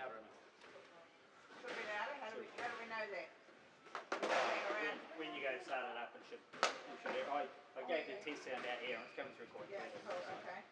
louder enough. Should be louder? How do we know that? When you go to start it up, it should. I gave the test sound out here, and it's coming through quite clearly. Yeah, cool. Okay.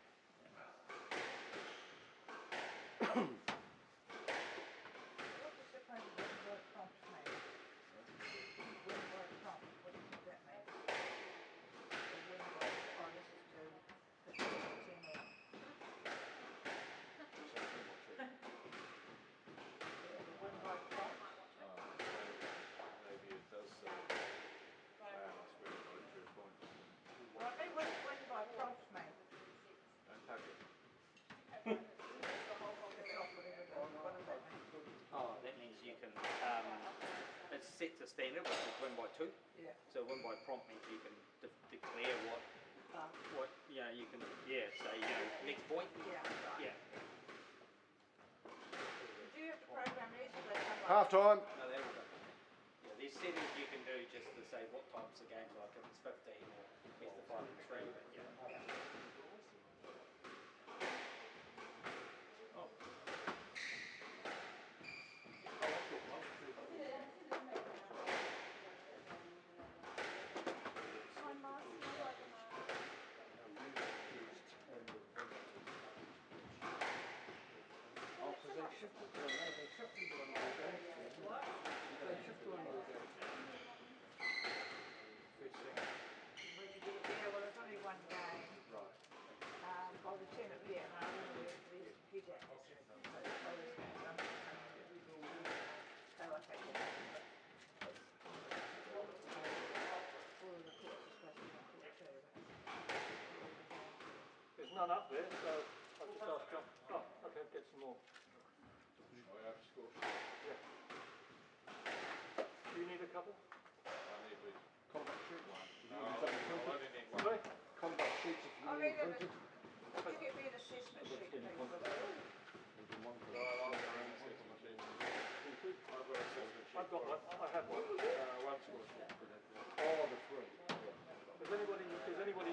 Oh, that means you can, it's set to standard, which is win by 2. Yeah. So win by prompt means you can declare what, you can, say, next point. Yeah. Do you have to program these? Half time. No, they will go. Yeah, there's settings you can do just to say what types of games, like if it's 15 or best of 5 and 3, but There's none up there, so I'll just ask John. Oh, okay, get some more. Yeah. Do you need a couple? I need the combat sheet one. No, I only need one. Sorry? Combat sheets if you need printed. Give me an assessment sheet. I have one. One score sheet. Oh, the 3. Does anybody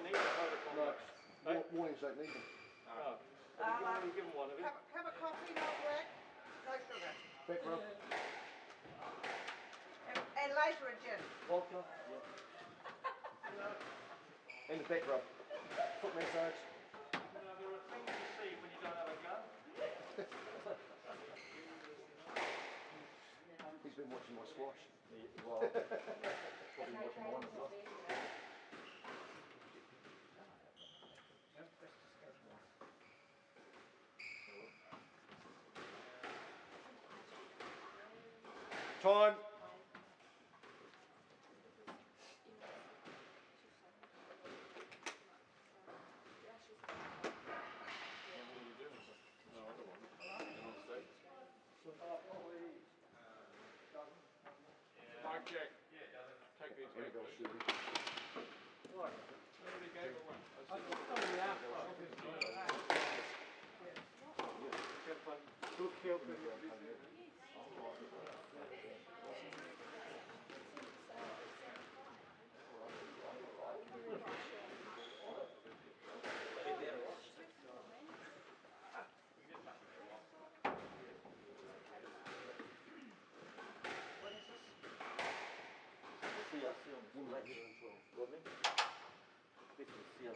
need a photo combat? No, warnings don't need them. No. Have you already given one of you? Have a coffee, no black, no sugar. Back rub. And later a gin. Vodka. And the back rub. Foot massage. There are things to see when you don't have a gun. He's been watching my squash. Well, probably watching one as well. Time. Mike check. Take these. There you go, Shirley. Right. Somebody gave her one. Good kill.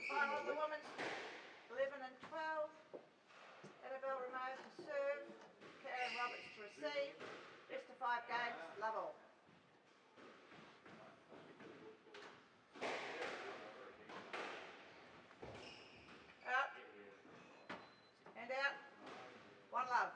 Final of the women's 11 and 12. Annabelle Remote to serve. Karen Roberts to receive. Best of 5 games, love all. Out. Hand out. One love.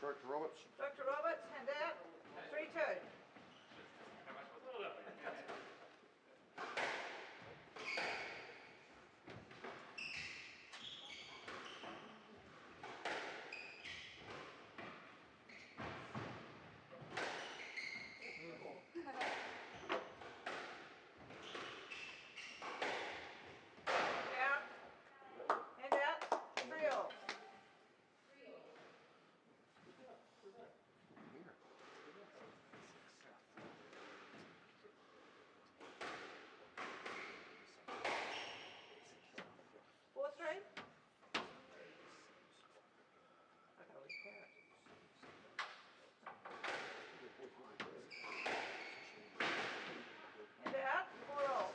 Dr. Roberts. Dr. Roberts, hand out. 3-2. Hand out. 3-all. Four, three. Hand out. 4-all.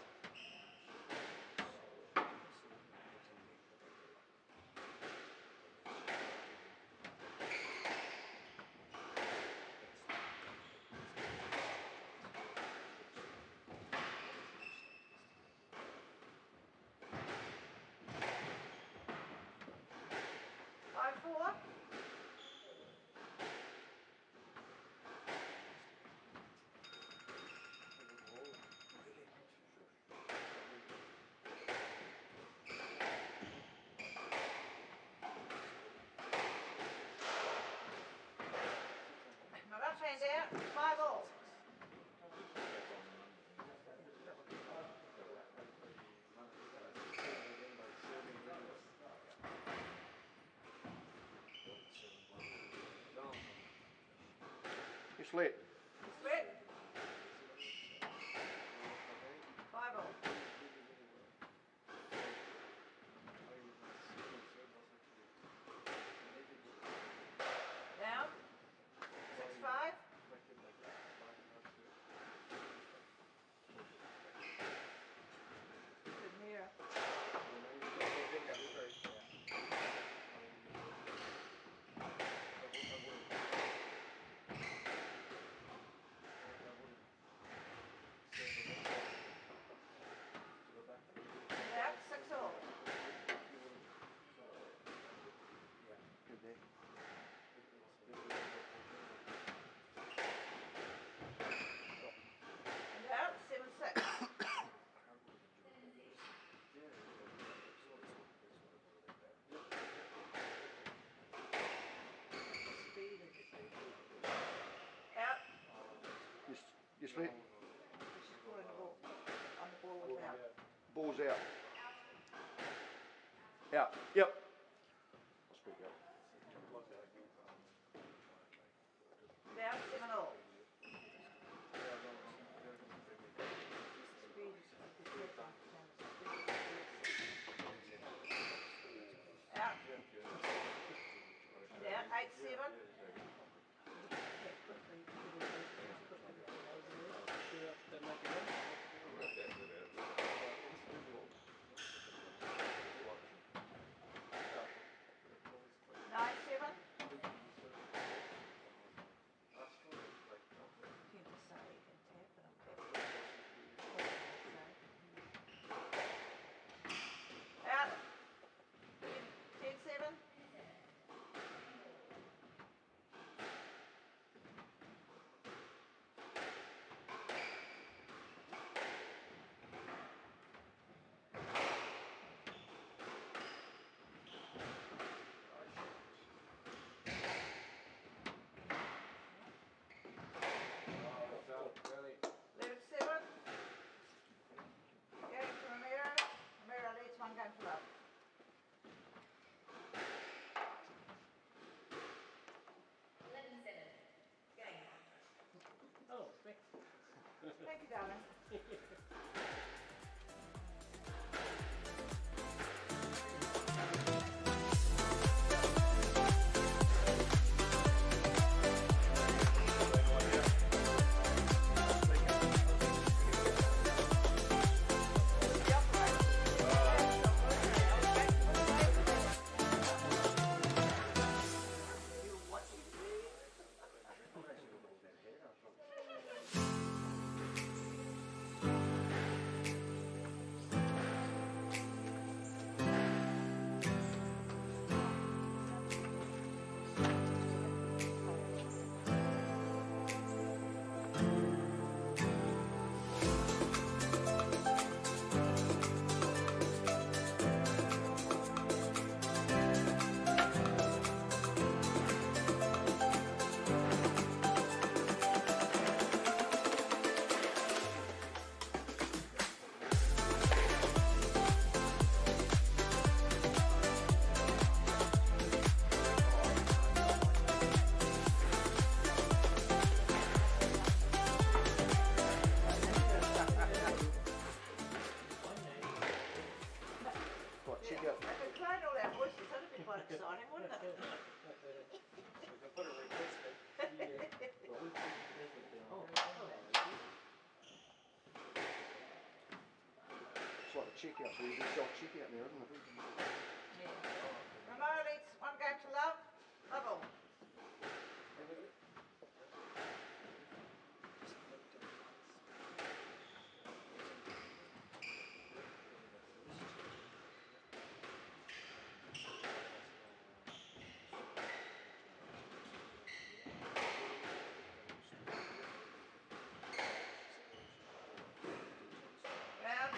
Five, 4. Not up, hand out. 5-all. You slip. Split. 5-all. Down. 6-5. Good mirror. Hand out. 6-all. Hand out. 7-6. Out. You slip. She's pulling the ball. On the ball was out. Ball's out. Out. Yep. I'll speak out. Down. 7-all. Out. Down. 8-7. Nine, 7. Out. 10-7. Thank you, darling. checkout, so you do self-checkout there, isn't it? Yeah. Ramona leads one game to Love. Love all. Round.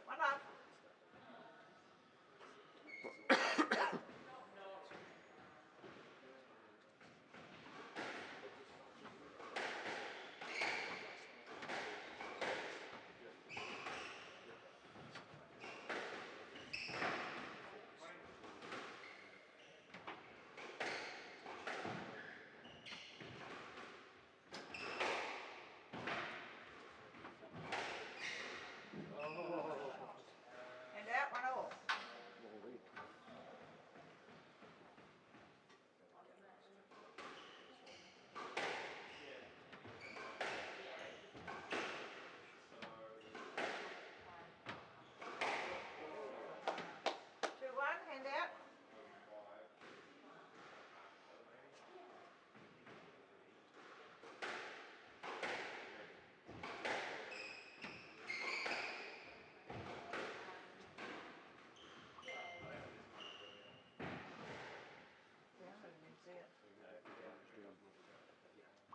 One love. And out, one all. Two, one, hand out.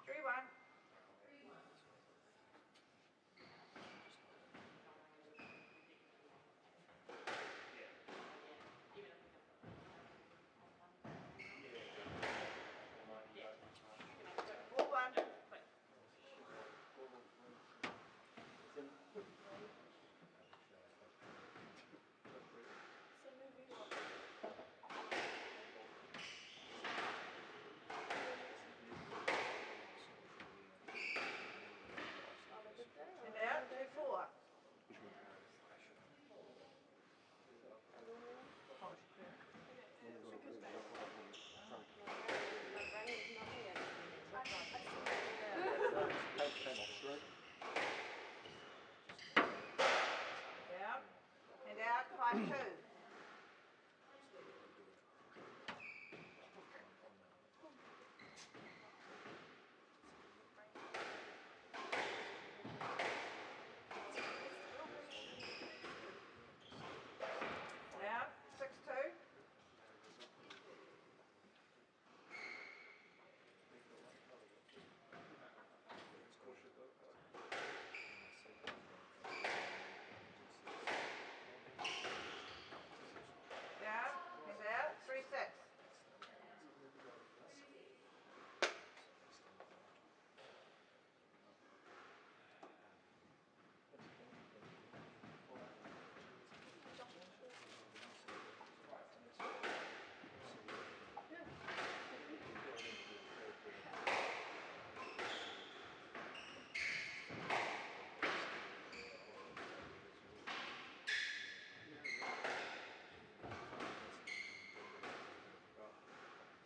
Three, one. Four, one. And out, two, four. Came off straight. Down. And out, five, two. Down, six, two. Down, and out, three, six.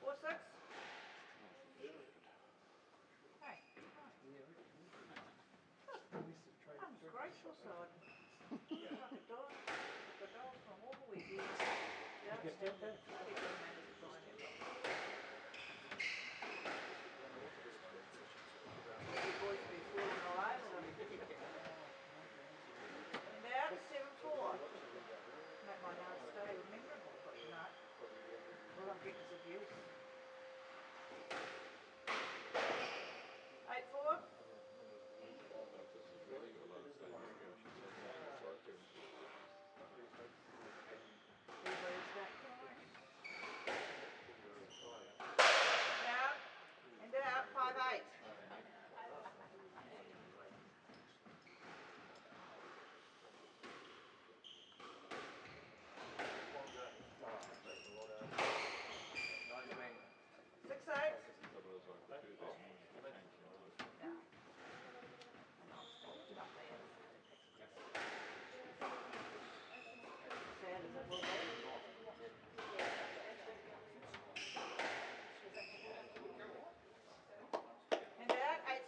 Four, six. Hey. I'm grateful, so I like a dog. The dog from all the weekend. Yeah, the boys be falling all over them. And out, seven, four. Make my last day memorable, but not. Well, I'm getting some use. Eight, four. Everybody's back tonight. Down and out, five, eight. Six, eight. Sad as it will be. And out, eight,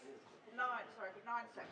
nine, sorry, 9, 6.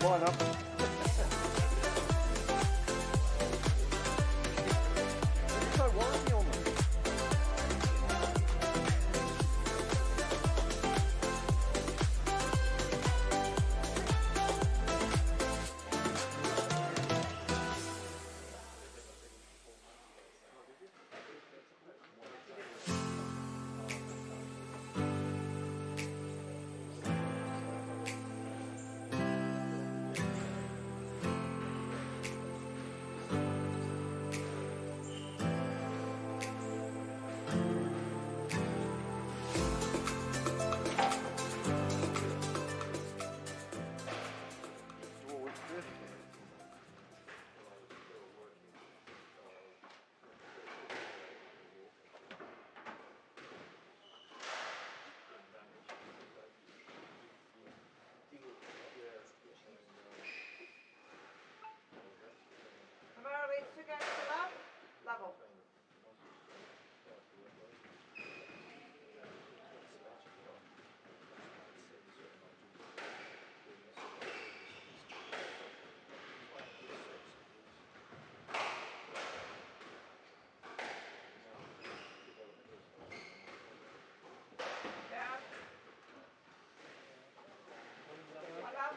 Line up. There's no warranty on them. Romero leads 2 games to love. Level. Down. 1 love.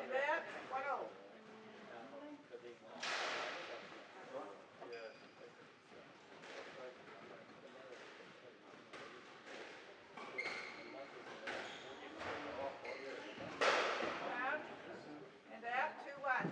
In there. 1 all. Down. And out. 2-1.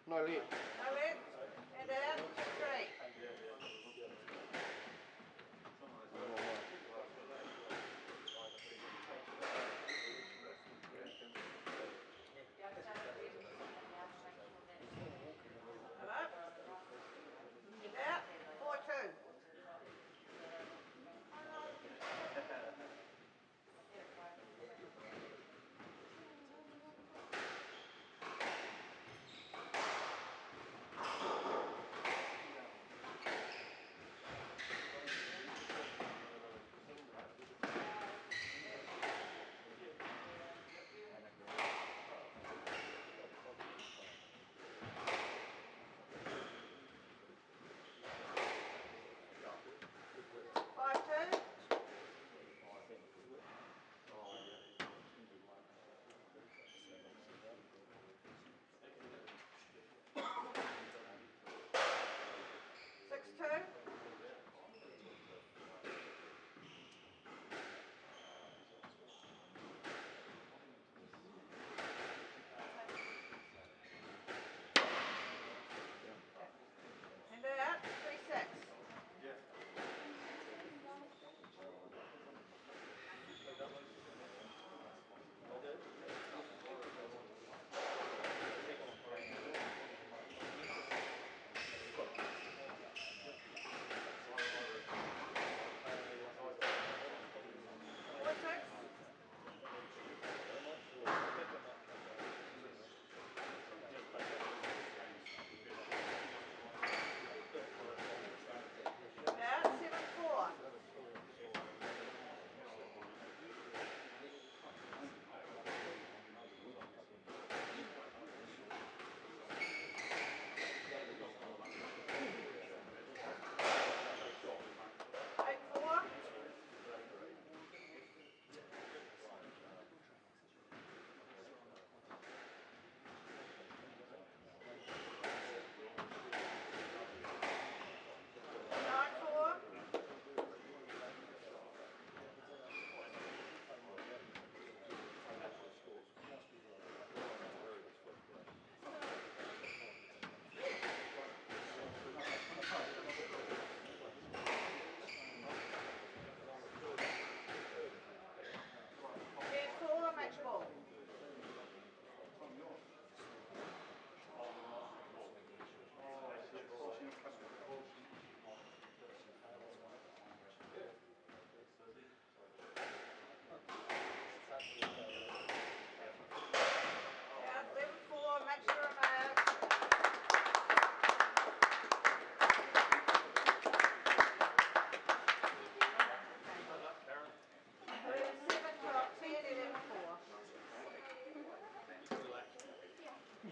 No lead. No in. And out. 2-3. Hello. And out. 4-2.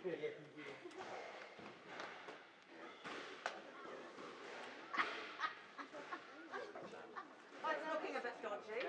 Mine's looking a bit dodgy.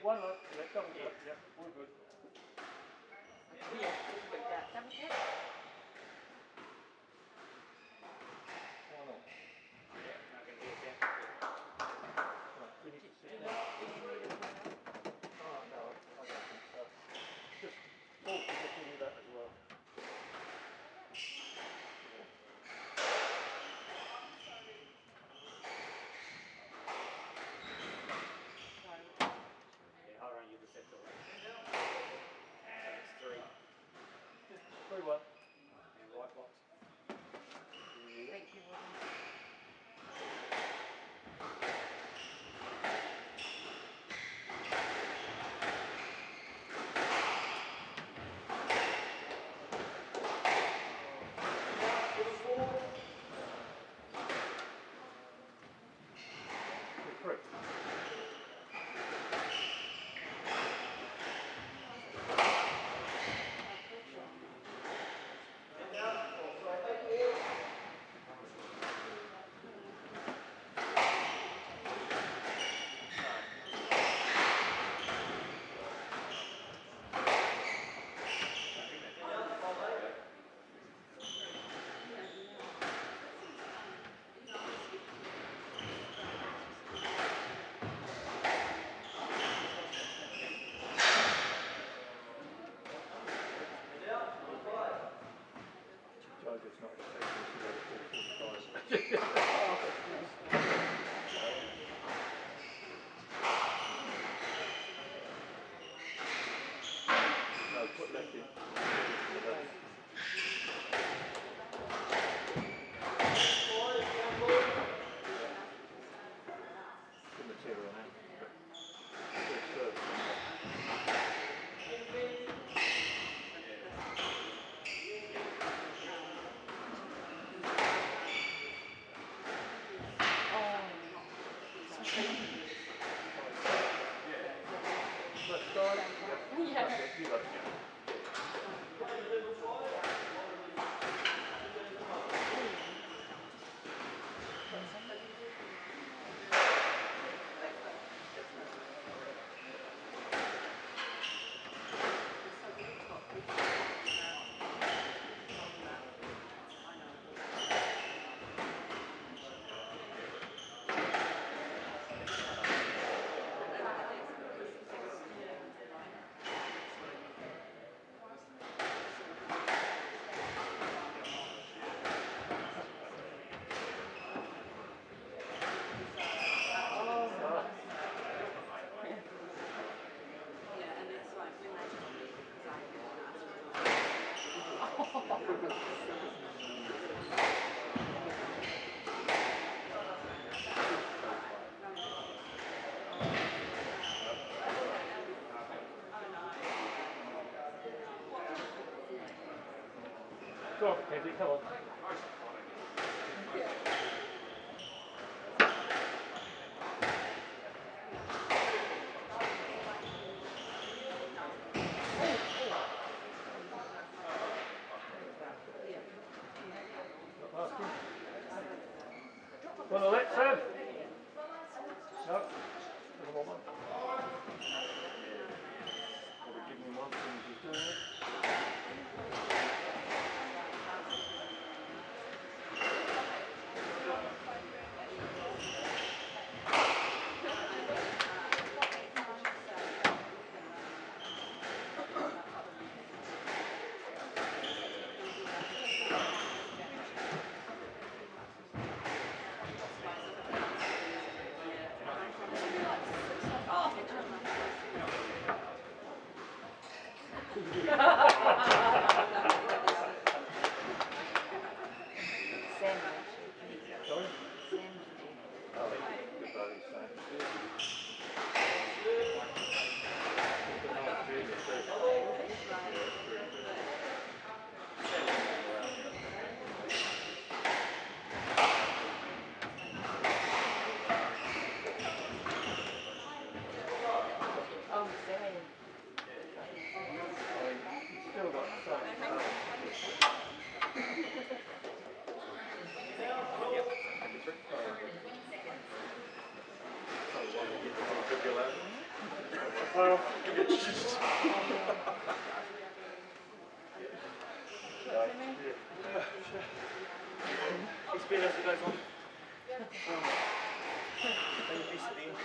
one up, yeah, double tap, yeah, all good. Yeah, just put that. Double tap. Why not? Yeah, not going to be a down. Right, we need to sit down. Oh, no, I don't think so. Just, oh, just give me that as well. Yeah, hold on, you just have to wait. So it's 3. 3-1. And white box. Thank you, Robin. Three. Jojo's not expecting to go to 4:45. No, put left in. Good material now. Good serve. Left side. Yeah. That's it, you got it. Go on, Kenzie, come on. Want to let Sam? No. Doesn't want one. Probably give him one thing he's doing it. Experience as it goes on. Then you miss it in.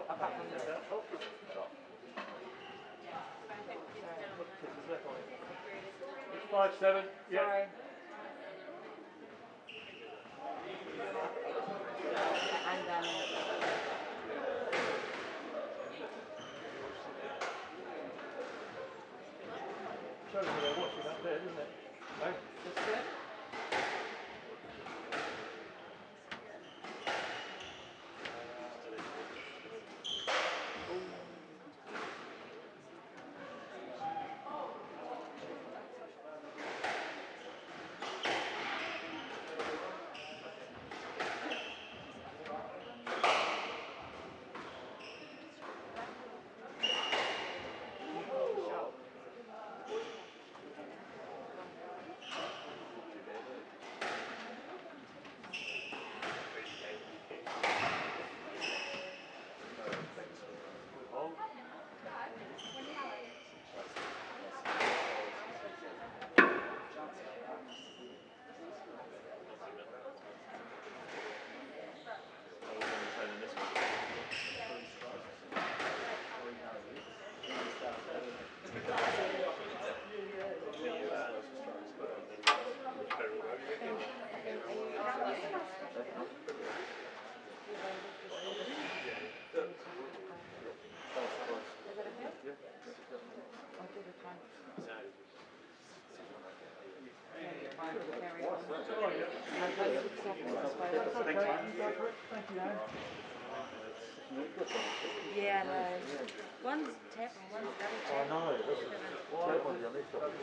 Apart from the 5-7. Yeah. Sorry. I'm done. Shows you they're watching up there, doesn't it? No? That's good. Yeah, no. One's tap and one's double tap. I know. That one's the least of it.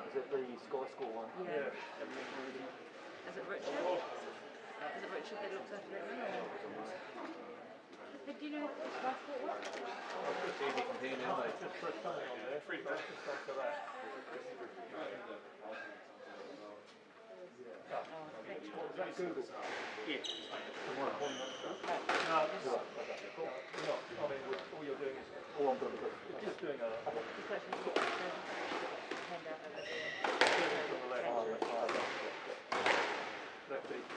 Is it the Sky School one? Yeah. Is it Richard? Is it Richard that looks after that one? But do you know what the passport was? It's easy from here now, mate. Just put something on there. Free back just after that. What was that, Google? Yeah. No, this is not. I mean, all you're doing is All I'm doing is just doing a It's actually hand out over there. from the left. Left each.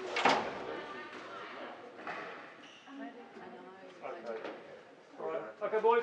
Okay. All right. Okay, boys.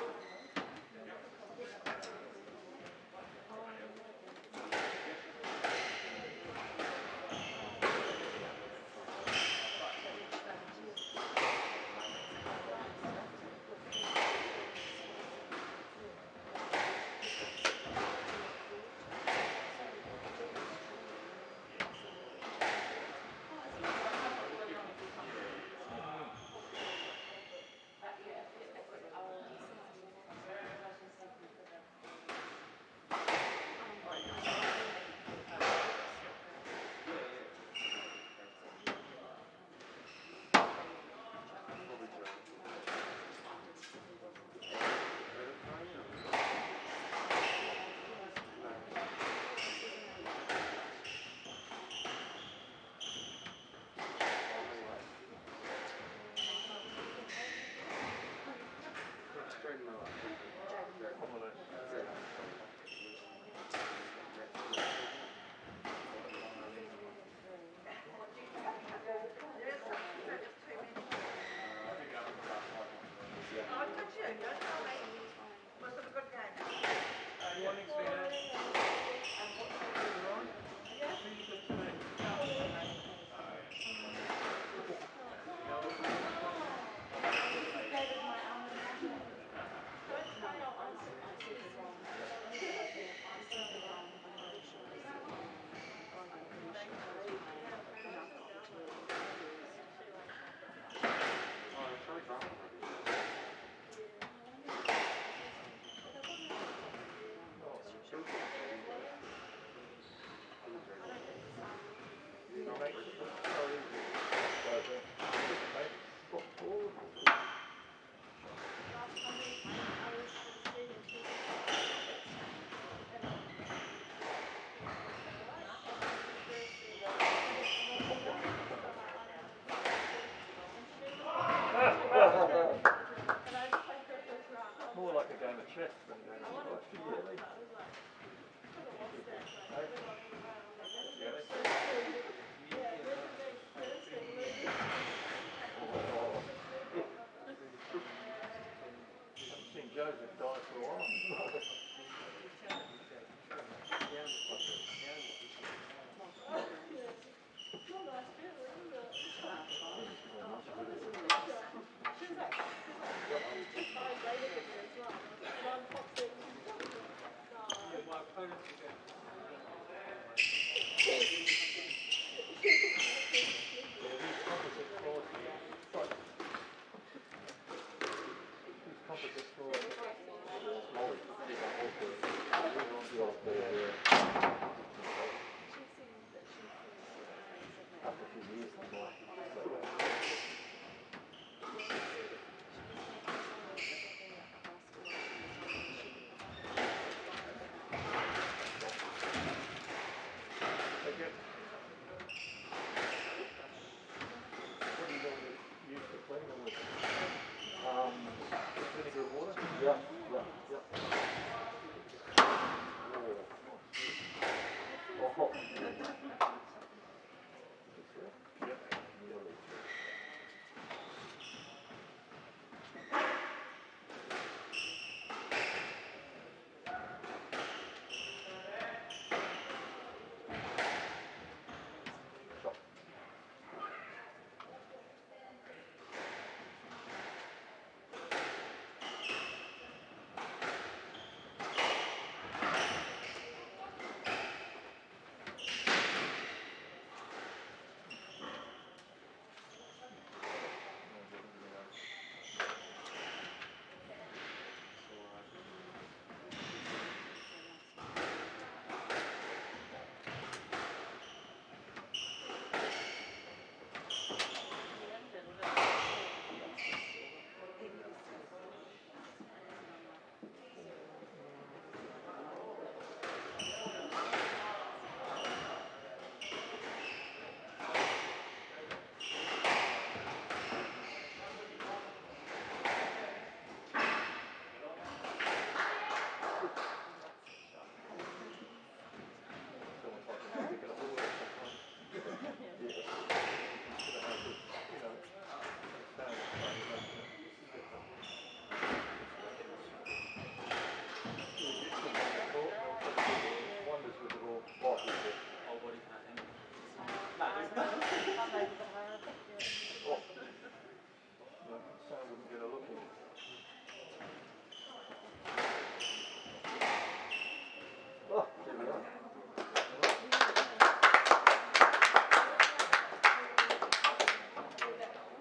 More like a game of chess than a game of really. Yeah. goes with diet for a while. Vinegar and water? Yeah, yeah, yeah. Oh, hot.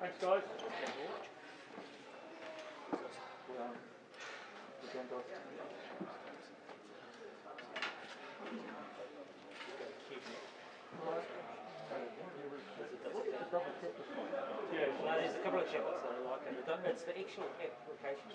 Thanks, guys. Yeah, well, there's a couple of chapters that I like, and it's the actual application.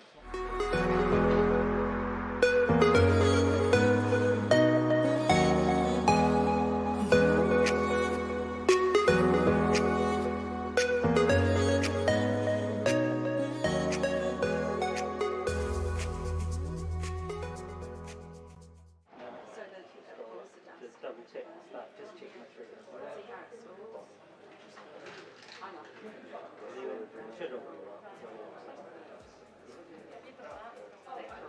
Double check and stuff, just checking it through. Should all be right.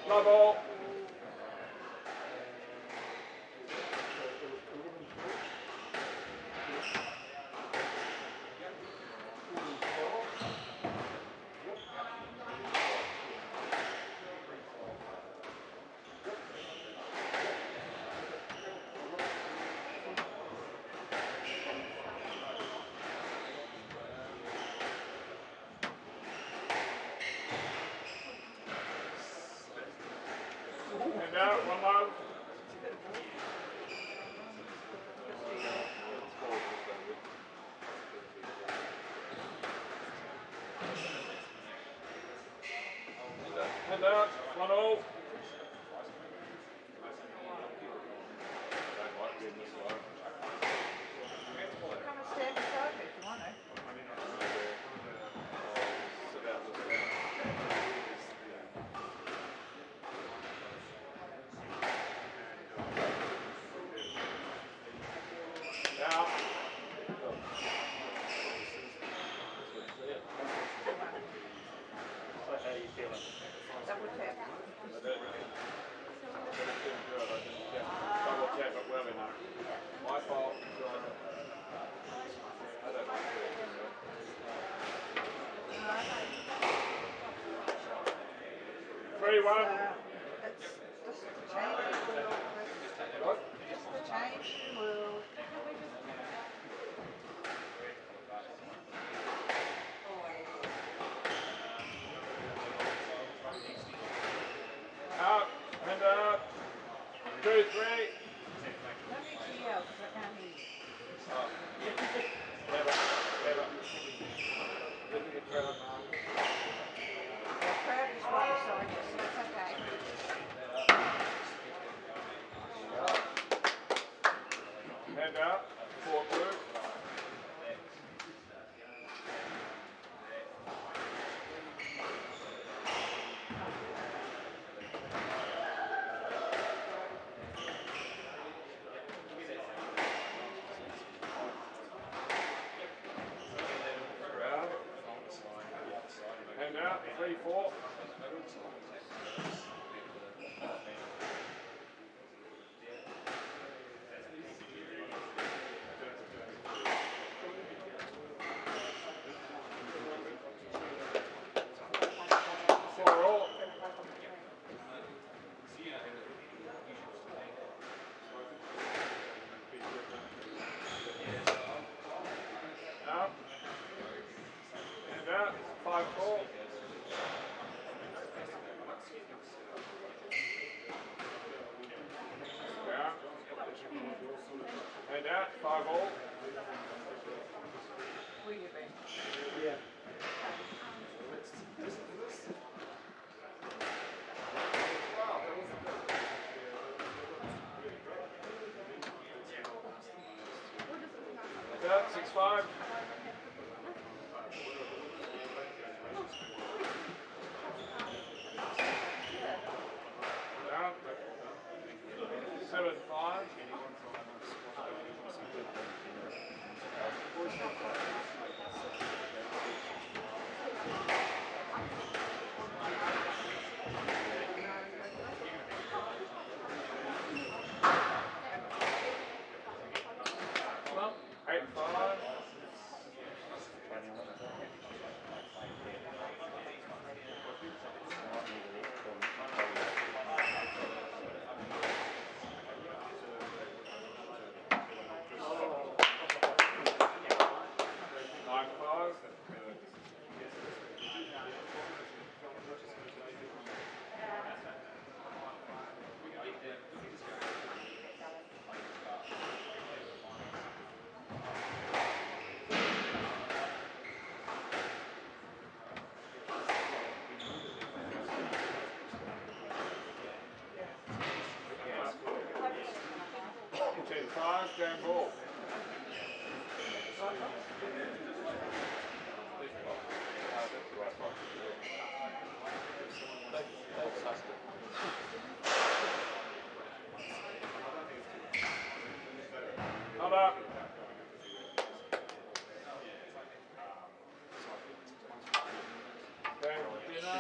Love all. And out, one love. And out, one all. Come and stand beside me if you want to. Out. So how are you feeling? Double tap. Double tap it well enough. My fault. I don't like doing this. 3-1. It's just the changing world. What? Just the changing world. Out and out. 2-3. Let me yell because I can't hear you. Never. Look at the crowd, man. The crowd is right beside you, so it's okay. Hand out. 4-2. Crowd. Hand out. 3-4. Four all. Out. And out. 5-4. Down. And out. 5 all. Where you been? Yeah. And out. 6-5. Down. 7-5. Well, 8-5. Game ball. Hold up. Dinner.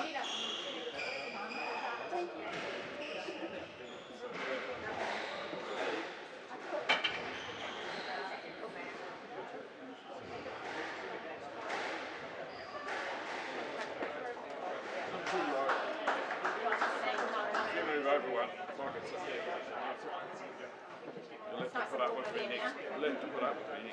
Left to put up with me.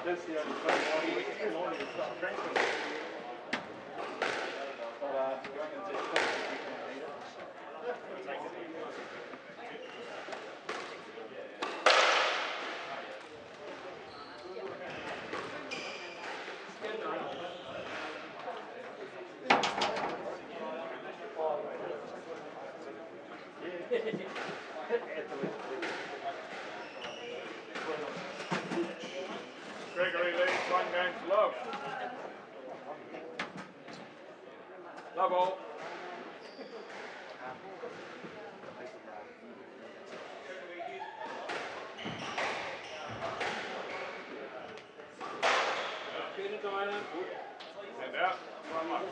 That's the only place I can only start drinking. But going into the Gregory leads 1 game to love. Love all. And out. 1 month.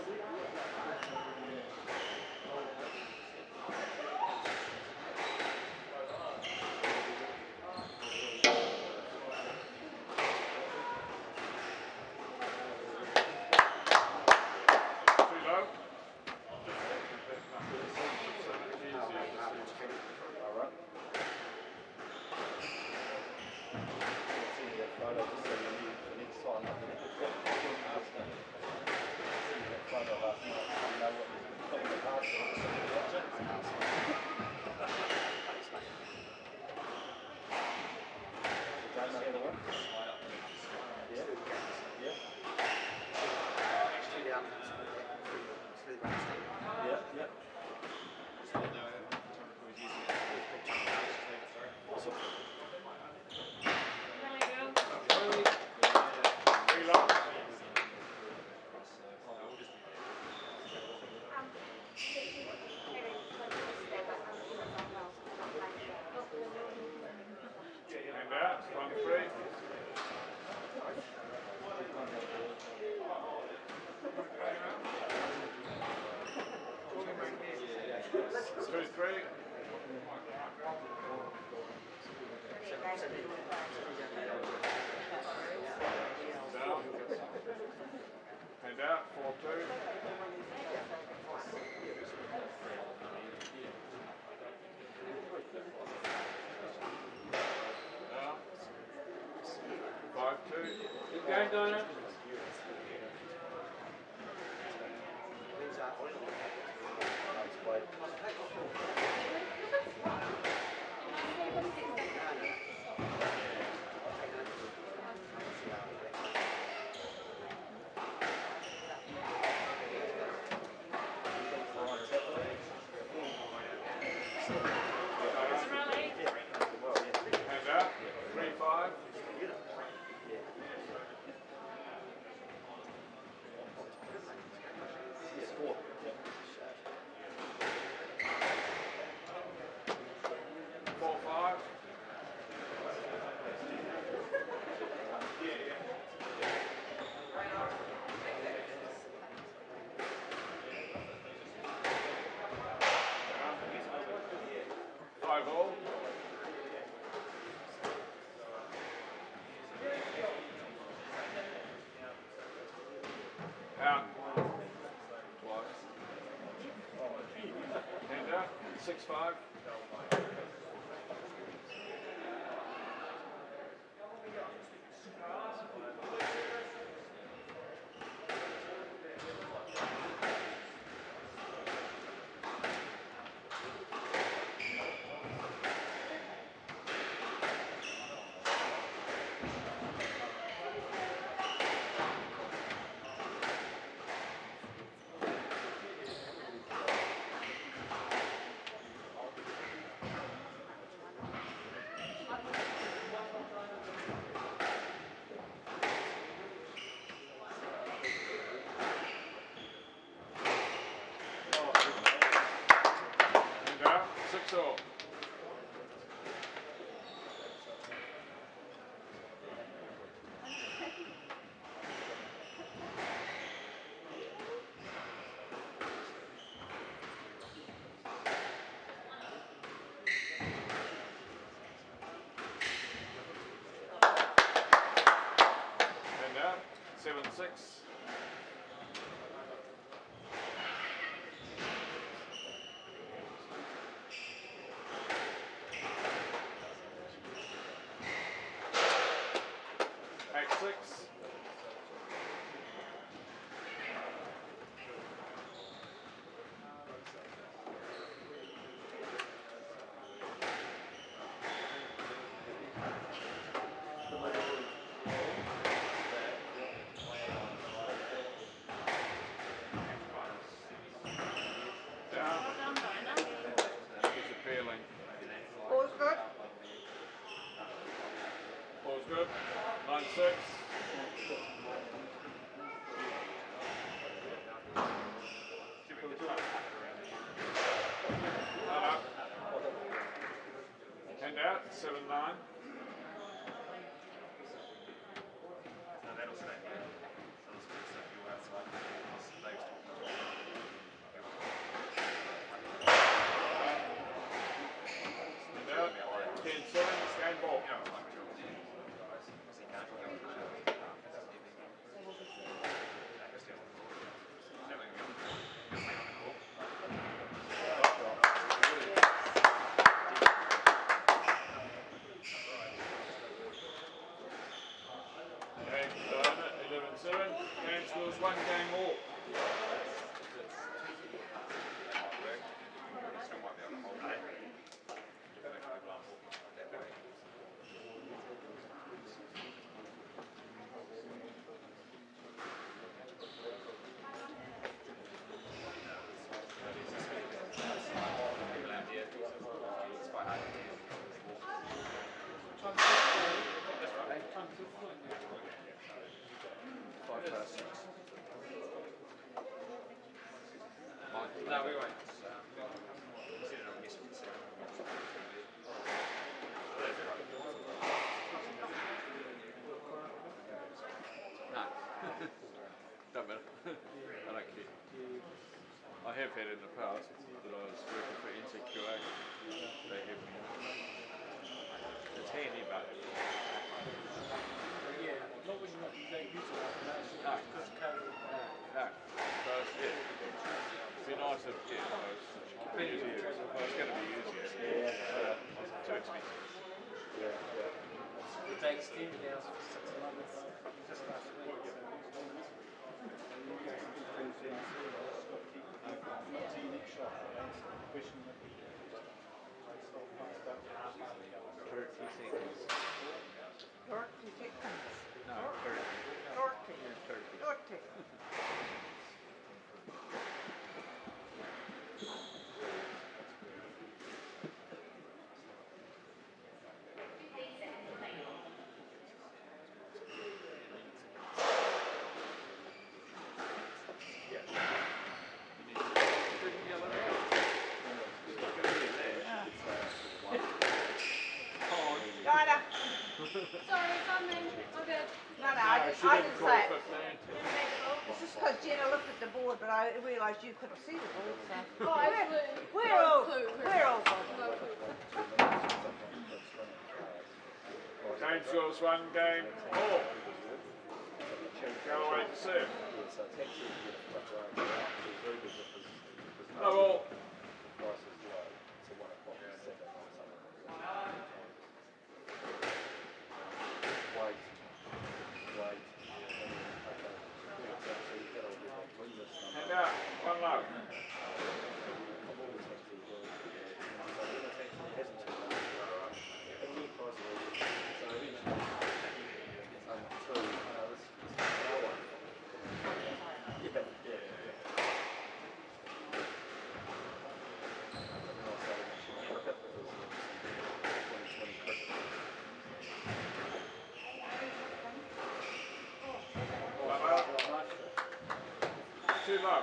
And out. 1-3. Two, three. Down. And out. 4-2. Down. 5-2. Keep going, Donna. And out. 3-5. Out. Twice. Hand out. 6-5. Six. It's appealing. All's good? All's good. 9-6. Hand out, 7-9. Hand out, 10-7, game ball. Okay, done at 11-7. Game scores 1 game all. No, we won't. No. Don't matter. I don't care. I have had in the past that I was working for NCQA. They have it's handy, but Yeah, not when you're not using it. no. No. So it'd be nice if it was easier. Well, it's going to be easier. Too expensive. They extended ours for 6 months just last week. Sorry, something. Okay. No, I didn't say it. It's just because Jenna looked at the board, but I realised you couldn't see the board, so. We're all good. Game scores 1 game all. Go away to serve. No ball. Hand out, 1 low. Too low.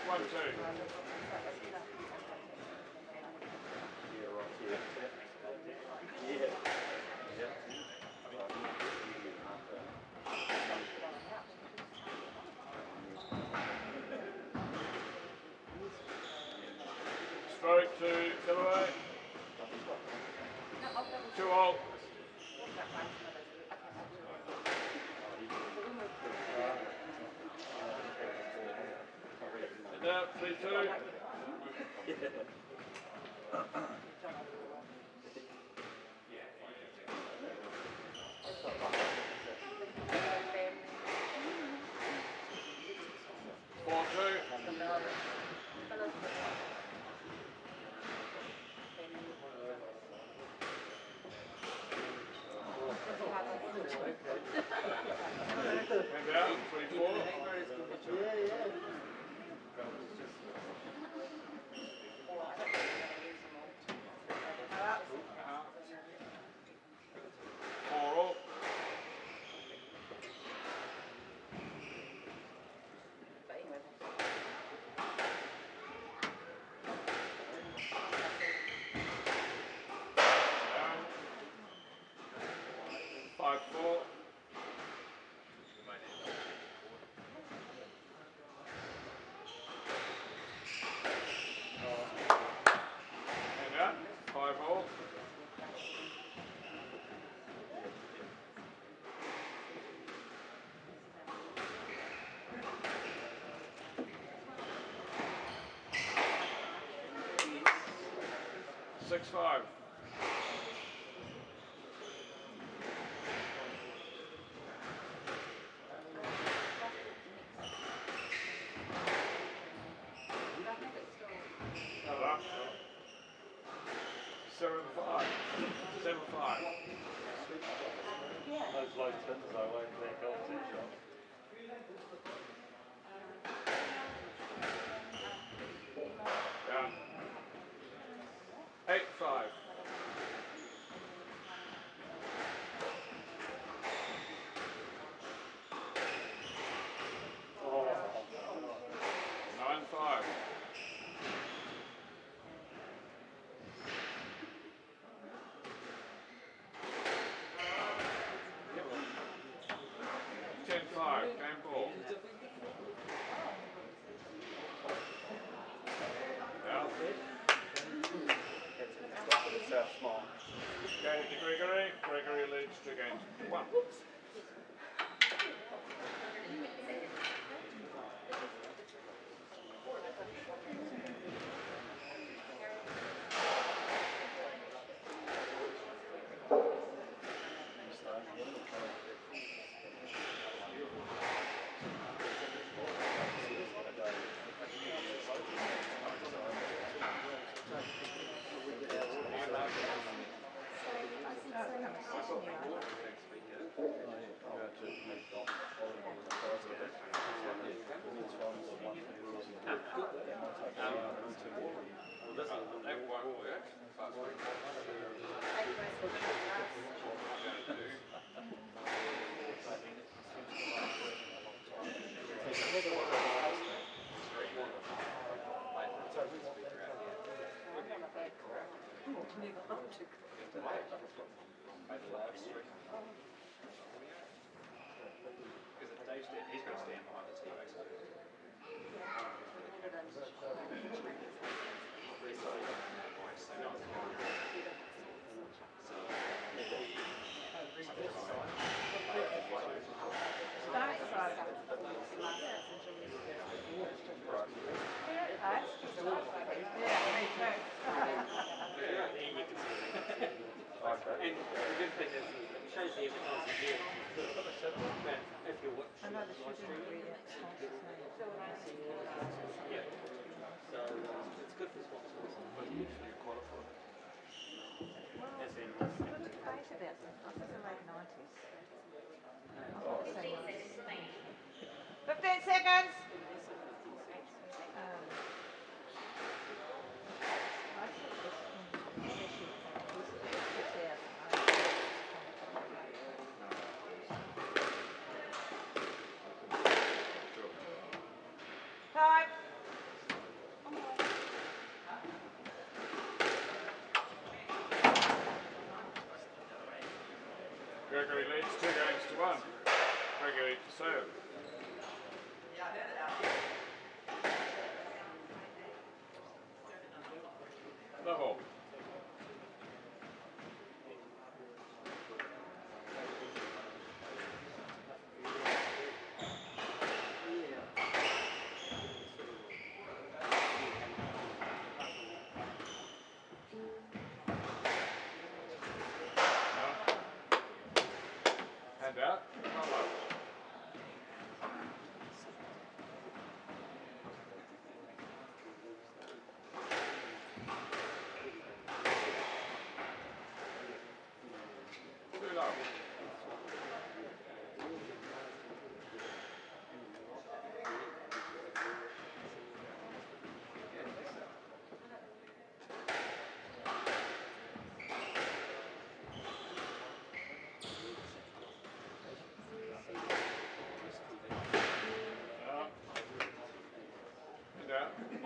One, two. 3-2. And down, 3-4. Yeah, yeah. 4-all. Down. 5-4. And down, 5-all. 6-5. Another up. 7-5. 7-5. Those low tins though, won't they go to shot? Down. 8-5. Oh. 9-5. 10-5. Game ball. Down. South small. Going to Gregory. Gregory leads 2-1. That won't work. He's going to stand behind the TV. And the good thing is it shows the evidence here. If you're watching live streaming, yeah. So it's good for Sportsville. But if you qualify. As in, What did you base about them? I think they're late 90s. 15 seconds. Time. Gregory leads 2-1. Gregory to serve.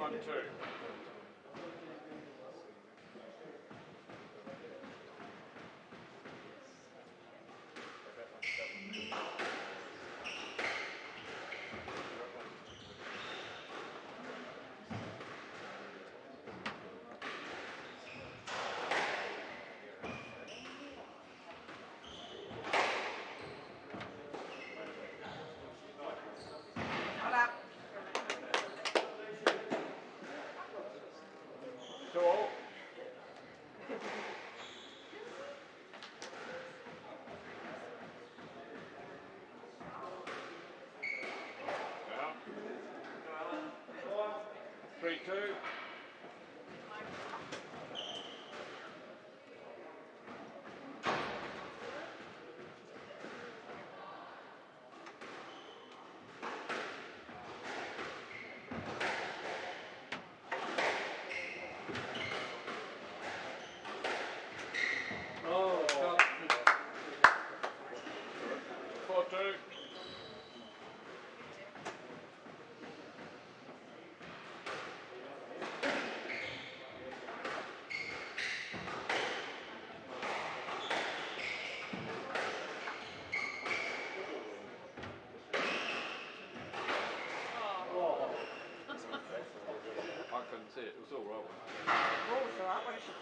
1-2. Not up. 2-all. Yeah. 3-2. Oh, God. 4-2. I couldn't see it. It was all rubber. Oh, so what is she?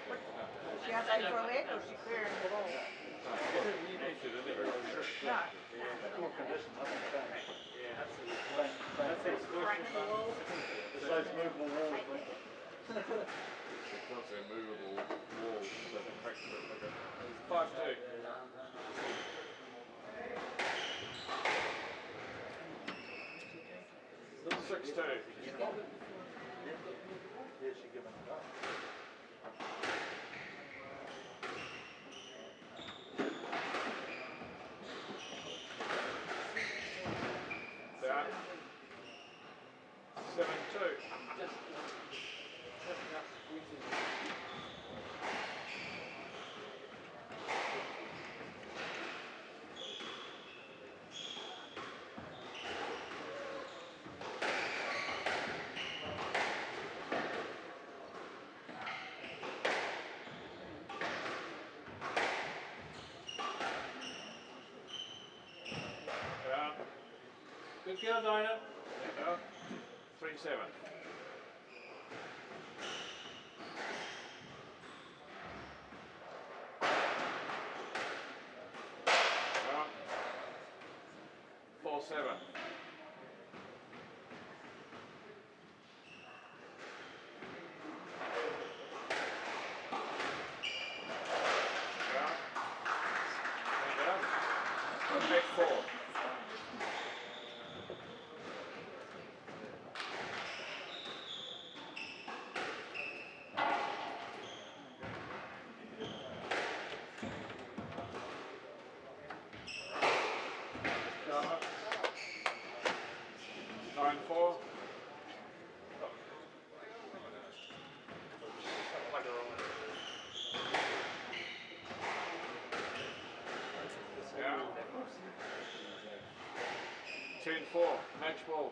What, is she asking for a leg or is she clearing the ball? No. Poor condition, nothing changed. That's it. Cracking the wall. It's those movable walls, mate. Because they're movable walls, so they crack a bit bigger. 5-2. Six two. Yeah, she given it up. Down. 7-2. Down. Good girl, Dinah. Down. 3-7. Down. 4-7. Down. And down. Back 4. Down. 9-4. Down. 10-4. Match ball.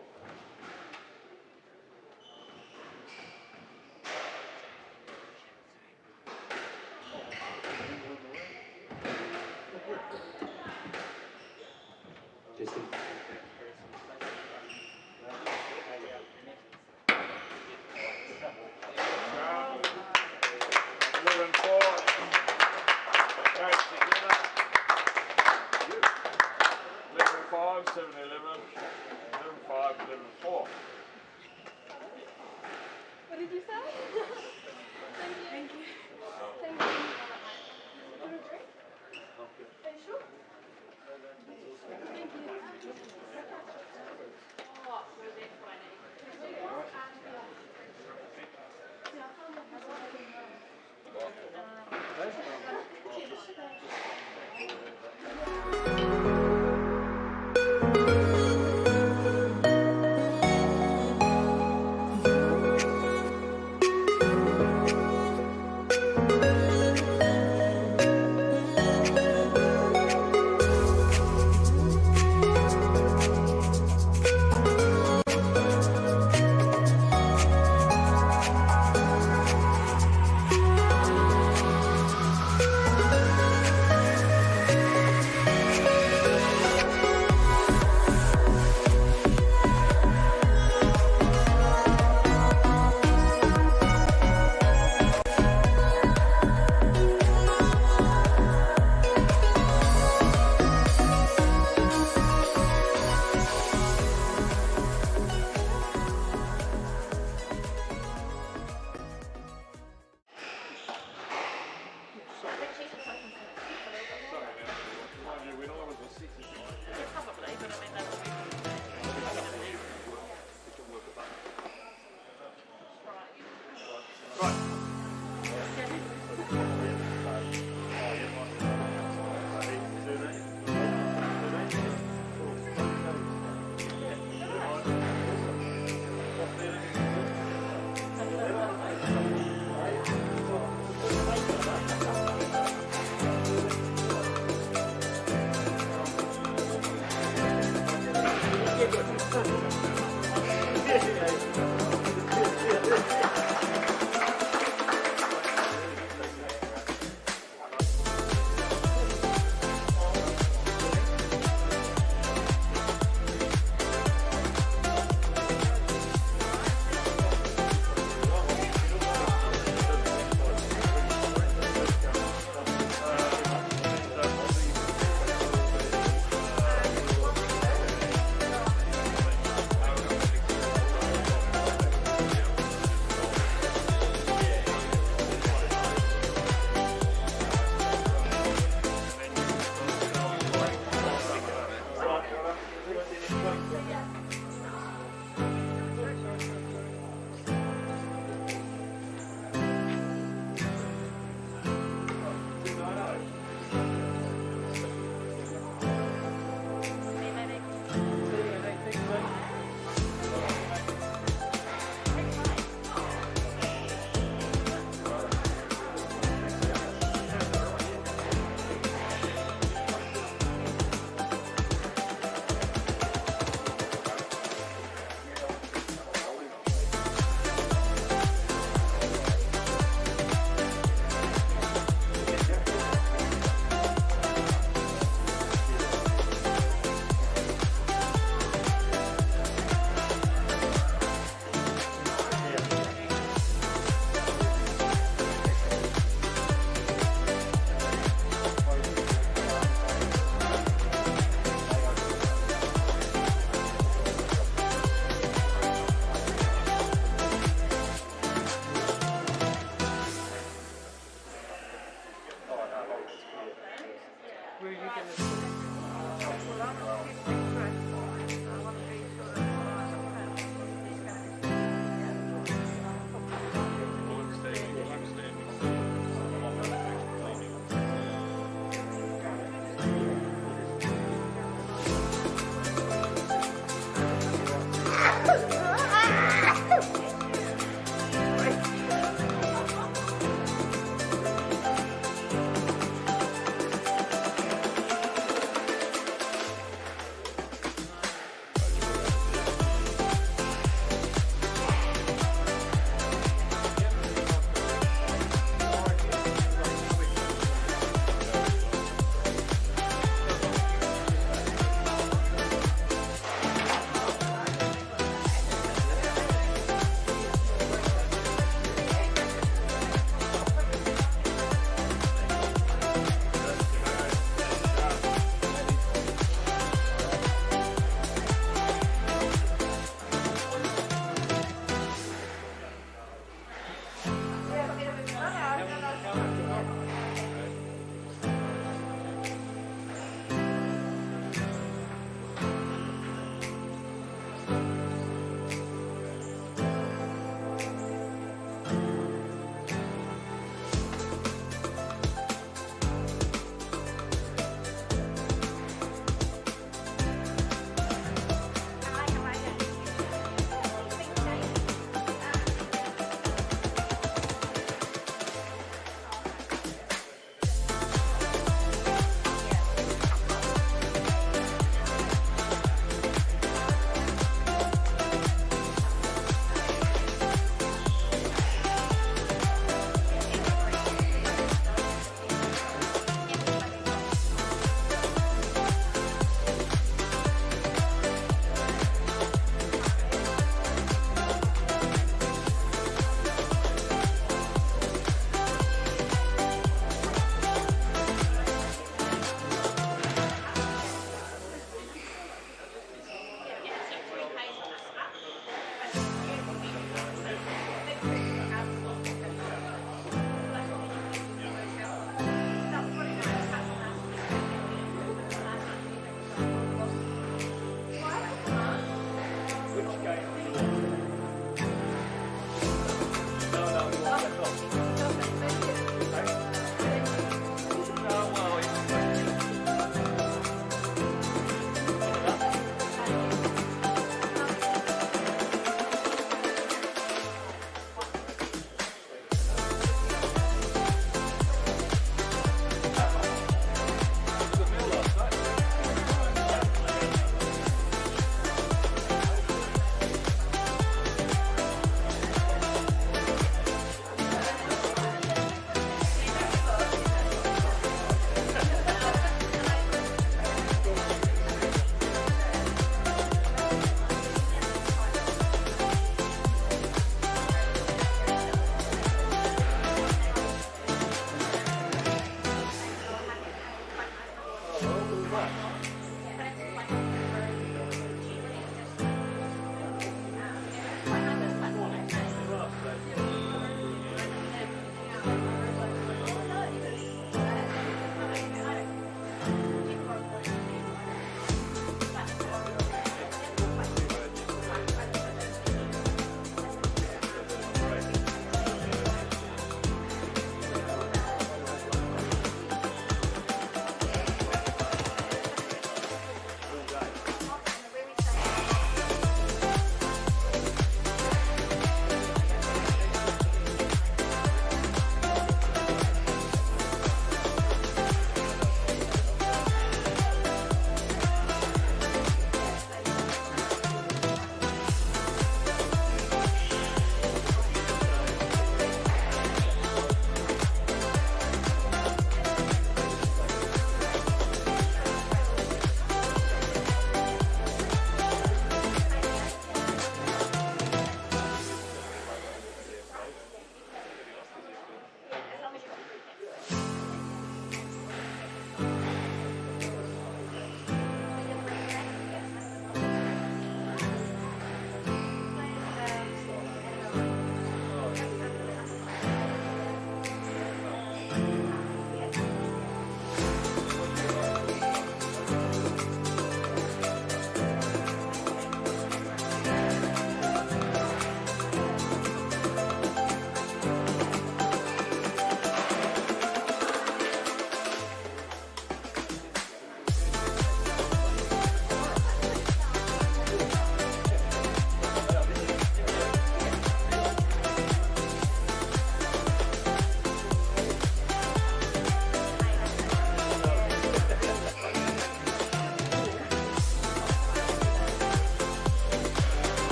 Down. 11-4. Back together. 11-5, 7-11. 11-5, 11-4. What did you say? Thank you. Thank you. Thank you. Want a drink? Are you sure? Thank you. Oh, rosé funny.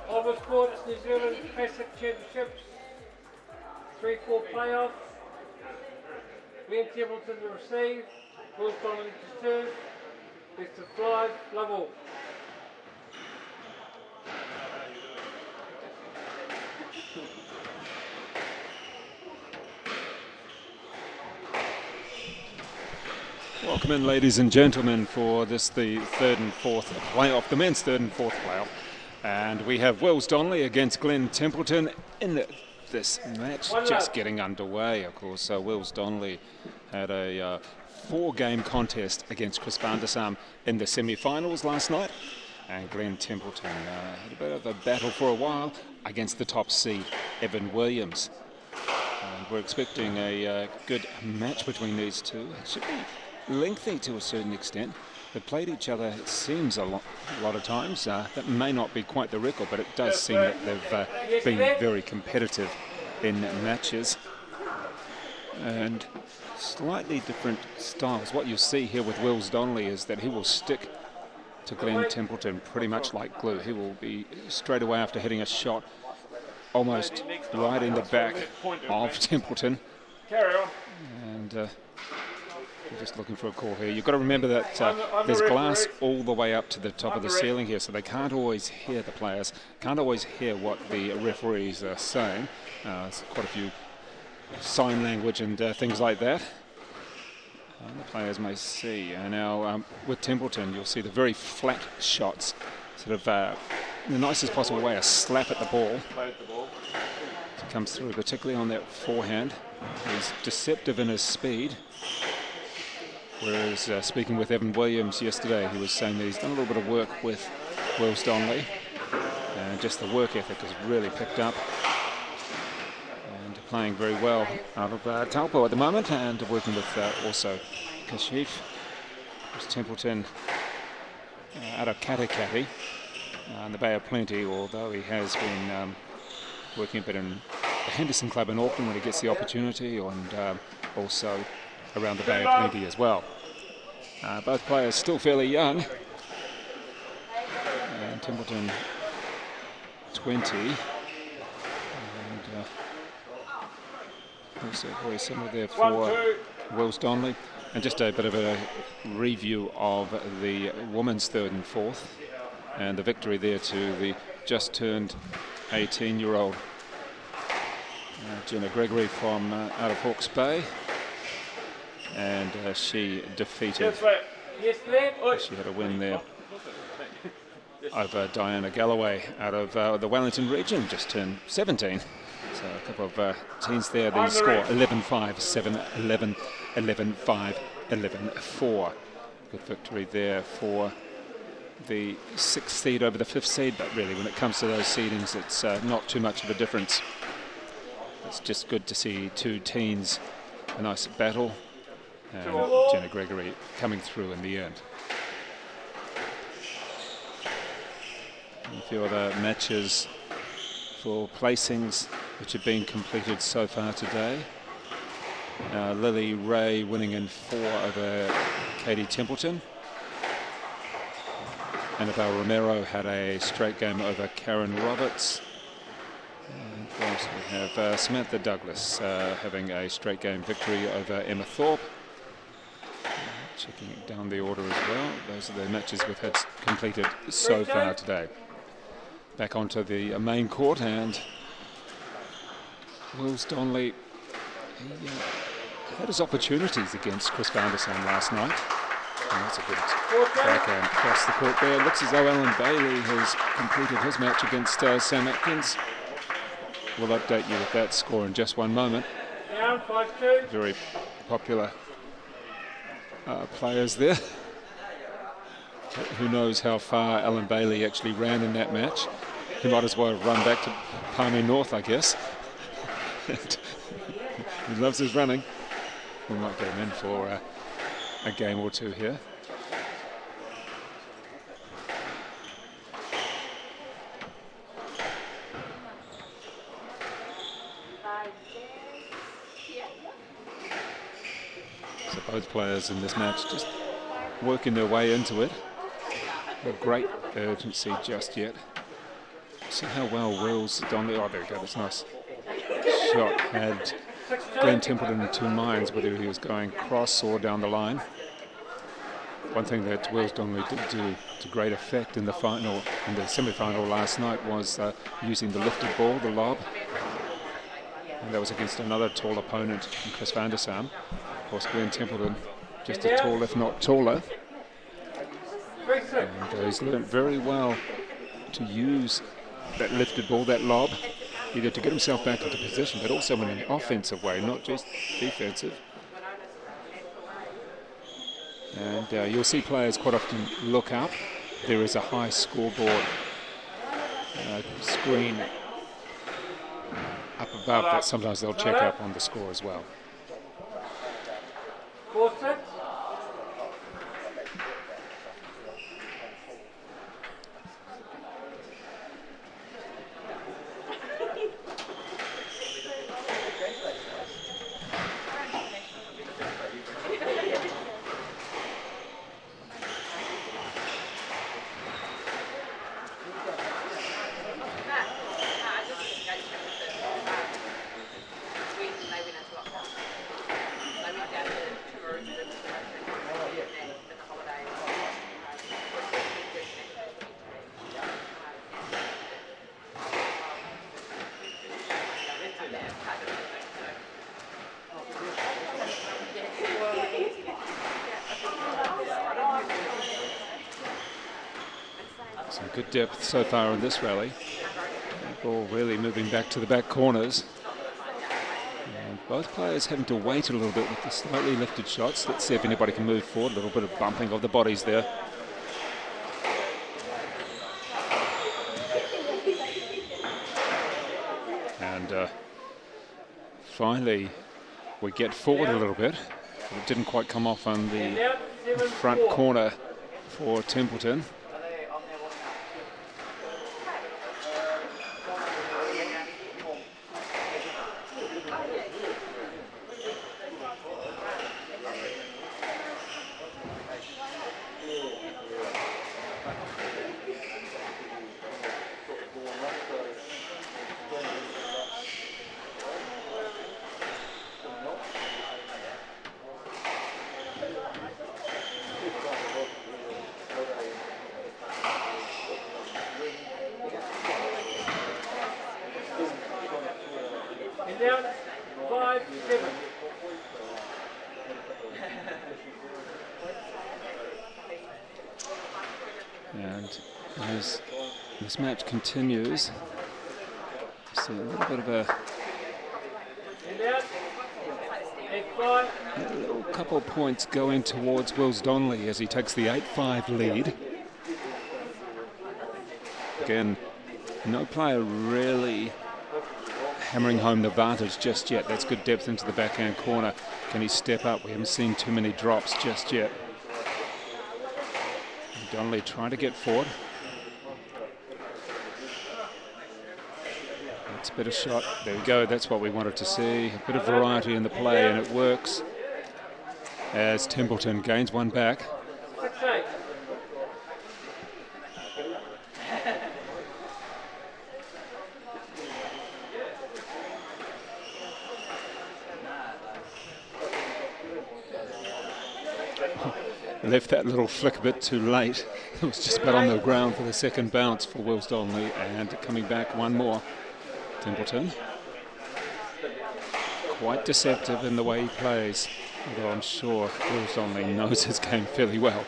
Over Sports New Zealand Classic Championships, 3-4 playoff. Glen Templeton to receive, Will Donley to serve, best of 5, love all. Welcome in, ladies and gentlemen, for this, the third and fourth playoff, the men's third and fourth playoff. And we have Wills Donley against Glen Templeton in this match just getting underway, of course. So Wills Donley had a 4-game contest against Chris van der Sam in the semi-finals last night. And Glen Templeton had a bit of a battle for a while against the top seed, Evan Williams. And we're expecting a good match between these two. It should be lengthy to a certain extent. They've played each other, it seems, a lot of times. That may not be quite the record, but it does seem that they've been very competitive in matches. And slightly different styles. What you see here with Wills Donley is that he will stick to Glen Templeton pretty much like glue. He will be straight away after hitting a shot almost right in the back of Templeton. And we're just looking for a call here. You've got to remember that there's glass all the way up to the top of the ceiling here, so they can't always hear the players, can't always hear what the referees are saying. There's quite a few sign language and things like that. The players may see. And now with Templeton, you'll see the very flat shots. sort of in the nicest possible way, a slap at the ball. Played the ball. He comes through, particularly on that forehand. He's deceptive in his speed. Whereas speaking with Evan Williams yesterday, he was saying that he's done a little bit of work with Wells Donley, and just the work ethic has really picked up. And playing very well out of Taupo at the moment, and working with also Kashif. There's Templeton out of Katikati in the Bay of Plenty, although he has been working a bit in the Henderson Club in Auckland when he gets the opportunity, and also around the Bay of Plenty as well. Both players still fairly young. And Templeton 20. And also very similar there for Wells Donley. And just a bit of a review of the women's third and fourth. And the victory there to the just turned 18-year-old Jenna Gregory from out of Hawke's Bay. And she defeated, she had a win there over Diana Galloway out of the Wellington region, just turned 17. So a couple of teens there. The score 11-5, 7-11, 11-5, 11-4. Good victory there for the 6th seed over the 5th seed, but really when it comes to those seedings, it's not too much of a difference. It's just good to see two teens, a nice battle, and Jenna Gregory coming through in the end. And a few other matches for placings which have been completed so far today. Lily Ray winning in 4 over Katie Templeton. Annabelle Romero had a straight game over Karen Roberts. And of course we have Samantha Douglas having a straight game victory over Emma Thorpe. Checking down the order as well. Those are the matches we've had completed so far today. Back onto the main court, and Wells Donley, he had his opportunities against Chris Vandersam last night. And that's a good backhand across the court there. It looks as though Alan Bailey has completed his match against Sam Atkins. We'll update you with that score in just one moment. Very popular players there. Who knows how far Alan Bailey actually ran in that match. He might as well have run back to Palmy North, I guess. He loves his running. We might get him in for a game or two here. So both players in this match just working their way into it. No great urgency just yet. See how well Wells Donley. Oh, there we go. That's nice shot. Had Glenn Templeton in two minds whether he was going cross or down the line. One thing that Wells Donley did do to great effect in the final, in the semi-final last night, was using the lifted ball, the lob. And that was against another tall opponent, Chris Vandersam. Of course, Glenn Templeton just as tall, if not taller. And he's learned very well to use that lifted ball, that lob, either to get himself back into position, but also in an offensive way, not just defensive. And you'll see players quite often look up. There is a high scoreboard screen up above that sometimes they'll check up on the score as well. Some good depth so far in this rally. Ball really moving back to the back corners. And both players having to wait a little bit with the slightly lifted shots. Let's see if anybody can move forward. A little bit of bumping of the bodies there. And finally we get forward a little bit. It didn't quite come off on the front corner for Templeton. And as this match continues, see a little bit of a little couple of points going towards Wills Donley as he takes the 8-5 lead. Again, no player really hammering home the advantage just yet. That's good depth into the backhand corner. Can he step up? We haven't seen too many drops just yet. Donley trying to get forward. That's a bit of shot. There we go. That's what we wanted to see. A bit of variety in the play, and it works as Templeton gains one back. Left that little flick a bit too late. It was just about on the ground for the second bounce for Wills Donley, and coming back one more. Templeton. Quite deceptive in the way he plays, although I'm sure Wills Donley knows his game fairly well.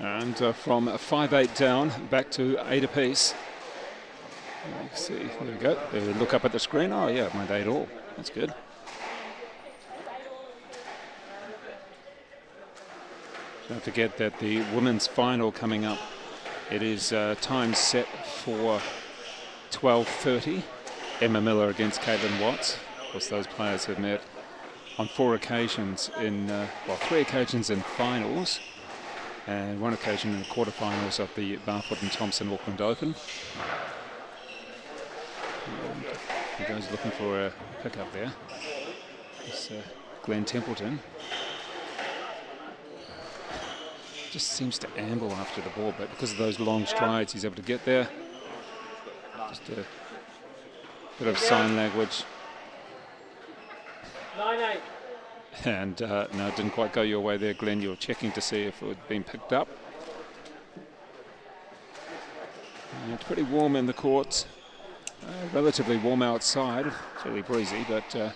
And from 5-8 down, back to 8 apiece. Let's see, there we go. Look up at the screen. Oh yeah, it went 8 all. That's good. Don't forget that the women's final coming up. It is time set for 12:30. Emma Miller against Caitlin Watts. Of course, those players have met on 4 occasions in, well, 3 occasions in finals, and 1 occasion in the quarterfinals of the Barfoot and Thompson Auckland Open. And he goes looking for a pickup there. It's Glenn Templeton. Just seems to amble after the ball, but because of those long strides, he's able to get there. Just a bit of sign language. 9-8. And no, it didn't quite go your way there, Glenn. You were checking to see if it had been picked up. And it's pretty warm in the courts. Relatively warm outside. Fairly breezy, but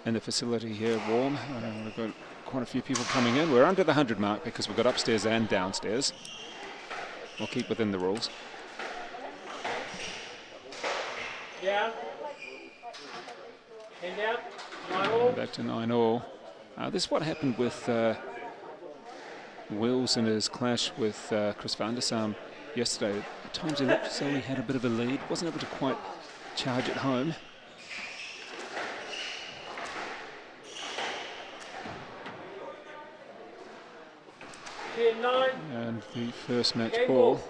in the facility here, warm. We've got quite a few people coming in. We're under the 100 mark because we've got upstairs and downstairs. We'll keep within the rules. Down. 10 down. 9 all. Back to 9 all. This is what happened with Wills in his clash with Chris van der Sam yesterday. At times he looked as though he had a bit of a lead. Wasn't able to quite charge it home. And the first match ball.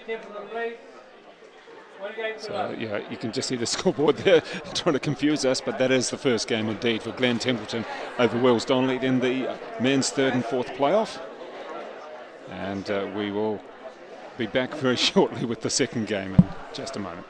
Templeton lead. 1 game to So love. yeah, you can just see the scoreboard there trying to confuse us, but that is the first game indeed for Glen Templeton over Wells Donley in the men's third and fourth playoff. And we will be back very shortly with the second game in just a moment.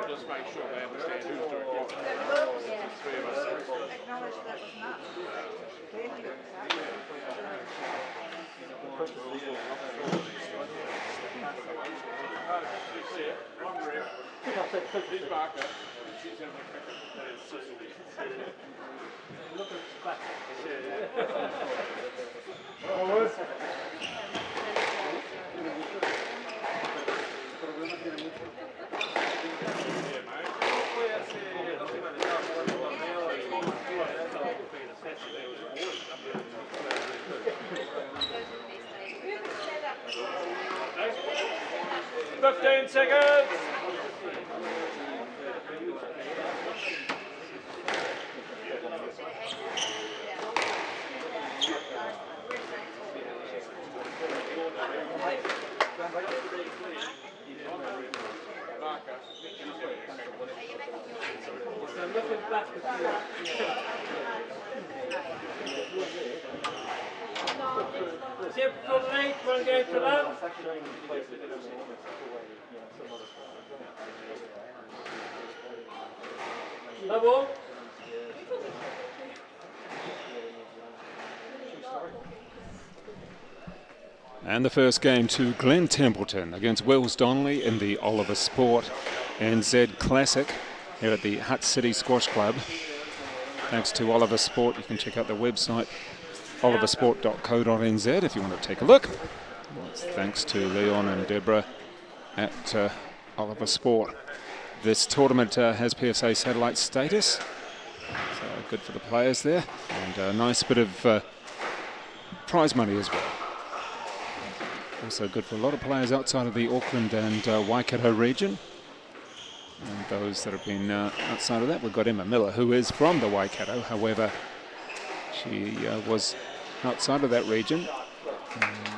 Just make sure they understand who's doing what. Three of us. Acknowledge that was not. He's Barker. Look at the back. Seconds. So looking back Templeton lead, 1 game to love. Double. And the first game to Glen Templeton against Wells Donley in the Oliver Sport NZ Classic here at the Hutt City Squash Club. Thanks to Oliver Sport. You can check out the website oliversport.co.nz if you want to take a look. Well, it's thanks to Leon and Deborah at Oliver Sport. This tournament has PSA satellite status, so good for the players there, and a nice bit of prize money as well. Also good for a lot of players outside of the Auckland and Waikato region. And those that have been outside of that, we've got Emma Miller, who is from the Waikato. However, she was outside of that region.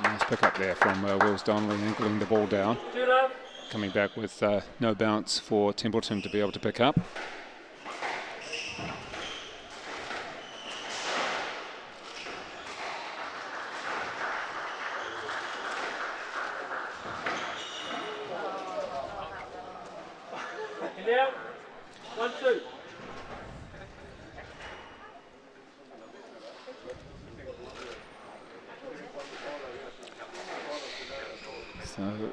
Nice pick up there from Wells Donley, angling the ball down. Coming back with no bounce for Templeton to be able to pick up. Now, 1-2. So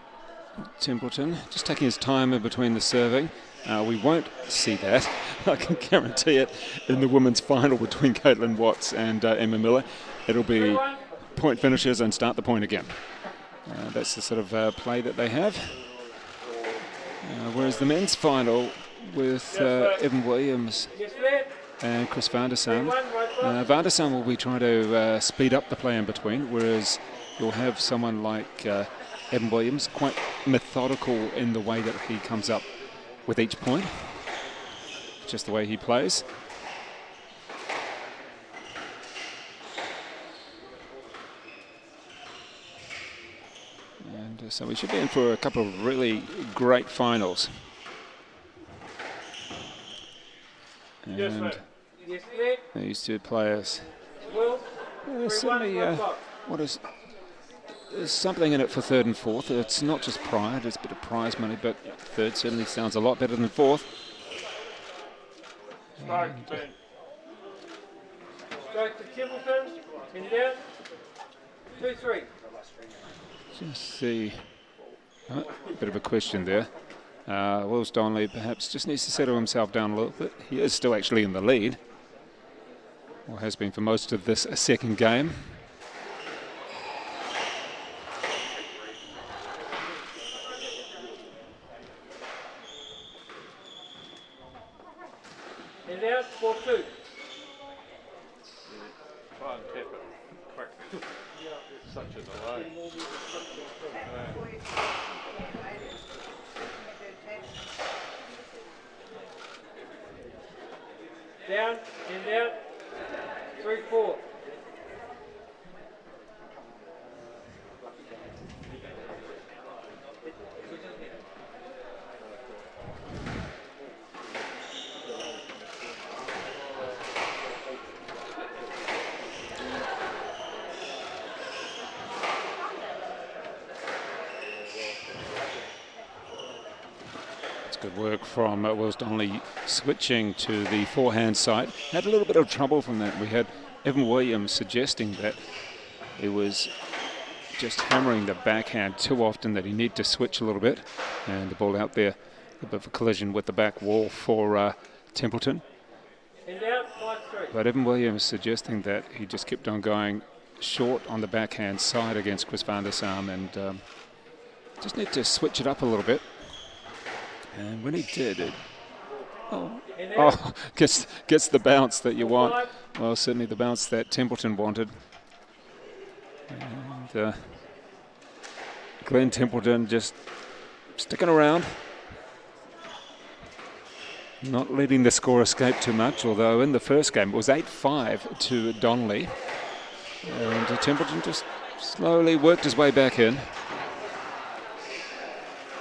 Templeton just taking his time in between the serving. We won't see that, I can guarantee it, in the women's final between Caitlin Watts and Emma Miller. It'll be point finishes and start the point again. That's the sort of play that they have. Whereas the men's final with Evan Williams and Chris Vandersam, Vandersam will be trying to speed up the play in between, whereas you'll have someone like Evan Williams quite methodical in the way that he comes up with each point, just the way he plays. And so we should be in for a couple of really great finals. And these two players, certainly what is there's something in it for third and fourth. It's not just pride, it's a bit of prize money, but third certainly sounds a lot better than fourth. Strike to Templeton, 10 down, 2-3. Just see, a bit of a question there. Wills Donley perhaps just needs to settle himself down a little bit. He is still actually in the lead, or has been for most of this second game. And out, 4-2. Try and tap it quick. It's such a delay. Down, 10 down, 3-4. Good work from Wills Donley switching to the forehand side. Had a little bit of trouble from that. We had Evan Williams suggesting that he was just hammering the backhand too often, that he need to switch a little bit. And the ball out there, a bit of a collision with the back wall for Templeton. And out, 5-3. But Evan Williams suggesting that he just kept on going short on the backhand side against Chris van der Sam, and just need to switch it up a little bit. And when he did it, gets the bounce that you want. Well, certainly the bounce that Templeton wanted. And Glenn Templeton just sticking around, not letting the score escape too much, although in the first game it was 8-5 to Donley. And Templeton just slowly worked his way back in.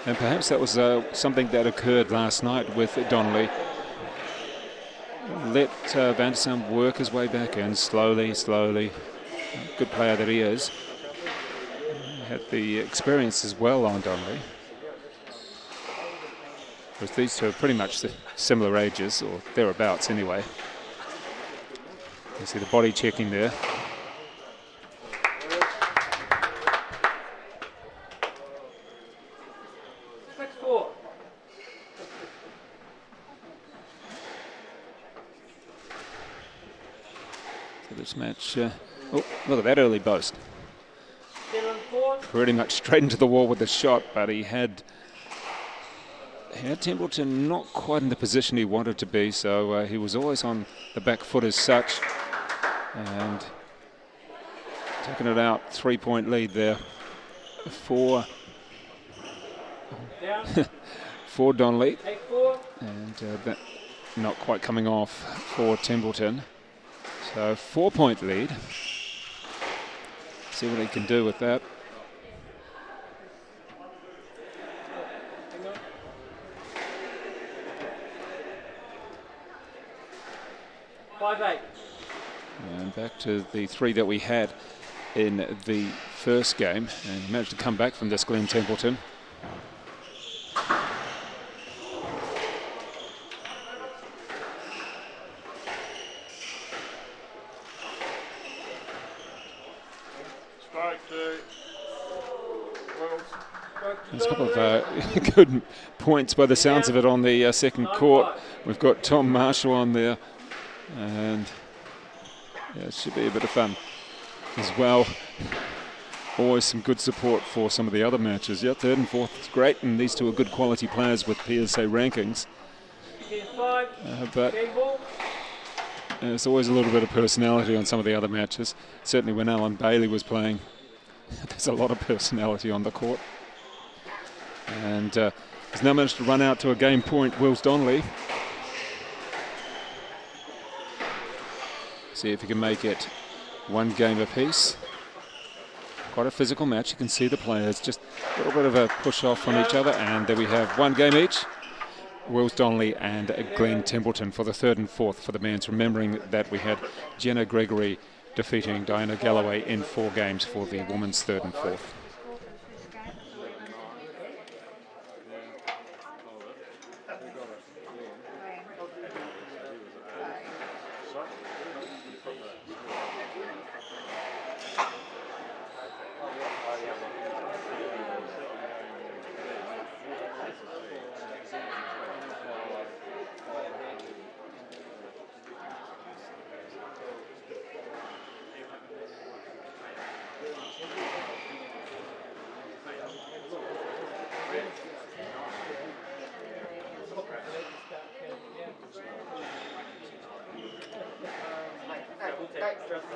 And perhaps that was something that occurred last night with Donley. Let Van der Sam work his way back in slowly. Good player that he is. Had the experience as well on Donley. Because these two are pretty much similar ages, or thereabouts anyway. You see the body checking there. This match, oh, look at that early boast. Pretty much straight into the wall with the shot, but he had Templeton not quite in the position he wanted to be, so he was always on the back foot as such, and taking it out, 3-point lead there for Donley, and that not quite coming off for Templeton. So 4-point lead. See what he can do with that. And back to the 3 that we had in the first game, and managed to come back from this, Glenn Templeton. There's a couple of good points by the sounds of it on the second court. We've got Tom Marshall on there, and yeah, it should be a bit of fun as well. Always some good support for some of the other matches. Yeah, third and fourth is great, and these two are good quality players with PSA rankings. But there's always a little bit of personality on some of the other matches. Certainly when Alan Bailey was playing, there's a lot of personality on the court. And he's now managed to run out to a game point, Wills Donley. See if he can make it one game apiece. Quite a physical match. You can see the players just a little bit of a push off from each other, and there we have one game each. Wills Donley and Glenn Templeton for the third and fourth for the men's, remembering that we had Jenna Gregory defeating Diana Galloway in 4 games for the women's third and fourth. They're both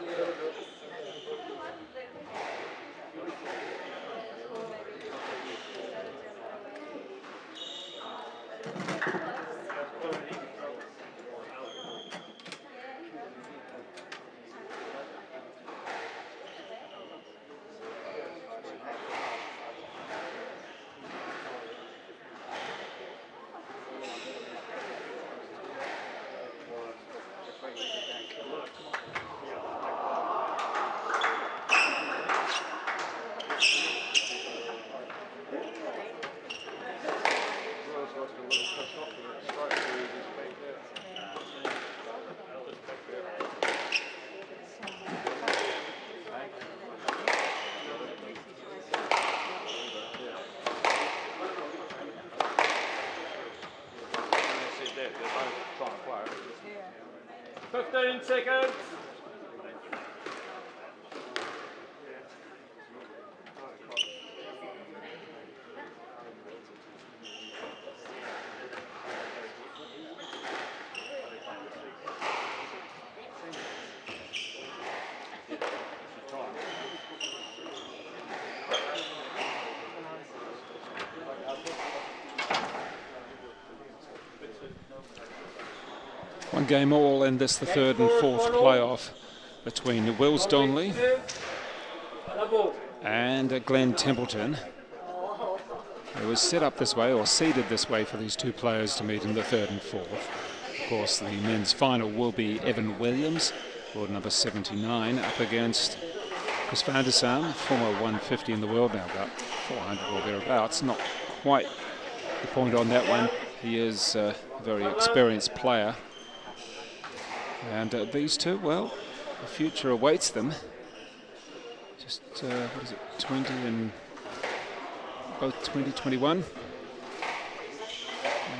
trying to play it. 15 seconds. One game all in this, the third and fourth playoff between Wills Donley and Glen Templeton. It was set up this way, or seeded this way, for these two players to meet in the third and fourth. Of course, the men's final will be Evan Williams, board number 79, up against Chris van der Sam, former 150 in the world, now about 400 or thereabouts. Not quite the point on that one. He is a very experienced player. And these two, well, the future awaits them. Just, what is it, 20 and both 2021.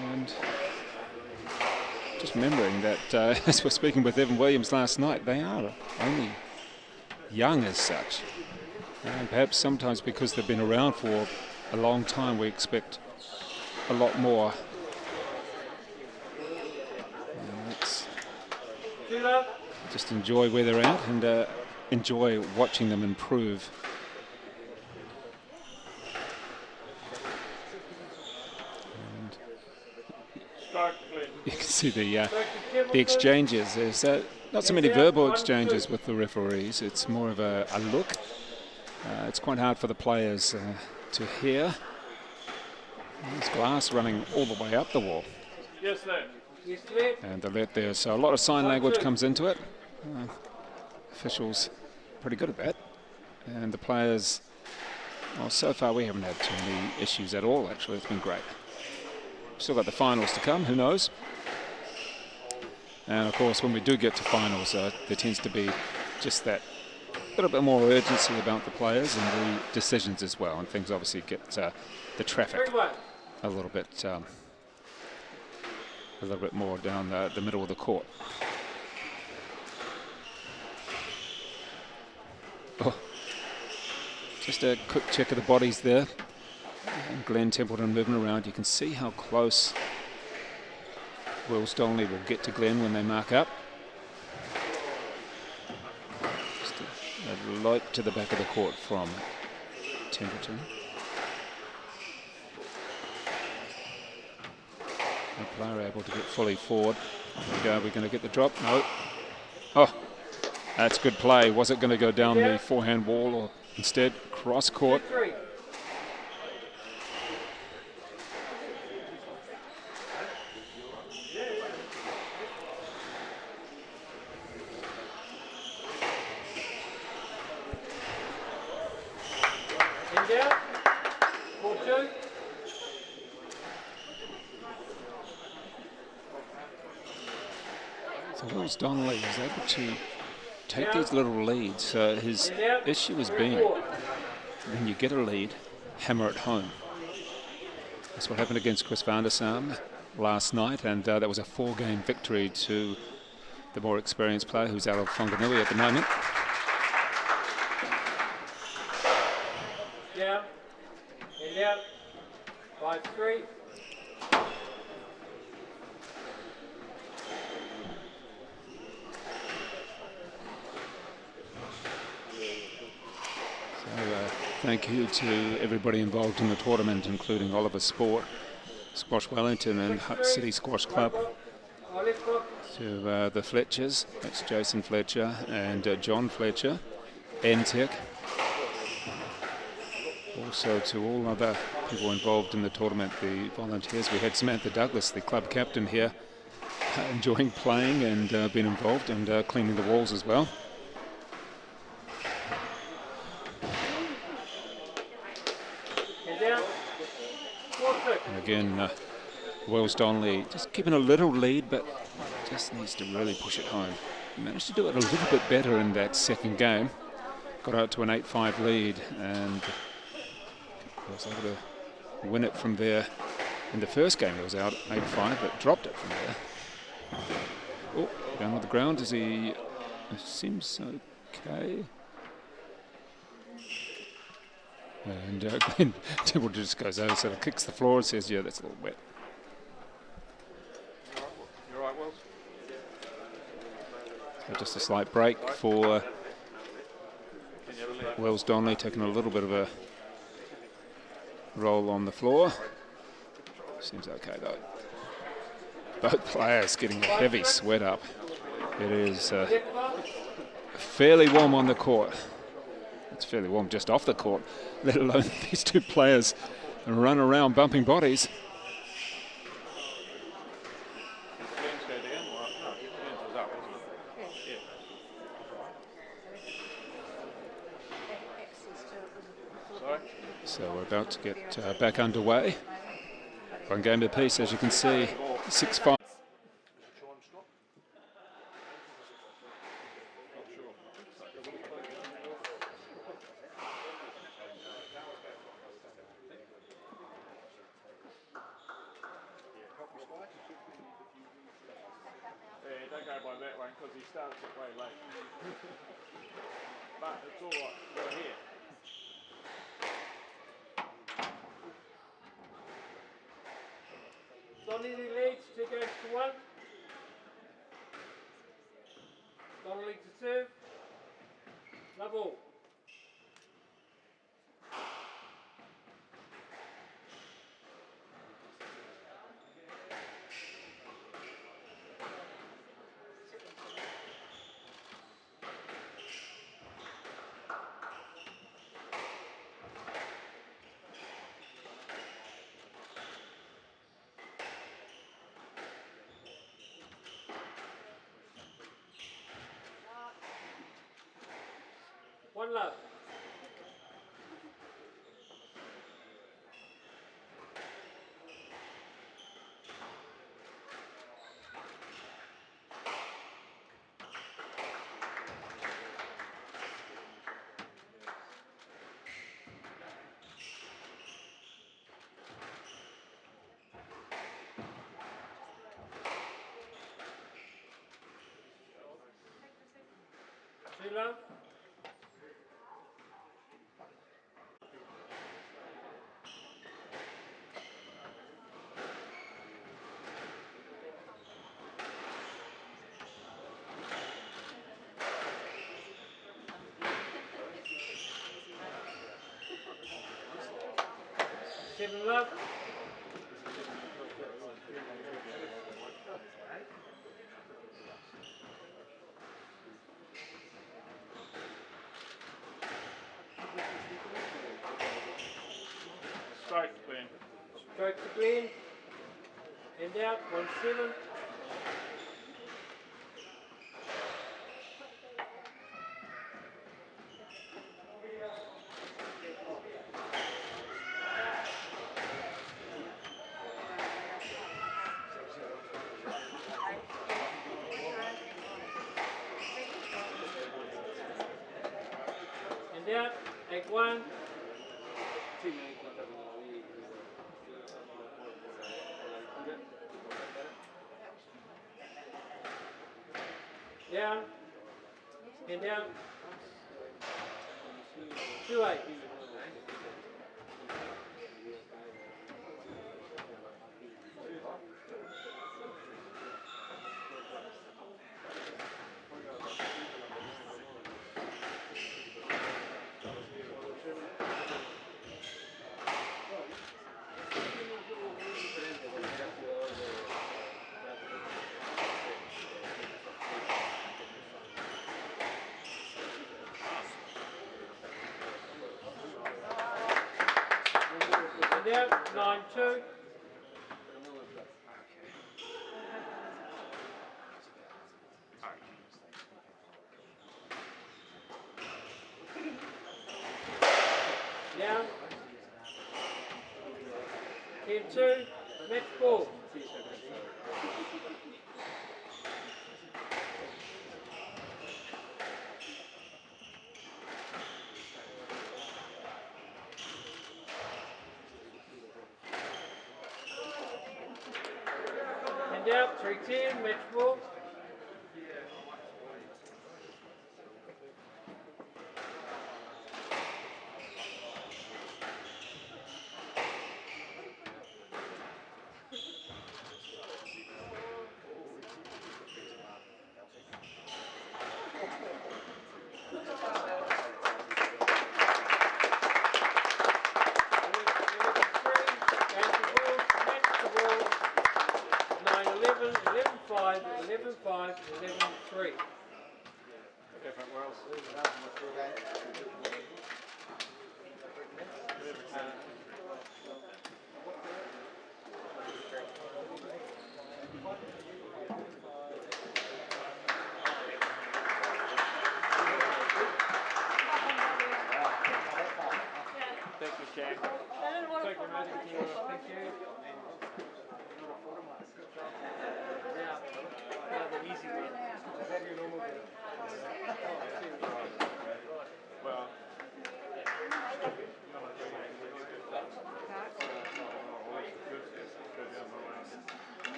And just remembering that, as we're speaking with Evan Williams last night, they are only young as such. And perhaps sometimes because they've been around for a long time, we expect a lot more. Just enjoy where they're at and enjoy watching them improve. And you can see the exchanges. There's not so many verbal exchanges with the referees. It's more of a look. It's quite hard for the players to hear. There's glass running all the way up the wall. Yes, sir. And alert there, so a lot of sign language comes into it. Officials pretty good at that. And the players, well, so far we haven't had too many issues at all, actually. It's been great. Still got the finals to come, who knows? And of course, when we do get to finals, there tends to be just that little bit more urgency about the players and the decisions as well. And things obviously get the traffic a little bit more down the middle of the court. Oh, just a quick check of the bodies there. And Glen Templeton moving around. You can see how close Wills Donley will get to Glen when they mark up. Just a lope to the back of the court from Templeton. The player able to get fully forward. Are we going to get the drop? No. Oh, that's good play. Was it going to go down the forehand wall, or instead cross court? Wills Donley is able to take these little leads. His issue has been, when you get a lead, hammer it home. That's what happened against Chris van der Sam last night, and that was a 4-game victory to the more experienced player who's out of Whanganui at the moment. Yeah. 5-3. thank you to everybody involved in the tournament, including Oliver Sport, Squash Wellington and Hutt City Squash Club, to the Fletchers, that's Jason Fletcher and John Fletcher, NTEC, also to all other people involved in the tournament, the volunteers. We had Samantha Douglas, the club captain here, enjoying playing and being involved and cleaning the walls as well. And again, Wells Donley just keeping a little lead, but just needs to really push it home. He managed to do it a little bit better in that second game. Got out to an 8-5 lead and was able to win it from there. In the first game he was out 8-5, but dropped it from there. Oh, down on the ground as he seems okay. And Glenn Templeton just goes over, sort of kicks the floor and says, yeah, that's a little wet. You all right, Wells? So just a slight break for Wells Donley, taking a little bit of a roll on the floor. Seems okay though. Both players getting a heavy sweat up. It is fairly warm on the court. It's fairly warm just off the court, let alone these two players run around bumping bodies. So we're about to get back underway. One game apiece, as you can see, 6-5. Don't go by that one because he starts it way late. But it's all right, we're here. Donley leads 2 games to 1. Donley to serve. Love all. One love. Two love. Seven love. Straight to Glenn. Straight to Glenn. And out, 1-7. And out, 8-1. Down, and down, 2-8. out, 9-2. Down. 10-2, match ball. And out, 3-10, match ball.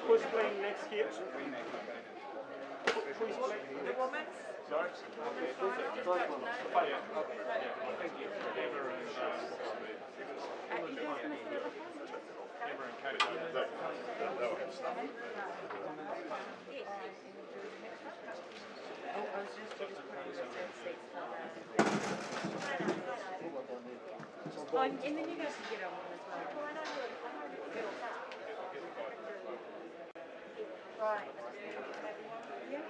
Who's playing next here? The women's? Sorry? Okay. Thank you. Oh, and then you guys can get on one as well. Right. Yeah.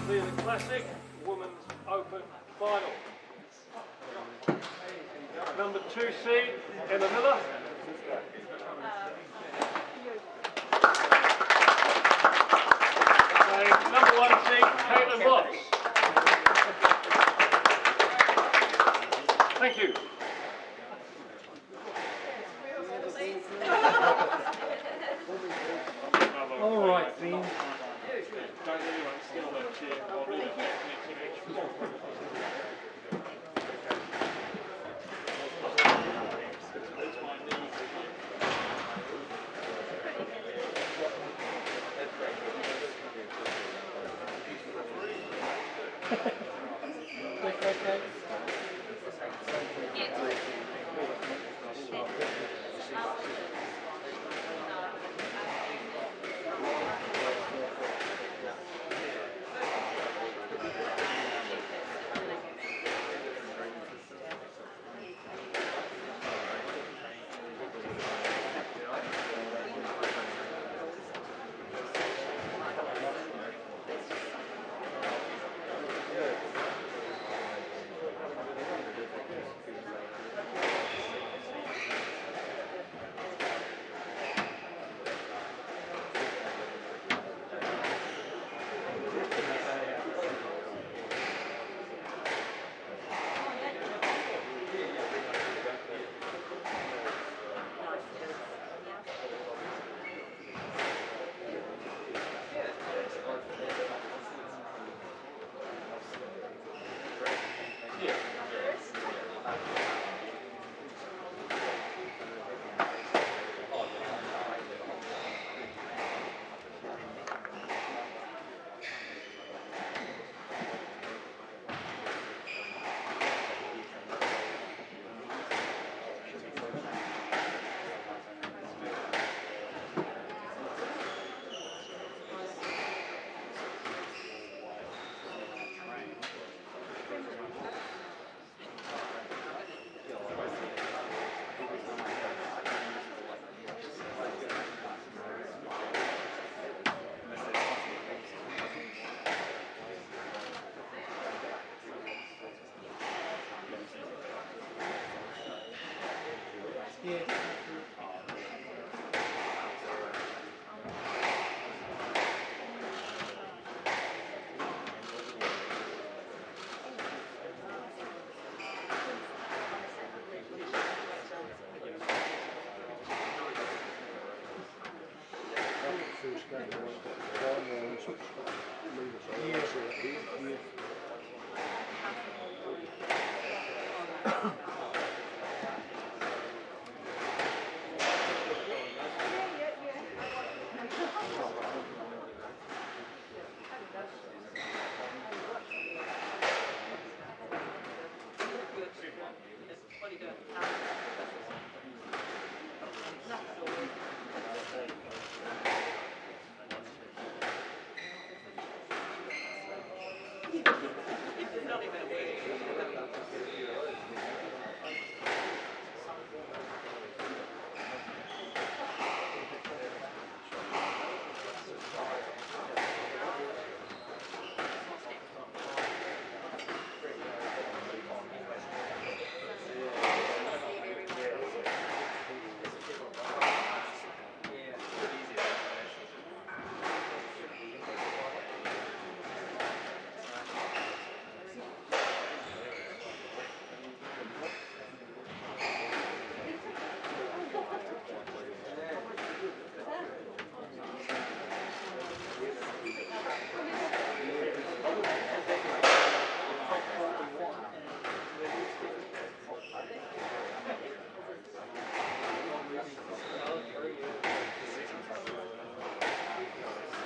Zealand Classic Women's Open Final. Number 2 seed, Emma Miller. And number 1 seed, Caitlin Watts. Thank you. All right, Dean. Don't anyone steal that chair. I'll do that next match. It's my knee. Okay.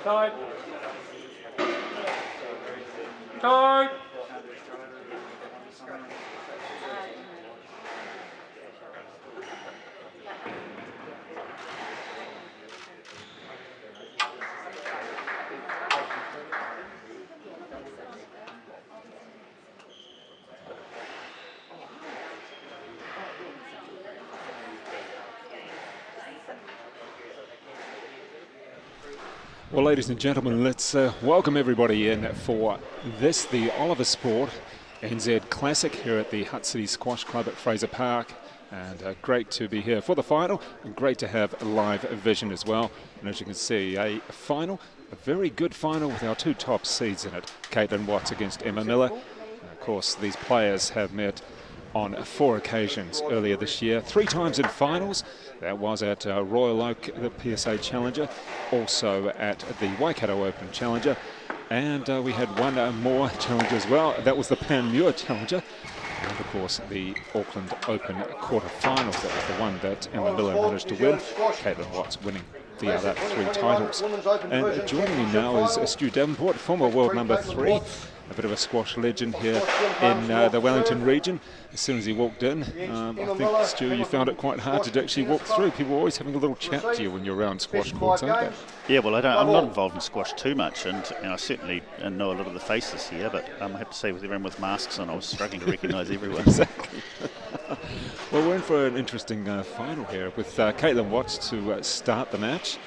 Time. Time. Well, ladies and gentlemen, let's welcome everybody in for this, the Oliver Sport NZ Classic here at the Hutt City Squash Club at Fraser Park. And great to be here for the final, and great to have live vision as well. And as you can see, a final, a very good final with our two top seeds in it, Caitlin Watts against Emma Miller. And of course, these players have met on 4 occasions earlier this year, 3 times in finals. That was at Royal Oak, the PSA Challenger, also at the Waikato Open Challenger, and we had one more challenger as well. That was the Panmure Challenger, and of course the Auckland Open quarterfinals. That was the one that Emma Miller managed to win, Caitlin Watts winning the other 3 titles. And joining me now is Stu Davenport, former world number 3, a bit of a squash legend here in the Wellington region. As soon as he walked in, I think, Stu, you found it quite hard to actually walk through. People are always having a little chat to you when you're around squash courts, aren't they? Yeah, well, I'm not involved in squash too much, and I certainly know a lot of the faces here, but I have to say, with everyone with masks on, I was struggling to recognise everyone. Exactly. Well, we're in for an interesting final here with Caitlin Watts to start the match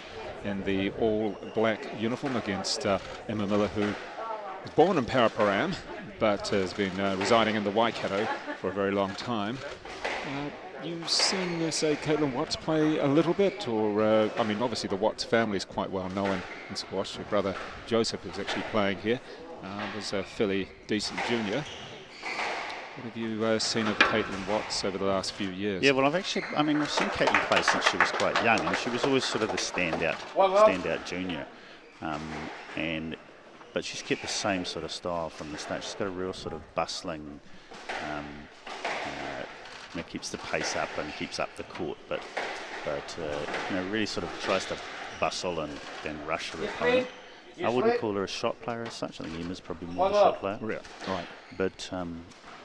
in the all-black uniform against Emma Miller, who was born in Paraparaumu, but has been residing in the Waikato for a very long time. You've seen, say, Caitlin Watts play a little bit, or, I mean, obviously the Watts family is quite well known in squash. Your brother Joseph, who's actually playing here, was a fairly decent junior. What have you seen of Caitlin Watts over the last few years? Yeah, well, I've seen Caitlin play since she was quite young, and she was always sort of the standout junior. But she's kept the same sort of style from the start. She's got a real sort of bustling, keeps the pace up and keeps up the court, but really sort of tries to bustle and rush her opponent. I wouldn't call her a shot player as such. I think Emma's probably more of a shot player. Yeah, right.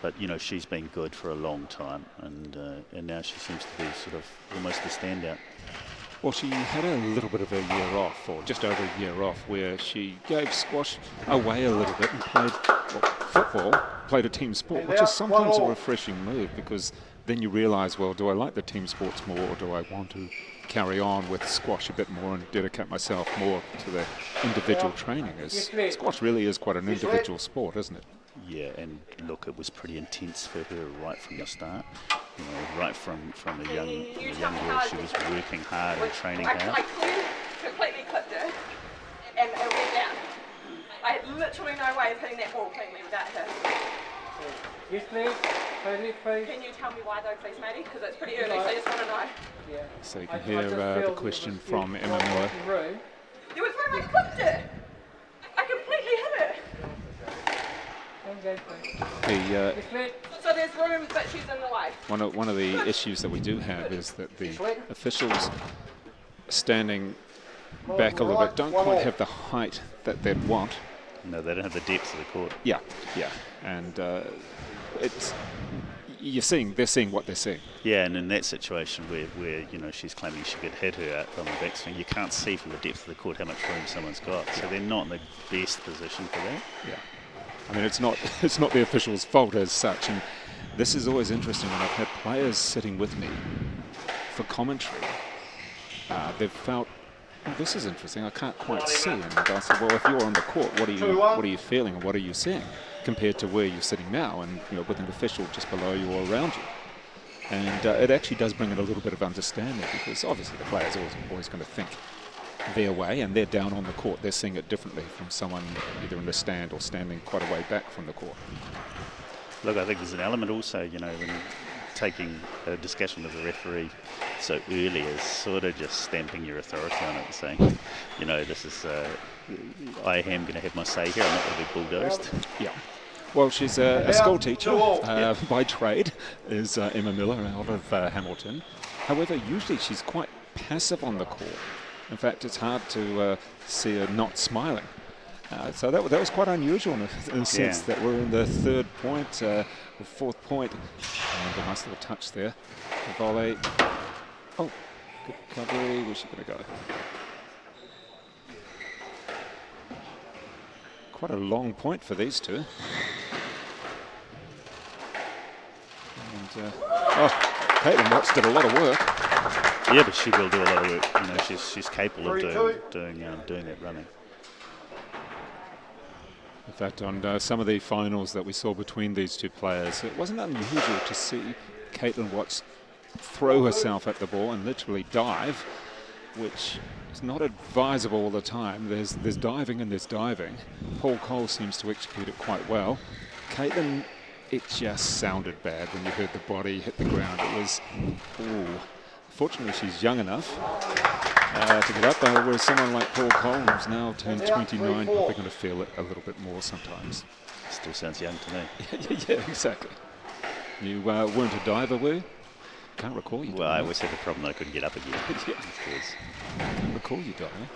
But she's been good for a long time, and now she seems to be sort of almost a standout. Well, she had a little bit of a year off, or just over a year off, where she gave squash away a little bit and played football, played a team sport, which is sometimes a refreshing move, because then you realise, well, do I like the team sports more, or do I want to carry on with squash a bit more and dedicate myself more to the individual training? Squash really is quite an individual sport, isn't it? Yeah, and look, it was pretty intense for her right from the start. Right from a young girl, she was working hard and training hard. I completely clipped her, and it went down. I had literally no way of hitting that ball cleanly without her. Yes, please. Please. Can you tell me why though, please, Maddie? Because it's pretty early, so I just want to know. Yeah. So you can hear the question from Emma Miller. There was room, I clipped her. I completely hit her. So there's room, but she's in the way. One of the issues that we do have is that the officials standing back a little bit don't quite have the height that they'd want. No, they don't have the depth of the court. Yeah, and they're seeing what they're seeing. Yeah, and in that situation where she's claiming she could hit her out on the backswing, you can't see from the depth of the court how much room someone's got. So they're not in the best position for that. Yeah. I mean, it's not the official's fault as such, and this is always interesting when I've had players sitting with me for commentary. They've felt, oh, this is interesting, I can't quite see. And I said, well, if you're on the court, what are you feeling and what are you seeing compared to where you're sitting now, and with an official just below you or around you? And it actually does bring in a little bit of understanding, because obviously the player's always going to think their way, and they're down on the court. They're seeing it differently from someone either in the stand or standing quite a way back from the court. Look, I think there's an element also, when taking a discussion with the referee so early is sort of just stamping your authority on it and saying, this is, I am going to have my say here, I'm not going to be bulldozed. Yeah. Well, she's a school teacher by trade, is Emma Miller out of Hamilton. However, usually she's quite passive on the court. In fact, it's hard to see her not smiling. So that was quite unusual in a sense that we're in the 3rd point, or 4th point. And a nice little touch there. The volley. Oh, good recovery. Where's she going to go? Quite a long point for these two. And, Caitlin Watts did a lot of work. Yeah, but she will do a lot of work. You know, she's capable of doing that running. In fact, on some of the finals that we saw between these two players, it wasn't unusual to see Caitlin Watts throw herself at the ball and literally dive, which is not advisable all the time. There's diving and there's diving. Paul Cole seems to execute it quite well. Caitlin, it just sounded bad when you heard the body hit the ground. It was, ooh. Fortunately, she's young enough to get up there, whereas someone like Paul Cole, who's now turned 29, probably going to feel it a little bit more sometimes. Still sounds young to me. Yeah, exactly. You weren't a diver, were you? Can't recall you. Well, I always had the problem that I couldn't get up again. Yeah. Can't recall you diving.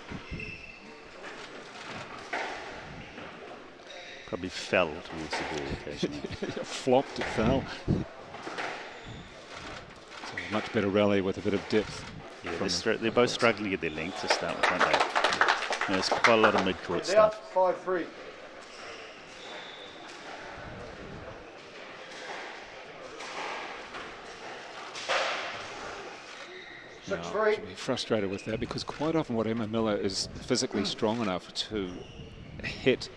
Probably fell towards the ball occasionally. Flopped, it fell. Much better rally with a bit of depth. Yeah, they're both struggling to get their length to start with, aren't they? You know, there's quite a lot of mid-court stuff. 5-3. Now, to be frustrated with that, because quite often what Emma Miller is physically strong enough to hit,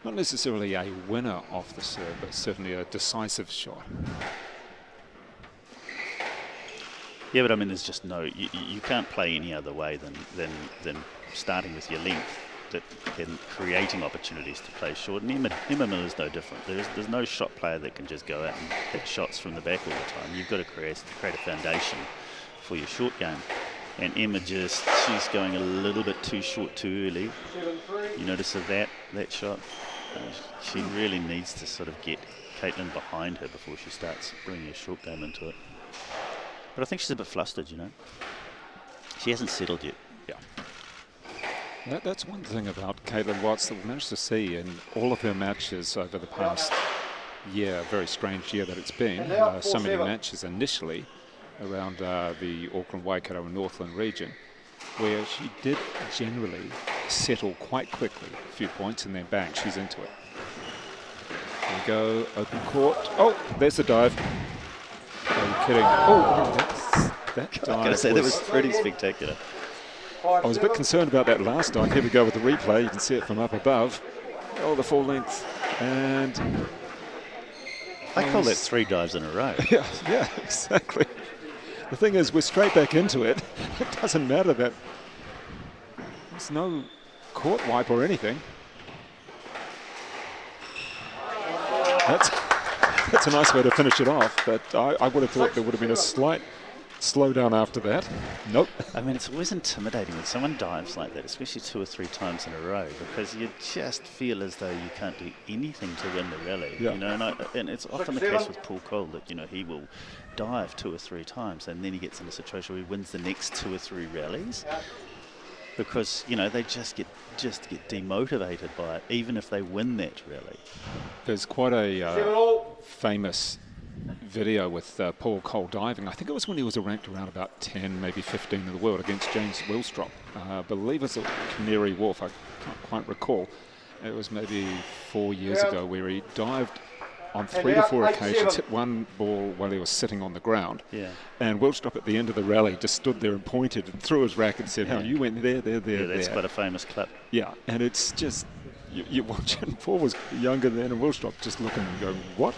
not necessarily a winner off the serve, but certainly a decisive shot. Yeah, but I mean, there's just no, you can't play any other way than starting with your length, and creating opportunities to play short. And Emma Miller's no different. There's no shot player that can just go out and hit shots from the back all the time. You've got to create a foundation for your short game. And Emma she's going a little bit too short too early. You notice that shot? She really needs to sort of get Caitlin behind her before she starts bringing her short game into it. But I think she's a bit flustered, you know. She hasn't settled yet. Yeah. That's one thing about Caitlin Watts that we managed to see in all of her matches over the past year, a very strange year that it's been. So many matches initially around the Auckland, Waikato and Northland region, where she did generally settle quite quickly, a few points, and then bang, she's into it. There we go, open court. Oh, there's the dive. Are you kidding? Oh, that dive. I gotta say, that was pretty spectacular. I was a bit concerned about that last dive. Here we go with the replay. You can see it from up above. Oh, the full length. And I call that 3 dives in a row. Yeah, exactly. The thing is, we're straight back into it. It doesn't matter that there's no court wipe or anything. That's a nice way to finish it off, but I would have thought there would have been a slight slowdown after that. Nope. I mean, it's always intimidating when someone dives like that, especially 2 or 3 times in a row, because you just feel as though you can't do anything to win the rally. Yeah. You know, and it's often the case with Paul Cole that, you know, he will dive 2 or 3 times and then he gets in a situation where he wins the next 2 or 3 rallies. Because, you know, they just get demotivated by it, even if they win that rally. There's quite a famous video with Paul Cole diving. I think it was when he was ranked around about 10, maybe 15 in the world against James Willstrop. I believe it was at Canary Wharf, I can't quite recall. It was maybe 4 years ago where he dived on 3 to 4 occasions, hit one ball while he was sitting on the ground. Yeah. And Willstrop at the end of the rally just stood there and pointed and threw his racket and said, "How you went there." Yeah, that's quite a famous clip. Yeah, and it's just, you watch it, Paul was younger then, and Willstrop just looking and going, what?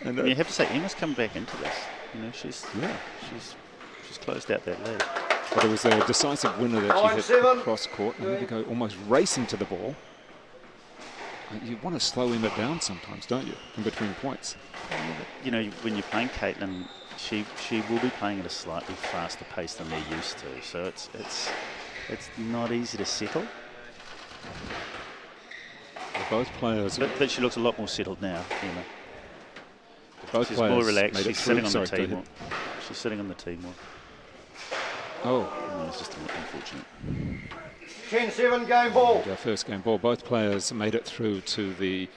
And you have to say, Emma's come back into this. You know, she's closed out that lead. But it was a decisive winner that she hit across court, and there we go, almost racing to the ball. You want to slow Emma down sometimes, don't you, in between points? You know, when you're playing Caitlin, she will be playing at a slightly faster pace than they're used to. So it's not easy to settle. Both players, but she looks a lot more settled now, Emma. She's more relaxed. She's sitting on the tee more. She's sitting on the tee more. Oh, it's just unfortunate. 10-7 game ball. And our first game ball. Both players made it through to the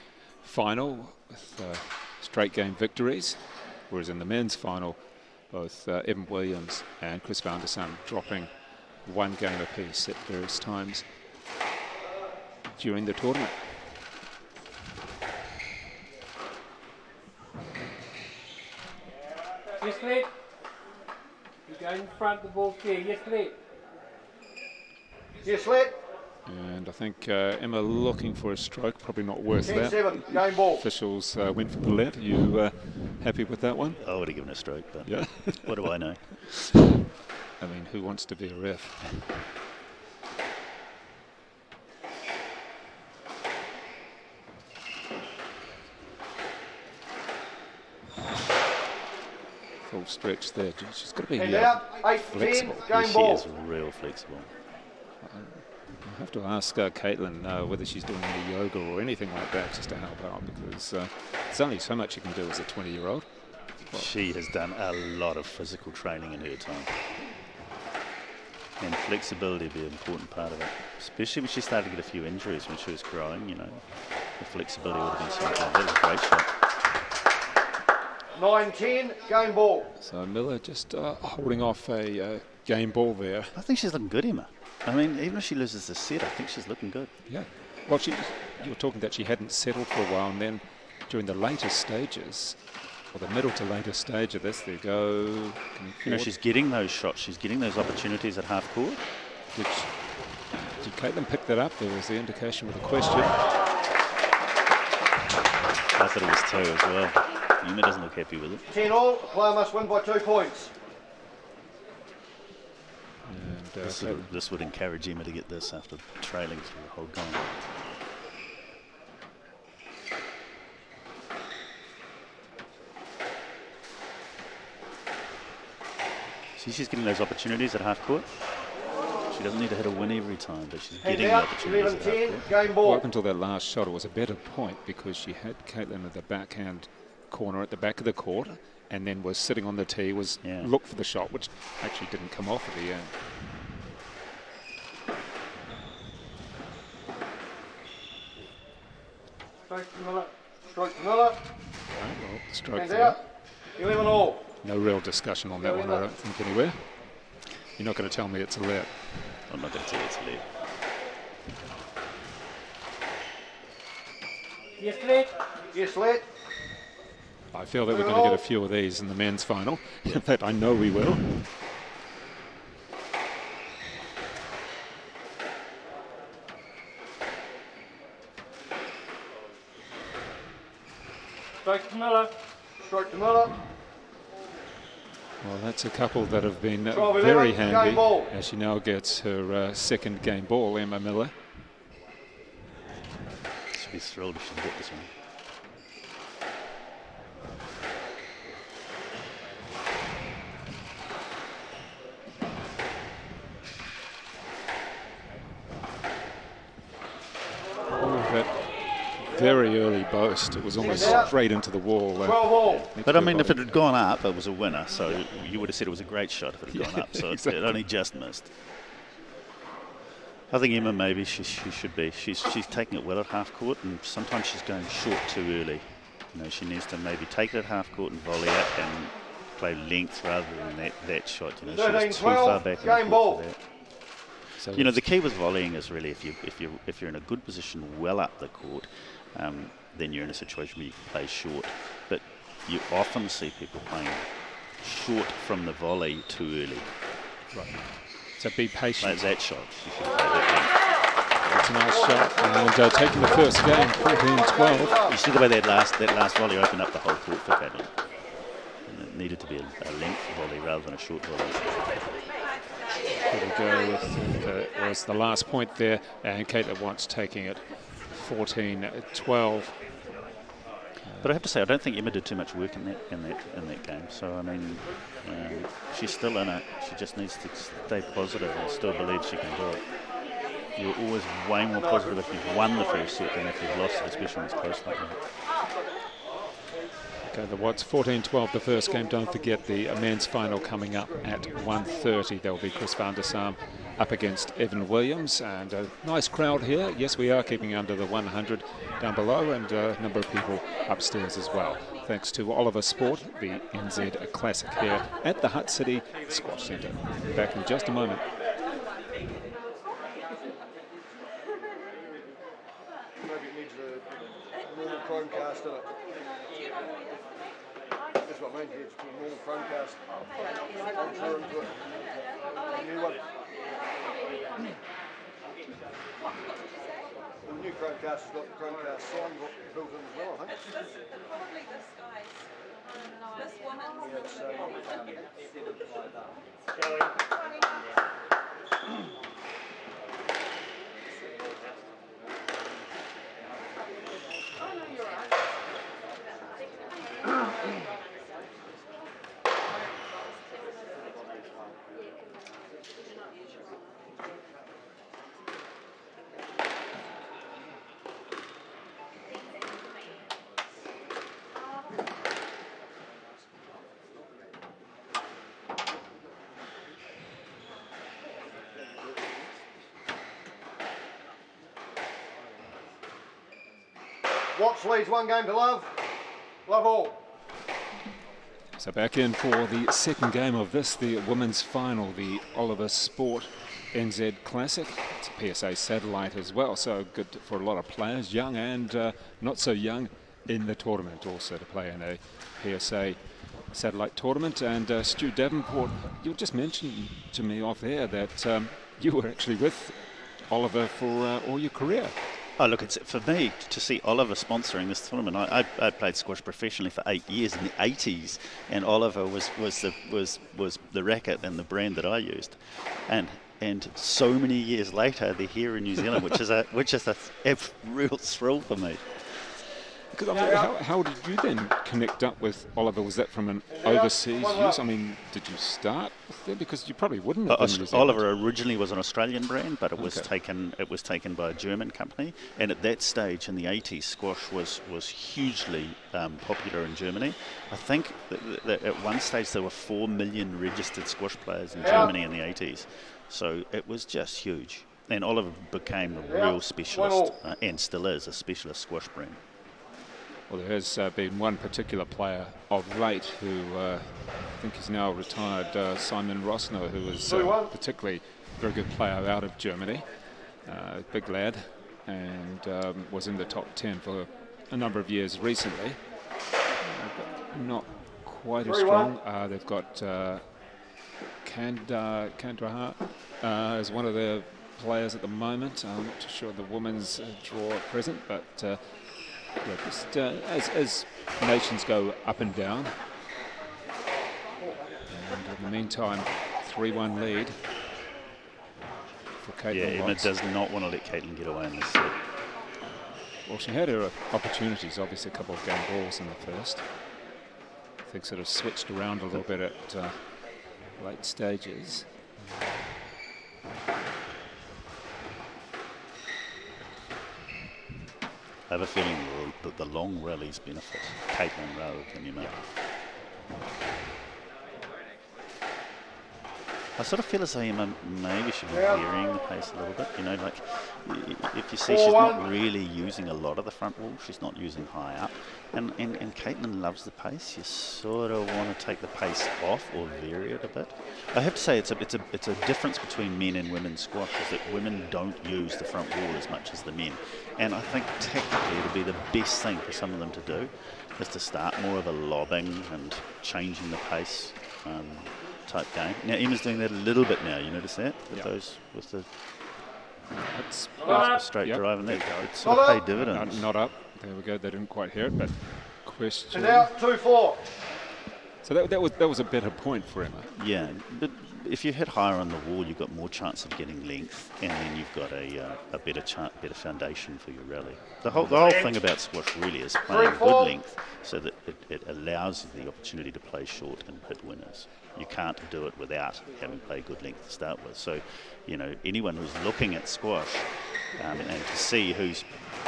final with straight game victories, whereas in the men's final, both Evan Williams and Chris van der Sande dropping 1 game apiece at various times during the tournament. You go in front, the ball clear. Yes, Lee. Yes, let. And I think Emma looking for a stroke, probably not worth that. 10-7, game ball. Officials went for the let. You happy with that one? I would have given a stroke, but yeah. What do I know? I mean, who wants to be a ref? Full stretch there. She's got to be flexible. She is real flexible. I have to ask Caitlin whether she's doing any yoga or anything like that just to help out, because there's only so much you can do as a 20-year-old. Well, she has done a lot of physical training in her time. And flexibility would be an important part of it, especially when she started to get a few injuries when she was growing, you know. The flexibility would have been something. That was a great shot. 9-10, game ball. So Miller just holding off a game ball there. I think she's looking good, Emma. I mean, even if she loses the set, I think she's looking good. Yeah. Well, you were talking that she hadn't settled for a while, and then during the later stages, or the middle to later stage of this, they go. You know, she's getting those shots. She's getting those opportunities at half court. Did Caitlin pick that up? There was the indication with a question. I thought it was 2 as well. Emma doesn't look happy with it. 10-all, player must win by 2 points. And, this would encourage Emma to get this after trailing through the whole game. See, she's getting those opportunities at half court. She doesn't need to hit a win every time, but she's getting the opportunities at half court. Game ball. Well, up until that last shot, it was a better point because she had Caitlin at the backhand corner at the back of the court, and then was sitting on the tee, looked for the shot, which actually didn't come off at the end. Strike to Miller. Strike to Miller. Well, stroke Hands there. out. 11-all. No real discussion on that one, I don't think, anywhere. You're not going to tell me it's a let. I'm not going to tell you it's a let. Yes, let. Yes, let. I feel that we're going to get a few of these in the men's final. In fact, I know we will. Strike to Miller. Strike to Miller. Well, that's a couple that have been 12-11, very game handy ball. as she now gets her second game ball, Emma Miller. She'll be thrilled if she can get this one. Very early boast. It was almost straight into the wall. But I mean, if it had gone up, it was a winner. So you would have said it was a great shot if it had gone up. So exactly. It only just missed. I think Emma maybe she should be. She's taking it well at half court, and sometimes she's going short too early. You know, she needs to maybe take it at half court and volley it and play length rather than that shot. You know, she was too far back in the court for that. So you know, the key with volleying is really if you're in a good position well up the court. Then you're in a situation where you can play short. But you often see people playing short from the volley too early. Right. So be patient. Like that shot. You should play that That's a nice shot. And taking the first game, 14-12. You see the way that last volley opened up the whole court for Caitlin. And it needed to be a length volley rather than a short volley. Here we go with was the last point there, and Caitlin Watts taking it 14-12. But I have to say, I don't think Emma did too much work in that game. So I mean, she's still in it. She just needs to stay positive and still believe she can do it. You're always way more positive if you've won the first set than if you've lost it, especially when it's close like that. Okay, the Watts 14-12 the first game. Don't forget the men's final coming up at 1:30. There will be Chris van der Sam up against Evan Williams, and a nice crowd here. Yes, we are keeping under the 100 down below, and a number of people upstairs as well. Thanks to Oliver Sport, the NZ Classic here at the Hutt City Squash Centre. Back in just a moment. Maybe it needs a normal Chromecast in it. As well. what I mean? It's a normal Chromecast. Transfer into it. A new one. The new Chromecast has got the Chromecast sound built in as well, I think. Probably this guy's. This woman's. Oh no, you're right. Watts leads 1 game to love. Love all. So back in for the second game of this, the women's final, the Oliver Sport NZ Classic. It's a PSA satellite as well, so good for a lot of players, young and not so young in the tournament, also to play in a PSA satellite tournament. And Stu Davenport, you just mentioned to me off air that you were actually with Oliver for all your career. Oh, look, it's for me to see Oliver sponsoring this tournament. I played squash professionally for 8 years in the 80s, and Oliver was the racket and the brand that I used, and so many years later they're here in New Zealand, which is a real thrill for me. Because I mean, how did you then connect up with Oliver? Was that from an overseas use? I mean, did you start with them? Because you probably wouldn't have been in New Zealand. Oliver originally was an Australian brand, but it was taken by a German company. And at that stage in the 80s, squash was hugely popular in Germany. I think that at one stage there were 4 million registered squash players in Germany in the 80s. So it was just huge. And Oliver became a real specialist, and still is a specialist squash brand. Well, there has been one particular player of late who I think is now retired, Simon Rossner, who was particularly a very good player out of Germany, big lad, and was in the top 10 for a number of years recently. But not quite as strong. They've got Kandraha as one of their players at the moment. I'm not too sure the women's draw at present, but yeah, just as nations go up and down. And in the meantime, 3-1 lead for Caitlin. Yeah, Emma does not want to let Caitlin get away in this set. Well, she had her opportunities, obviously a couple of game balls in the first. Things sort of switched around a little bit at late stages. I have a feeling that the long rallies benefit Caitlin rather than Emma. I sort of feel as though Emma maybe should be varying the pace a little bit. You know, like if you see she's not really using a lot of the front wall, she's not using high up. And Caitlin loves the pace. You sort of want to take the pace off or vary it a bit. I have to say it's a difference between men and women's squash, is that women don't use the front wall as much as the men. And I think technically it would be the best thing for some of them to do is to start more of a lobbing and changing the pace type game. Now Emma's doing that a little bit now. You notice that with those with the straight drive, and that it's sort of paid dividends. Not up. There we go. They didn't quite hear it, but question. And out 2-4. So that was a better point for Emma. Yeah, but if you hit higher on the wall, you've got more chance of getting length, and then you've got a better foundation for your rally. The whole thing about squash really is playing good length, so that it allows you the opportunity to play short and hit winners. You can't do it without having played good length to start with. So, you know, anyone who's looking at squash and to see who's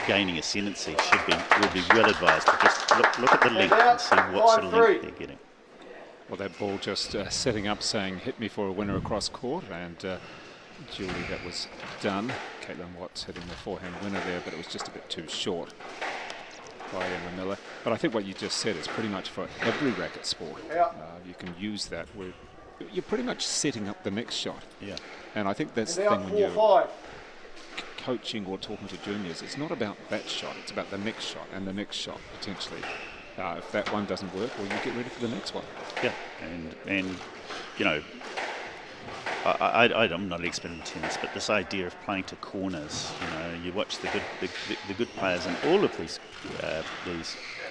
gaining ascendancy would be well advised to just look at the length and see what sort of length they're getting. Well, that ball just setting up saying hit me for a winner across court, and Julie, that was done. Caitlin Watts hitting the forehand winner there, but it was just a bit too short by Emma Miller. But I think what you just said is pretty much for every racket sport. You can use that where you're pretty much setting up the next shot. Yeah. And I think that's the thing when you're coaching or talking to juniors, it's not about that shot, it's about the next shot and the next shot potentially. If that one doesn't work, well, you get ready for the next one. Yeah, and you know, I'm not an expert in tennis, but this idea of playing to corners, you know, you watch the good players in all of these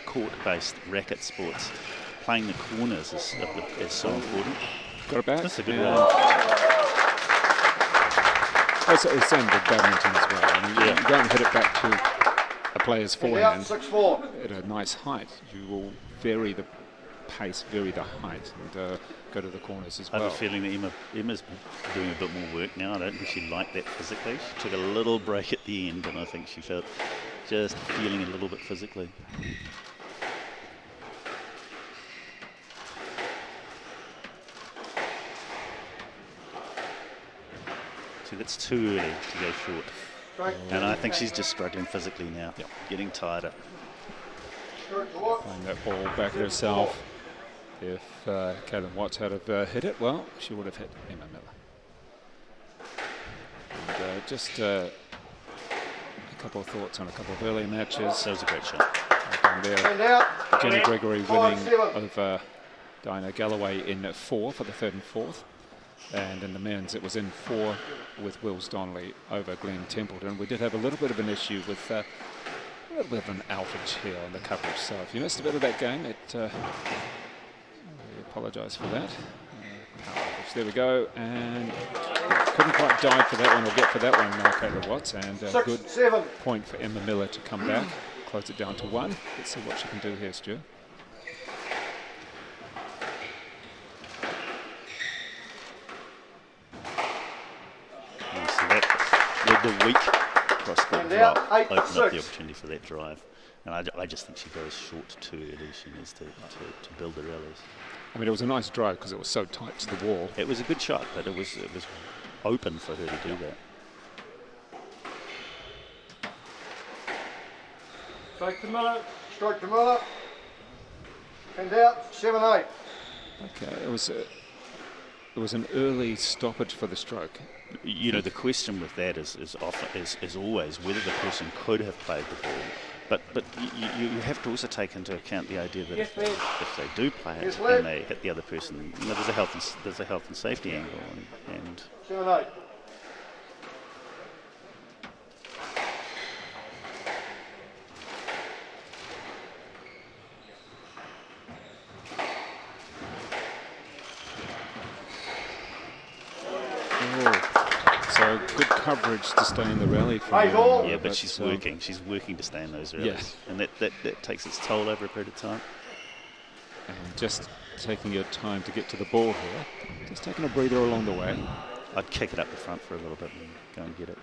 court-based racket sports, playing the corners is so important. Got it back. That's a good one. It's the same with badminton as well. I mean, you don't hit it back to a player's forehand 6-4. at a nice height. You will vary the pace, vary the height, and go to the corners as well. I have a feeling that Emma's doing a bit more work now. I don't think she liked that physically. She took a little break at the end, and I think she felt just feeling a little bit physically. See, that's too early to go short. And I think she's just struggling physically now, getting tighter. Playing that ball back at herself. If Caitlin Watts had have hit it, well, she would have hit Emma Miller. And just a couple of thoughts on a couple of early matches. That was a great shot. There, Jenny Gregory winning over Dinah Galloway in 4 for the 3rd and 4th. And in the men's, it was in 4 with Wills Donley over Glen Templeton. We did have a little bit of an issue with a little bit of an outage here on the coverage. So if you missed a bit of that game, we apologise for that. There we go, and couldn't quite dive for that one or get for that one, Caitlin Watts, and a good point for Emma Miller to come back, close it down to 1. Let's see what she can do here, Stu. The weak cross-court drop opened up the opportunity for that drive. And I just think she goes short too early. She needs to build the rallies. I mean, it was a nice drive because it was so tight to the wall. It was a good shot, but it was open for her to do that. Strike to Miller. Strike to Miller. And out, 7-8. Okay, it was an early stoppage for the stroke. You know, the question with that is always whether the person could have played the ball. But you have to also take into account the idea that if they do play it and they hit the other person, you know, there's a health and safety angle, and 7-8. So good coverage to stay in the rally for yeah, but she's working. She's working to stay in those rallies, and that takes its toll over a period of time. And just taking your time to get to the ball here, just taking a breather along the way. I'd kick it up the front for a little bit and go and get it.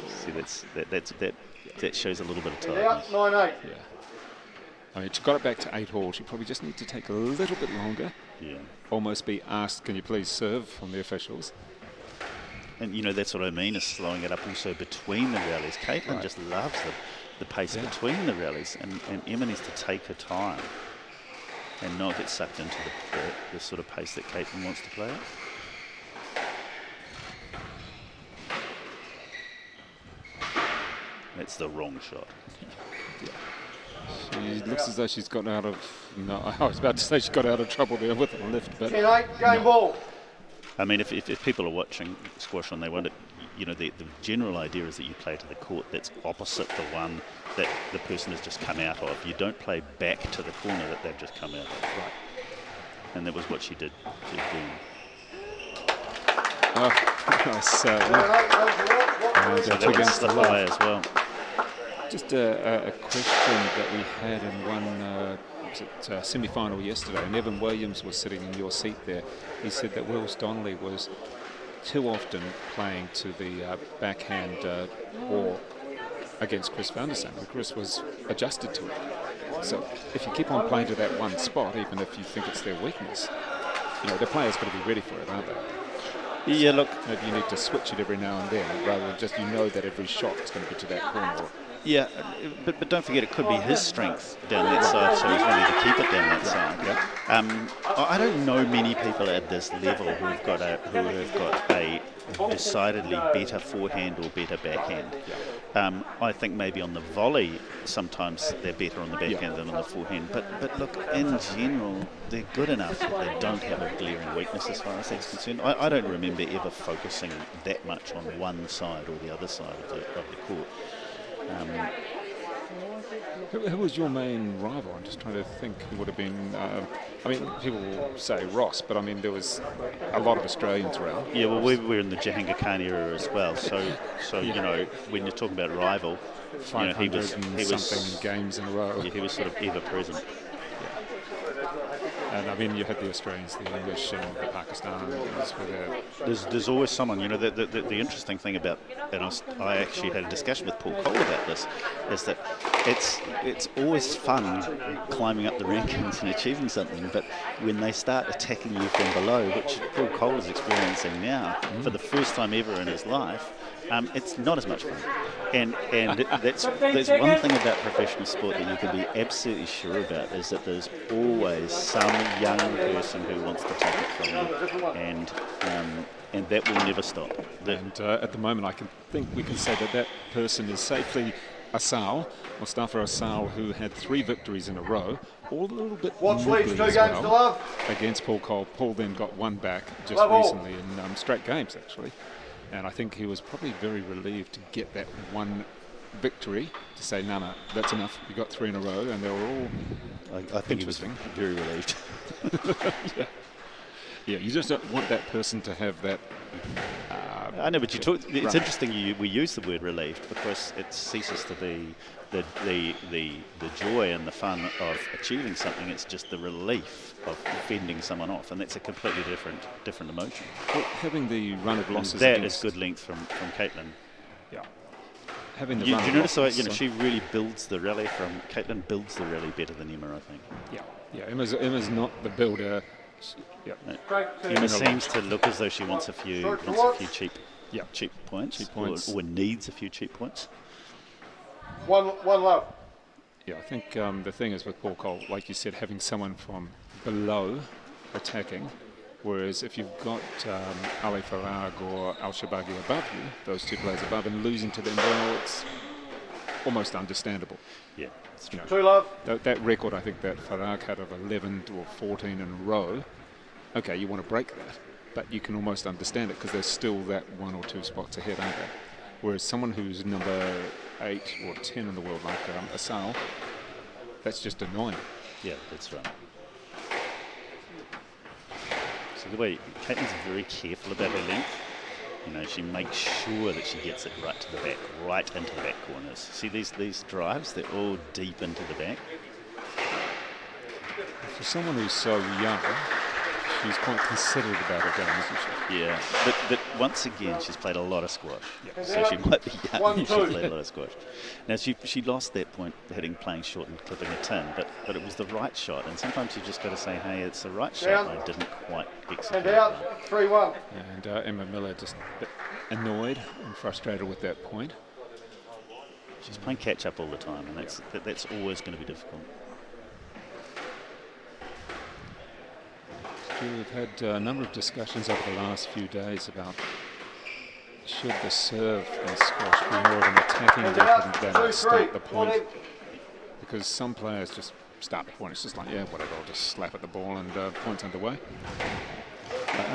See, that shows a little bit of tightness. 9-8. Yeah. I mean, she got it back to 8-all. She probably just needs to take a little bit longer. Yeah. Almost be asked, can you please serve from the officials? And, you know, that's what I mean, is slowing it up also between the rallies. Caitlin just loves the pace between the rallies, and Emma needs to take her time and not get sucked into the sort of pace that Caitlin wants to play at. That's the wrong shot. She looks as though she's got out of... No, I was about to say she got out of trouble there with the lift, but... 10-8, game ball. I mean, if people are watching squash and they wonder, you know, the general idea is that you play to the court that's opposite the one that the person has just come out of. You don't play back to the corner that they've just come out of. Right. And that was what she did. Oh, nice. So that was the high as well. Just a question that we had in one semi-final yesterday, and Evan Williams was sitting in your seat there. He said that Wills Donley was too often playing to the backhand or against Chris van der Sande, and Chris was adjusted to it. So if you keep on playing to that one spot, even if you think it's their weakness, you know, the player's got to be ready for it, aren't they? Yeah, look. Maybe you need to switch it every now and then, rather than just, you know, that every shot is going to be to that corner. Yeah, but don't forget, it could be his strength down that side, so he's wanting to keep it down that side. Yeah. I don't know many people at this level who have got a decidedly better forehand or better backhand. I think maybe on the volley, sometimes they're better on the backhand than on the forehand. But look, in general, they're good enough that they don't have a glaring weakness as far as that's concerned. I don't remember ever focusing that much on one side or the other side of the court. Who was your main rival? I'm just trying to think who would have been. I mean, people will say Ross, but I mean, there was a lot of Australians around. Yeah, well, we were in the Jahangir Khan era as well. So you know, when you're talking about rival, 500 he was something games in a row. Yeah, he was sort of ever present. And I mean, you had the Australians, the English, and the Pakistanis. There's always someone, you know, the interesting thing about, and I actually had a discussion with Paul Cole about this, is that it's always fun climbing up the rankings and achieving something, but when they start attacking you from below, which Paul Cole is experiencing now for the first time ever in his life, it's not as much fun. And that's one thing about professional sport that you can be absolutely sure about, is that there's always some young person who wants to take it from you, and that will never stop. And at the moment, I think we can say that person is safely Mustafa Asal, who had 3 victories in a row, all a little bit niggly as well against Paul Cole. Paul then got one back just recently in straight games, actually. And I think he was probably very relieved to get that one victory, to say, no, that's enough. You got 3 in a row, and they were all I think he was very relieved. Yeah, you just don't want that person to have that. I know, but it's interesting we use the word relieved, because it ceases to be the joy and the fun of achieving something. It's just the relief of fending someone off, and that's a completely different emotion. Well, having the run of losses, that is good length from Caitlin. Yeah. Having the you run notice of losses, that she really builds the rally Caitlin builds the rally better than Emma, I think. Yeah. Emma's not the builder. Emma seems to look as though she wants a few cheap points. Or needs a few cheap points. One low. Yeah, I think the thing is with Paul Cole, like you said, having someone from below attacking, whereas if you've got Ali Farag or Al Shabagi above you, those 2 players above, and losing to them, well, it's almost understandable. Yeah, it's true. 2 love. That record, I think, that Farag had of 11 or 14 in a row, okay, you want to break that, but you can almost understand it, because there's still that 1 or 2 spots ahead, aren't there? Whereas someone who's number 8 or 10 in the world, like Asal, that's just annoying. Yeah, that's right. So the way Caitlin's very careful about her length, you know, she makes sure that she gets it right to the back, right into the back corners. See these drives, they're all deep into the back. For someone who's so young, she's quite considerate about her game, isn't she? Yeah, but once again, she's played a lot of squash, so she might be young. She's played a lot of squash. Now she lost that point playing short and clipping a tin, but it was the right shot, and sometimes you just got to say, hey, it's the right shot. I didn't quite execute it. 3-1. And Emma Miller just a bit annoyed and frustrated with that point. She's playing catch up all the time, and that's always going to be difficult. We've had a number of discussions over the last few days about should the serve in squash be more of an attacking weapon than start the point, because some players just start the point. It's just like, yeah, whatever, I'll just slap at the ball and point's underway.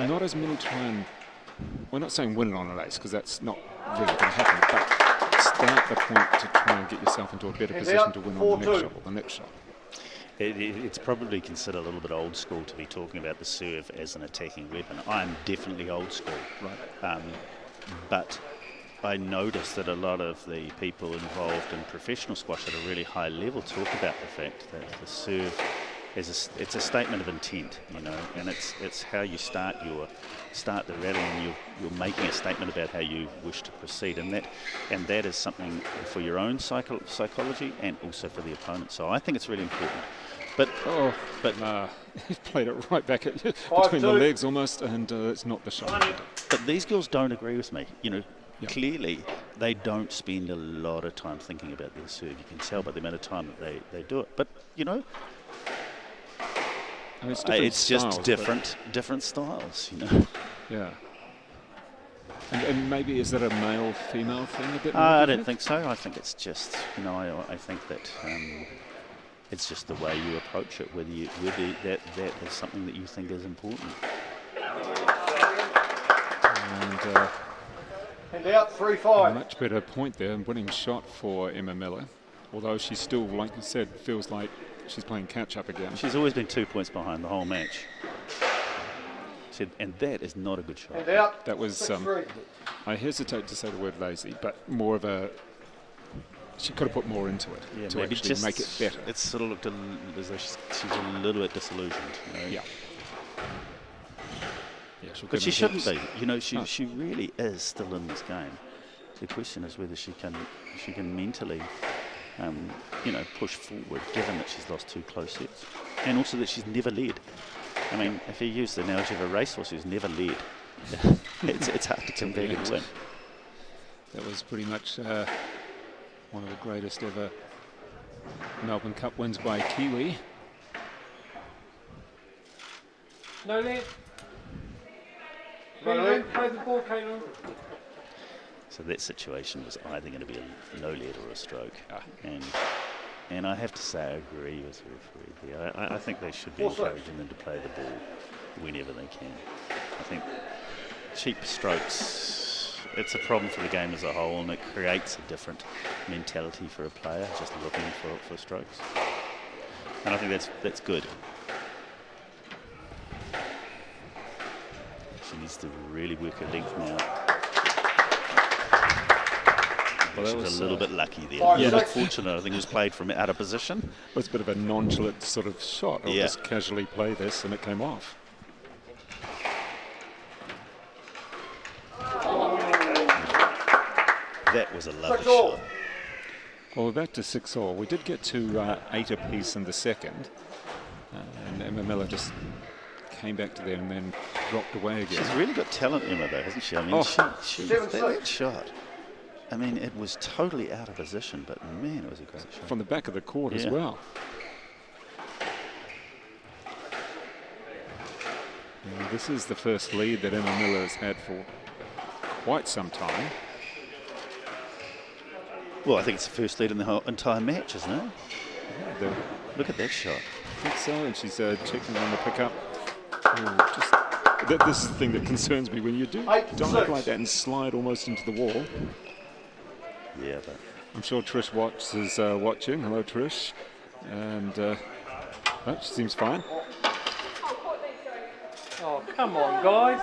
Not as many try and, we're not saying win it on a race, because that's not really going to happen, but start the point to try and get yourself into a better position to win on the next shot or the next shot. It's probably considered a little bit old school to be talking about the serve as an attacking weapon. I'm definitely old school, right? But I noticed that a lot of the people involved in professional squash at a really high level talk about the fact that the serve is it's a statement of intent, you know, and it's how you start the rally, and you're making a statement about how you wish to proceed, and that is something for your own psychology and also for the opponent. So I think it's really important. But he's played it right back at you, between the legs almost, and it's not the shot. But these girls don't agree with me. You know, clearly they don't spend a lot of time thinking about their serve. You can tell by the amount of time that they do it. But, you know, I mean, it's just styles, different styles, you know. Yeah. And maybe is that a male-female thing a bit more? I don't think so. I think it's just, you know, I think that it's just the way you approach it, whether that is something that you think is important. And out 3-5. A much better point there, and winning shot for Emma Miller. Although she still, like you said, feels like she's playing catch-up again. She's always been 2 points behind the whole match. And that is not a good shot. And out. That was, I hesitate to say the word lazy, but more of a, she could have put more into it to maybe actually just make it better. It sort of looked as though she's a little bit disillusioned. You know? Yeah. But she shouldn't be. You know, she really is still in this game. The question is whether she can mentally, you know, push forward, given that she's lost 2 close sets, and also that she's never led. I mean, if you use the analogy of a racehorse who's never led, it's hard to come back and win. That was pretty much one of the greatest ever Melbourne Cup wins by a Kiwi. No lead. Play the ball, Caitlin. So that situation was either going to be a no lead or a stroke. And I have to say I agree with the referee there. I think they should be encouraging them to play the ball whenever they can. I think cheap strokes, it's a problem for the game as a whole, and it creates a different mentality for a player just looking for strokes. And I think that's good. She needs to really work her length now. Well, she was a little bit lucky there. Yeah, fortunate. I think it was played from out of position. It was a bit of a nonchalant sort of shot. I'll just casually play this, and it came off. That was a lovely shot. Well, we're back to 6-all. We did get to 8 apiece in the second, and Emma Miller just came back to there and then dropped away again. She's really got talent, Emma, though, hasn't she? I mean, that shot. I mean, it was totally out of position, but man, it was a great shot. From the back of the court as well. And this is the first lead that Emma Miller has had for quite some time. Well, I think it's the first lead in the whole entire match, isn't it? Yeah, look at that shot. I think so, and she's checking on the pickup. This is the thing that concerns me, when you do dive like that and slide almost into the wall. Yeah, but I'm sure Trish Watts is watching. Hello, Trish. And she seems fine. Oh, come on, guys.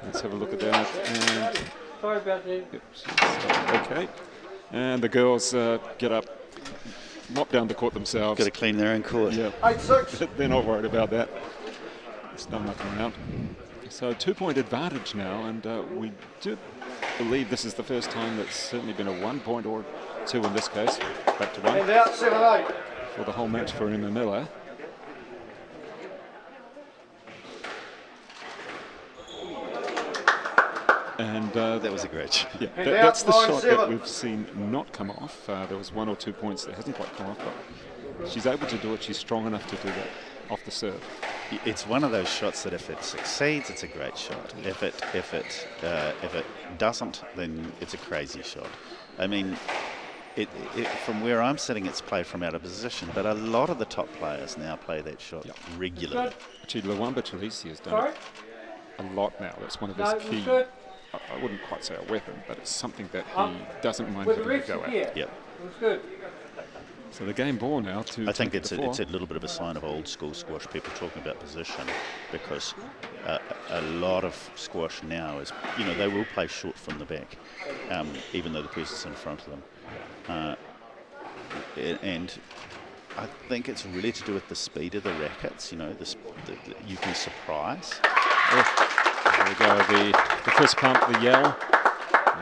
Let's have a look at that. And sorry about that. Yep, okay. And the girls get up, mop down the court themselves. Got to clean their own court. Yeah. 8-6. They're not worried about that. It's no mucking around. So 2-point advantage now, and we do believe this is the first time that's certainly been a 1 point or 2 in this case. Back to 1. And out 7-8. For the whole match for Emma Miller. And that was a great shot. Yeah, that's the shot that we've seen not come off. There was 1 or 2 points that hasn't quite come off, but she's able to do it. She's strong enough to do that off the serve. It's one of those shots that if it succeeds, it's a great shot. If it doesn't, then it's a crazy shot. I mean, from where I'm sitting, it's played from out of position, but a lot of the top players now play that shot regularly. Actually, Luamba Chalisi has done it a lot now. That's one of his key. I wouldn't quite say a weapon, but it's something that he doesn't mind having to go at. Yep. It was good. So the game ball now to I think it's a little bit of a sign of old school squash, people talking about position, because a lot of squash now is, you know, they will play short from the back, even though the person's in front of them. And I think it's really to do with the speed of the rackets, you know, you can surprise. There we go, the fist pump, the yell.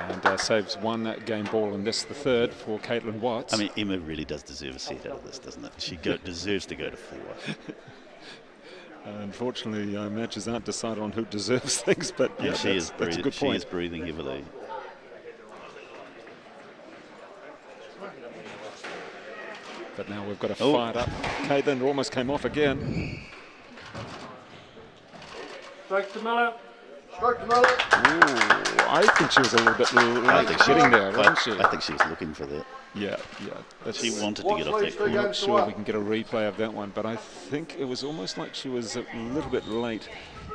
And saves 1 game ball, and this the third for Caitlin Watts. I mean, Emma really does deserve a set out of this, doesn't it? She deserves to go to 4. Unfortunately, matches aren't decided on who deserves things, but Yeah, that's a good she point. is breathing heavily. But now we've got to fight up. Caitlin almost came off again. Strike to Miller. Stroke to Miller. Ooh, I think she was a little bit late getting there, wasn't she? I think she was looking for that. Yeah. She wanted to get off that I'm corner. not sure we can get a replay of that one, but I think it was almost like she was a little bit late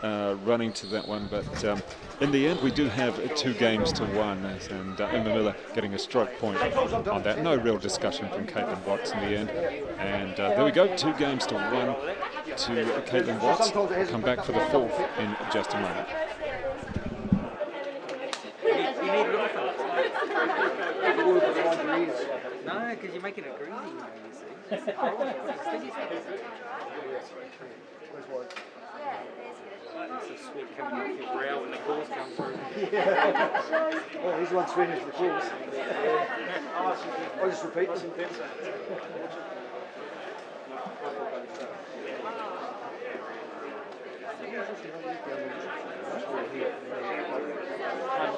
running to that one. But in the end, we do have 2 games to 1, and Emma Miller getting a stroke point on that. No real discussion from Caitlin Watts in the end. And there we go, 2 games to 1 to Caitlin Watts. We'll come back for the 4th in just a moment. No, because you're making it greasy now, you see. Lots of sweat coming off your brow when the calls come through. Oh, he's the one sweating for the calls. I'll just repeat this.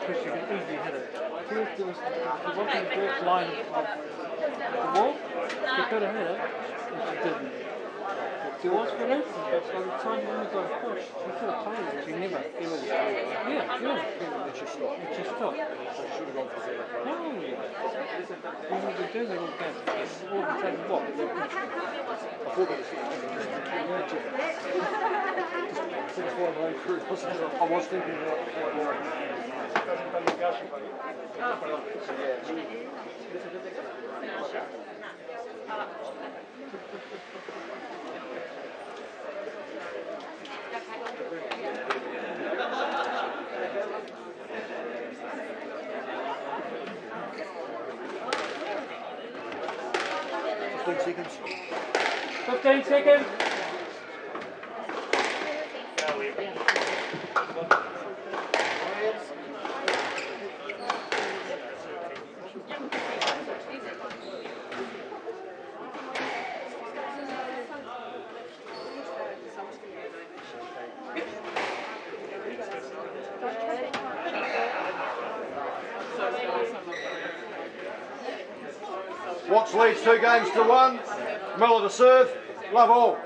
Because you can easily hit it. If you wasn't the direct line of the wall, you could have hit it if you didn't. There was, for instance, by the time you only got a push, you could have played it, you never ever was played. Yeah. It just stopped. So it should have gone for 0. No. When we do the little game, it's all the time what? I thought that I was thinking seconds. 15 seconds. Watts leads 2 games to 1. Miller to serve. Love all.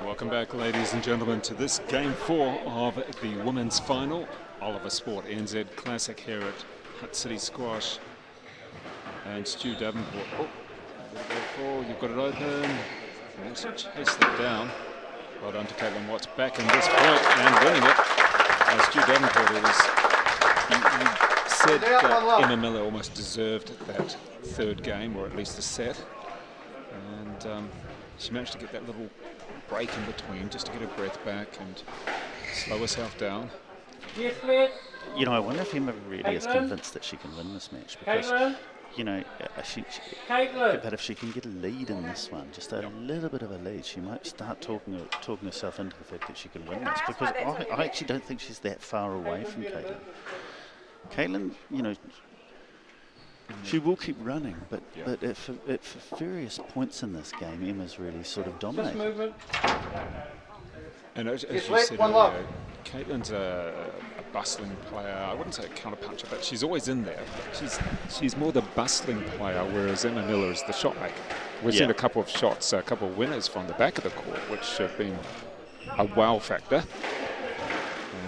Welcome back, ladies and gentlemen, to this game 4 of the women's final. Oliver Sport NZ Classic here at Hutt City Squash. And Stu Davenport. You've got it open. And actually chase that down. Well done to Caitlin Watts back in this point and winning it. Stu Davenport, he said that Emma Miller almost deserved that 3rd game, or at least the set. And she managed to get that little break in between just to get her breath back and slow herself down. Yes, please. You know, I wonder if Emma really is convinced that she can win this match, because you know, but if she can get a lead in this one, just a little bit of a lead, she might start talking herself into the fact that she can win this, because I actually don't think she's that far away from Caitlin. Caitlin, you know, she will keep running, but at various points in this game, Emma's really sort of dominated. And as you said earlier, Caitlin's a bustling player. I wouldn't say a counterpuncher, but she's always in there. She's more the bustling player, whereas Emma Miller is the shot maker. We've seen a couple of shots, a couple of winners from the back of the court, which have been a wow factor.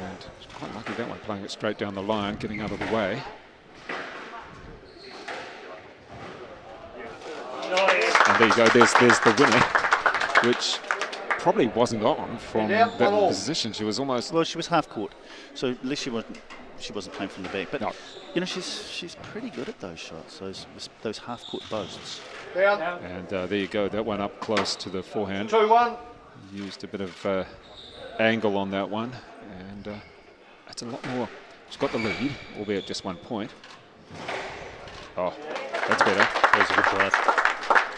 And she's quite lucky that one, playing it straight down the line, getting out of the way. And there you go, there's the winner, which probably wasn't on from that position. She was almost... Well, she was half court, so at least she wasn't playing from the back. But, you know, she's pretty good at those shots, those half court boasts. And there you go, that one up close to the forehand. 2-1. Used a bit of angle on that one, and that's a lot more. She's got the lead, albeit just 1 point. Oh, that's better. That was a good drive.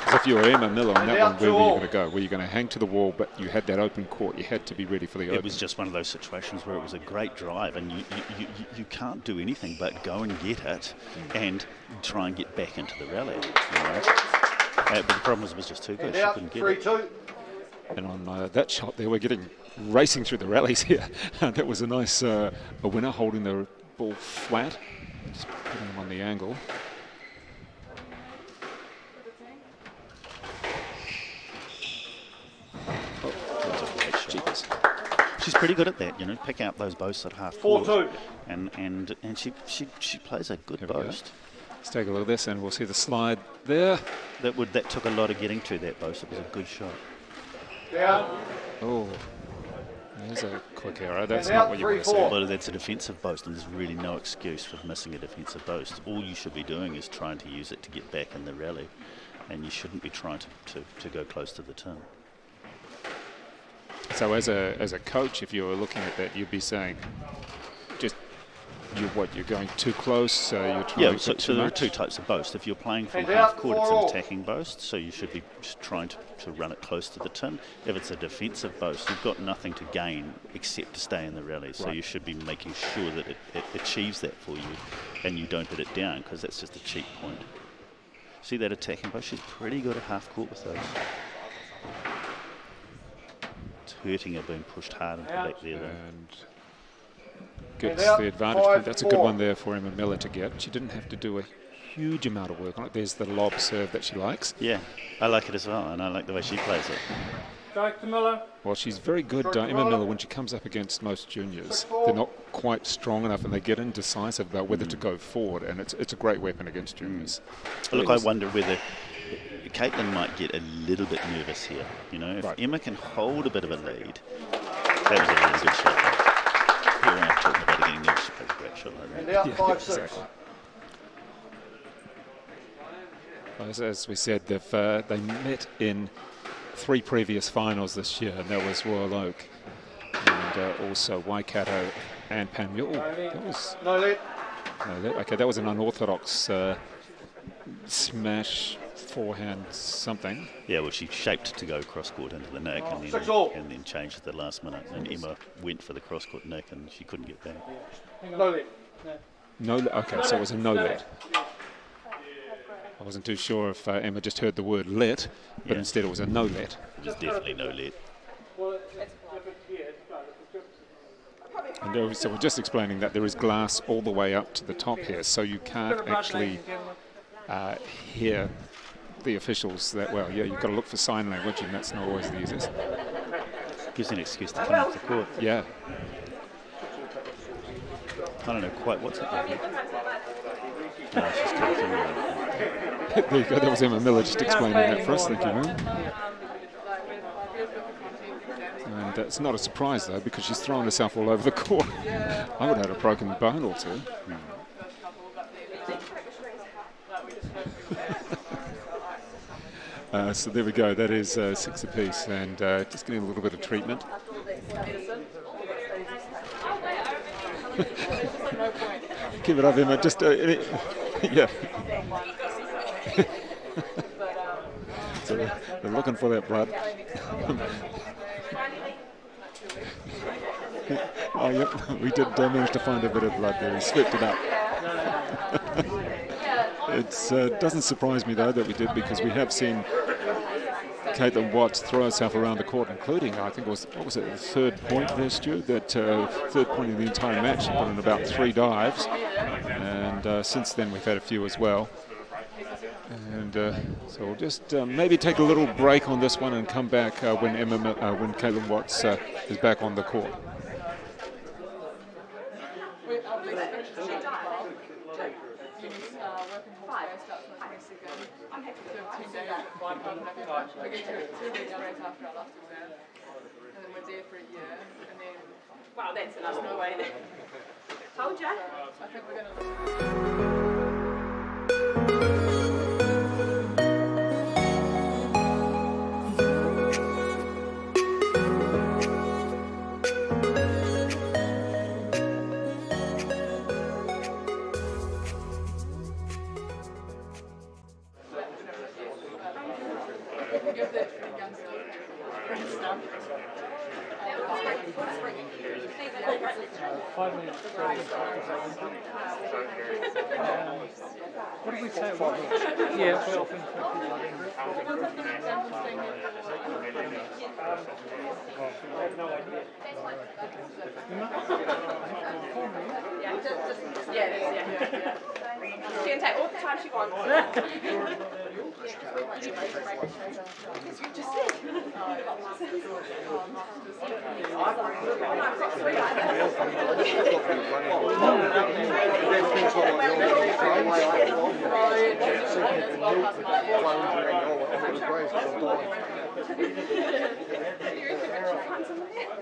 As if you were Emma Miller on that one, where were you going to go? Were you going to hang to the wall, but you had that open court, you had to be ready for the open? It was just one of those situations where it was a great drive and you can't do anything but go and get it and try and get back into the rally. You know? But the problem was it was just too good. She couldn't get it. And on that shot there, we're getting racing through the rallies here. That was a nice a winner, holding the ball flat, just putting them on the angle. She's pretty good at that, you know, pick out those boasts at half court. And she plays a good boast. Let's take a look at this, and we'll see the slide there. That took a lot of getting to that boast. It was a good shot. Oh, there's a quick error. That's not what you want to see. Well, that's a defensive boast, and there's really no excuse for missing a defensive boast. All you should be doing is trying to use it to get back in the rally, and you shouldn't be trying to go close to the tin. So as a coach, if you were looking at that, you'd be saying, you're going too close, you're trying to so there are two types of boast. If you're playing from half court, it's an attacking boast, so you should be just trying to run it close to the tin. If it's a defensive boast, you've got nothing to gain except to stay in the rally, so you should be making sure that it achieves that for you and you don't hit it down, because that's just a cheap point. See that attacking boast? She's pretty good at half court with those. It's hurting her being pushed hard into the back there, though. And gets the advantage point. That's a good one there for Emma Miller to get. She didn't have to do a huge amount of work on it. There's the lob serve that she likes. Yeah, I like it as well, and I like the way she plays it. Strike to Miller. Well, she's very good, Emma Miller, when she comes up against most juniors. They're not quite strong enough, and they get indecisive about whether to go forward, and it's a great weapon against juniors. Look, I wonder whether Caitlin might get a little bit nervous here. You know, if Emma can hold a bit of a lead, that was a really good shot. Here I'm talking about getting nervous. She plays a great shot. And out 5-6. Exactly. As we said, they met in 3 previous finals this year, and that was Royal Oak and also Waikato and Panmure. That was No lead. okay. That was an unorthodox smash forehand something. Yeah, well, she shaped to go cross court into the nick and then changed at the last minute. And Emma went for the cross court nick and she couldn't get back. No lead. No, okay, so it was a no let. I wasn't too sure if Emma just heard the word let, but instead it was a no let. It was definitely no let. And so we're just explaining that there is glass all the way up to the top here, so you can't actually hear the officials that well. Yeah, you've got to look for sign language, and that's not always the easiest. Gives an excuse to come off the court. Yeah. I don't know quite what's happening. No, she's still there you go. That was Emma Miller just explaining that for us. Thank you, ma'am. And it's not a surprise though, because she's thrown herself all over the court. I would have had a broken bone or two. So there we go. That is 6 apiece, and just getting a little bit of treatment. Keep it up, Emma. Just yeah. So they're looking for that blood. Oh, yep. We did manage to find a bit of blood there. We swept it up. It doesn't surprise me though that we did, because we have seen Caitlin Watts throw herself around the court, including, I think it was, what was it, the third point there, Stu? That third point in the entire match. She put in about 3 dives, and since then we've had a few as well. And so we'll just maybe take a little break on this one and come back when Caitlin Watts is back on the court. Wow, that's enough. No way. Told ya. I think we're going to. 5 minutes. What did we say? 5 minutes. Yeah, 12 minutes. She can take all the time she wants.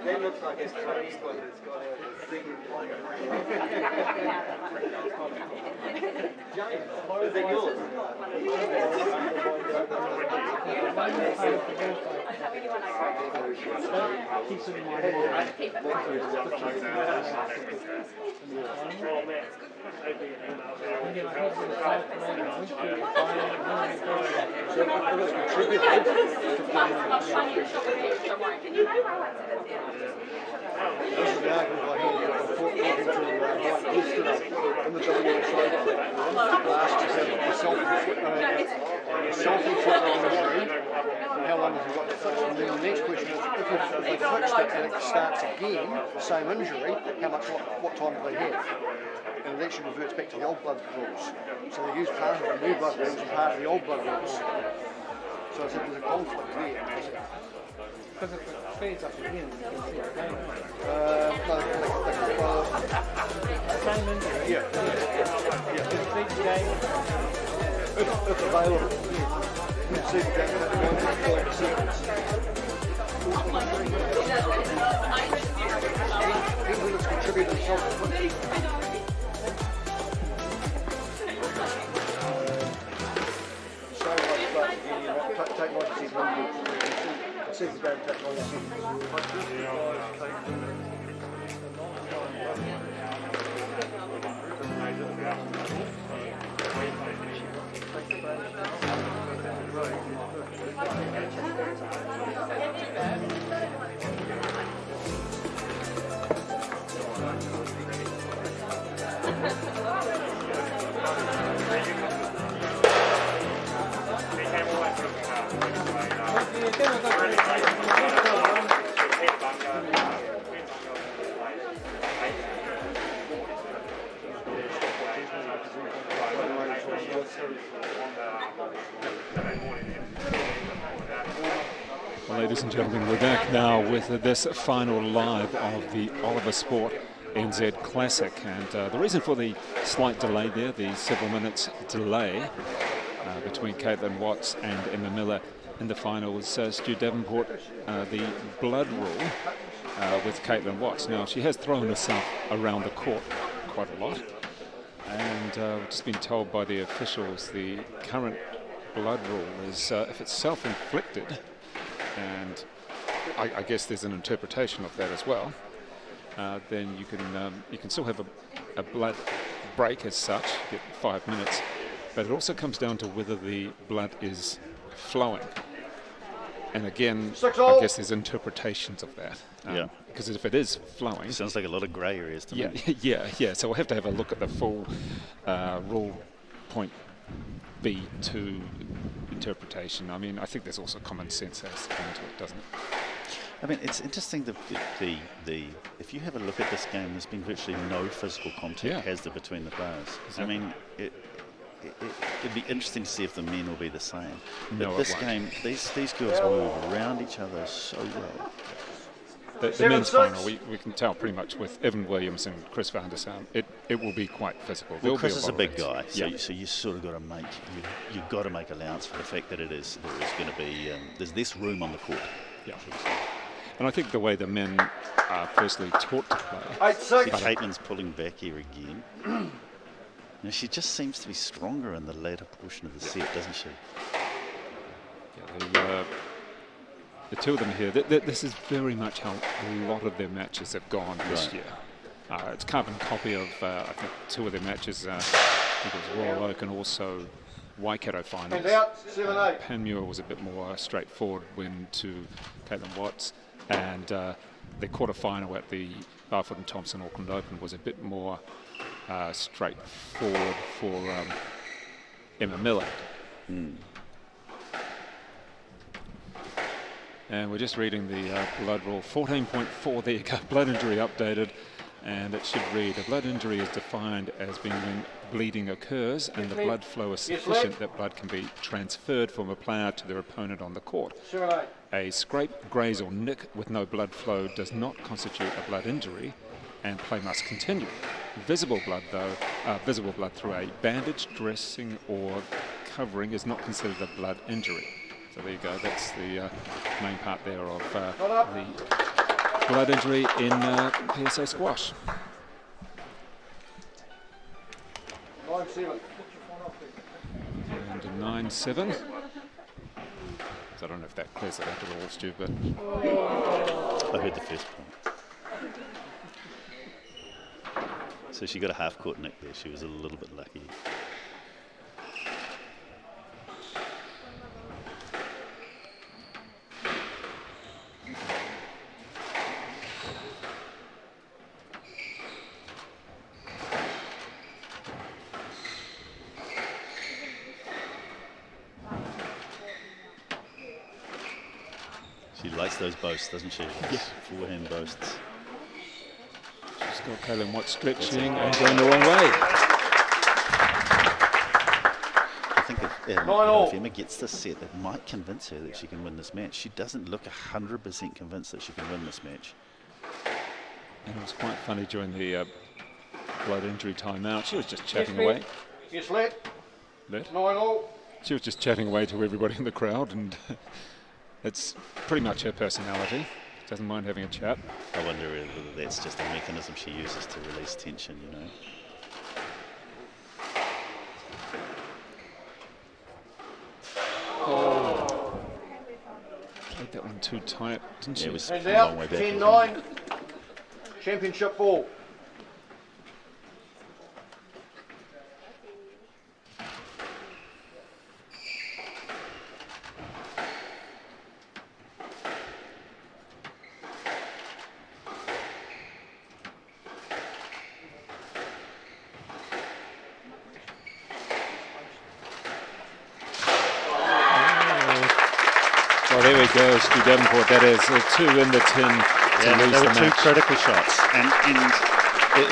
That looks like it's Chinese one that's got a secret one. Is that yours? How long have you got to fix it? And then the next question is, if we fixed it and it starts again, same injury, what time do they have? And it actually reverts back to the old blood rules. So they use part of the new blood rules and part of the old blood rules. So I said there's a conflict there. Because if it fades up again, you can see it again. Same injury. Yeah. If available. You can see the game at 1.5 seconds. People that's contributed self-inflicted. So much stuff again, you know, take 90 seconds. See the game take 90 seconds. Well, ladies and gentlemen, we're back now with this final live of the Oliver Sport NZ Classic, and the reason for the slight delay there, the several minutes delay between Caitlin Watts and Emma Miller in the final, was Stu Davenport, the blood rule with Caitlin Watts. Now, she has thrown herself around the court quite a lot, and we've just been told by the officials the current blood rule is if it's self-inflicted, and I guess there's an interpretation of that as well, then you can still have a blood break as such, get 5 minutes, but it also comes down to whether the blood is flowing. And again, I guess there's interpretations of that. Because if it is flowing... Sounds like a lot of grey areas to me. Yeah. So we'll have to have a look at the full rule point B2 interpretation. I mean, I think there's also common sense that has to come into it, doesn't it? I mean, it's interesting that if you have a look at this game, there's been virtually no physical contact has there between the players. Exactly. I mean, it'd be interesting to see if the men will be the same. But this game, these girls move around each other so well. The men's final, we can tell pretty much with Evan Williams and Chris Van der Saan, it will be quite physical. Well, Chris is a big guy, so you sort of got to make you've got to make allowance for the fact that there is going to be there's this room on the court. Yeah. And I think the way the men are firstly taught to play. See, Caitlin's pulling back here again. Now, she just seems to be stronger in the later portion of the set, doesn't she? Yeah, the two of them here, this is very much how a lot of their matches have gone this year. It's carbon copy of, I think, two of their matches. I think it was Royal Oak and also Waikato finals. Panmure was a bit more straightforward win to Caitlin Watts, and the quarter-final at the Barfoot and Thompson Auckland Open was a bit more straightforward for Emma Miller. And we're just reading the blood rule 14.4. There you go, blood injury updated, and it should read: a blood injury is defined as being when bleeding occurs and the blood flow is sufficient that blood can be transferred from a player to their opponent on the court. A scrape, graze or nick with no blood flow does not constitute a blood injury, and play must continue. Visible blood, though, visible blood through a bandage, dressing or covering is not considered a blood injury. So there you go, that's the main part there of the blood injury in PSA squash. 9-7. And a 9-7. So I don't know if that clears it after all, Stu, but I heard the first point. So she got a half-court nick there. She was a little bit lucky. She likes those boasts, doesn't she? Yeah. Forehand boasts. She's got Caitlin Watt stretching and going the wrong way. I think if Emma gets this set, it might convince her that she can win this match. She doesn't look 100% convinced that she can win this match. And it was quite funny during the blood injury timeout. She was just chatting away. Yes, let. 9-all. She was just chatting away to everybody in the crowd, and it's pretty much her personality. Doesn't mind having a chat. I wonder whether that's just a mechanism she uses to release tension, you know. Oh. Played that one too tight, didn't she? Yeah, it was And a long way out, back. 10-9. Championship ball. Well, there we go, Stu Davenport. That is 2 in the tin. Yeah, they were 2 critical shots, and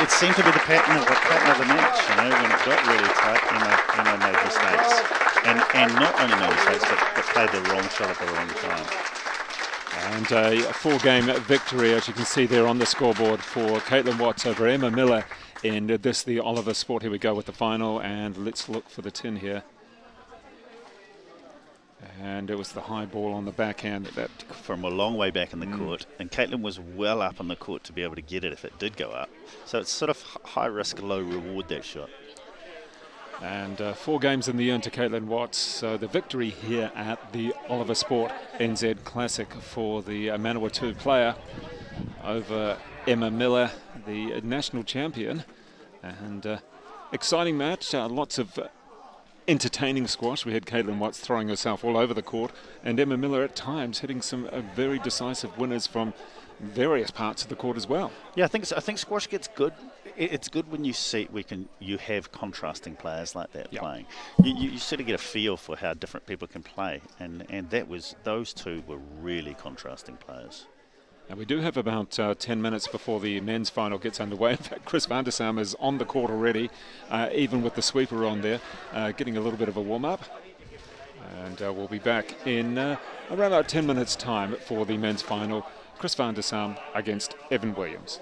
it seemed to be the pattern of the match. You know, when it got really tight, Emma made mistakes, and not only made mistakes, but played the wrong shot at the wrong time. And a 4-game victory, as you can see there on the scoreboard, for Caitlin Watts over Emma Miller in this, the Oliver Sport. Here we go with the final, and let's look for the tin here. And it was the high ball on the backhand that from a long way back in the court, and Caitlin was well up on the court to be able to get it if it did go up. So it's sort of high risk, low reward, that shot. And 4 games in the end to Caitlin Watts. So the victory here at the Oliver Sport NZ Classic for the Manawatu player over Emma Miller, the national champion. And exciting match, lots of entertaining squash. We had Caitlin Watts throwing herself all over the court, and Emma Miller at times hitting some very decisive winners from various parts of the court as well. Yeah, I think squash gets good. It's good when you have contrasting players like that playing. You sort of get a feel for how different people can play, and those 2 were really contrasting players. And we do have about 10 minutes before the men's final gets underway. In fact, Chris van der Sam is on the court already, even with the sweeper on there, getting a little bit of a warm-up. And we'll be back in around about 10 minutes' time for the men's final. Chris van der Sam against Evan Williams.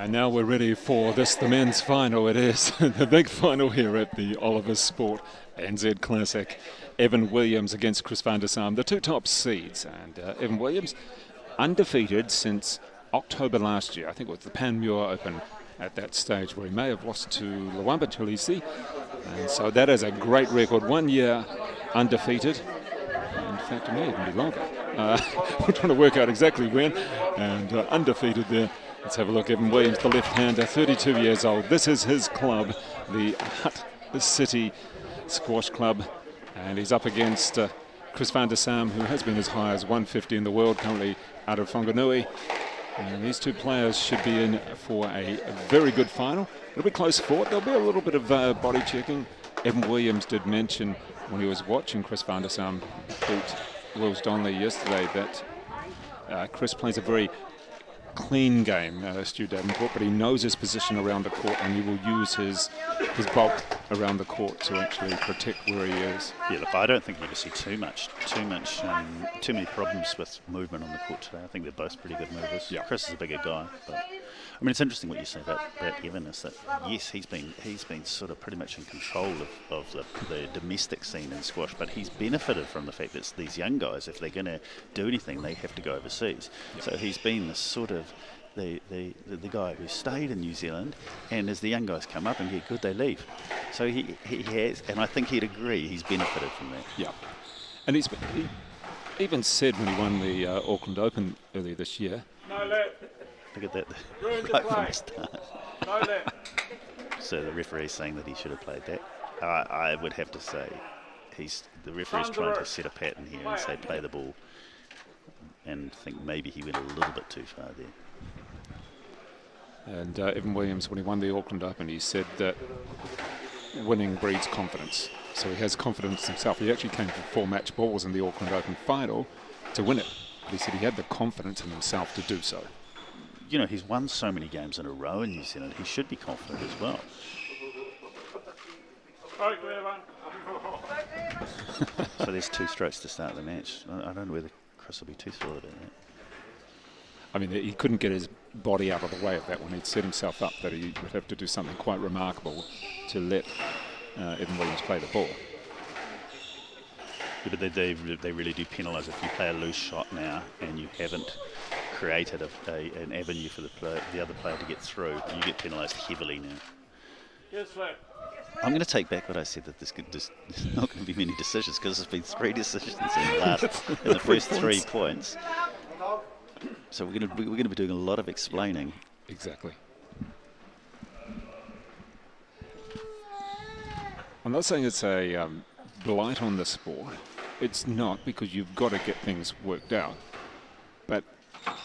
And now we're ready for this, the men's final. It is the big final here at the Oliver Sport NZ Classic. Evan Williams against Chris van der Sam, the two top seeds. And Evan Williams, undefeated since October last year. I think it was the Panmure Open at that stage where he may have lost to Luamba Tulisi. And so that is a great record. 1 year undefeated. In fact, it may even be longer. We're trying to work out exactly when. And undefeated there. Let's have a look. Evan Williams, the left-hander, 32 years old. This is his club, the Hutt City Squash Club. And he's up against Chris van der Sam, who has been as high as 150 in the world, currently out of Whanganui. And these two players should be in for a very good final. It'll be close fought. There'll be a little bit of body checking. Evan Williams did mention when he was watching Chris van der Sam beat Wills Donley yesterday that Chris plays a very clean game, Stu Davenport, but he knows his position around the court and he will use his bulk around the court to actually protect where he is. Yeah, look, I don't think you're going to see too many problems with movement on the court today. I think they're both pretty good movers. Yeah. Chris is a bigger guy, but I mean, it's interesting what you say about Evan, is that yes, he's been sort of pretty much in control of the domestic scene in squash, but he's benefited from the fact that these young guys, if they're going to do anything, they have to go overseas. Yep. So he's been this sort of the guy who stayed in New Zealand, and as the young guys come up and get good, they leave. So he has, and I think he'd agree, he's benefited from that. Yeah, and he even said when he won the Auckland Open earlier this year. No left. Look at that, Ruined the right from play. the start. No left. So the referee's saying that he should have played that. I would have to say the referee's trying to set a pattern here and say play the ball, and think maybe he went a little bit too far there. And Evan Williams, when he won the Auckland Open, he said that winning breeds confidence. So he has confidence himself. He actually came for 4 match balls in the Auckland Open final to win it. But he said he had the confidence in himself to do so. You know, he's won so many games in a row in New Zealand. He should be confident as well. So there's 2 strokes to start the match. I don't know whether Chris will be too thrilled about that. I mean, he couldn't get his body out of the way of that when he'd set himself up, that he would have to do something quite remarkable to let Evan Williams play the ball. Yeah, but they really do penalise if you play a loose shot now and you haven't created an avenue for the other player to get through. You get penalised heavily now. Yes, sir. I'm going to take back what I said, that there's not going to be many decisions, because there's been 3 decisions in the first 3 points. So we're going to be doing a lot of explaining. Exactly. I'm not saying it's a blight on the sport. It's not, because you've got to get things worked out. But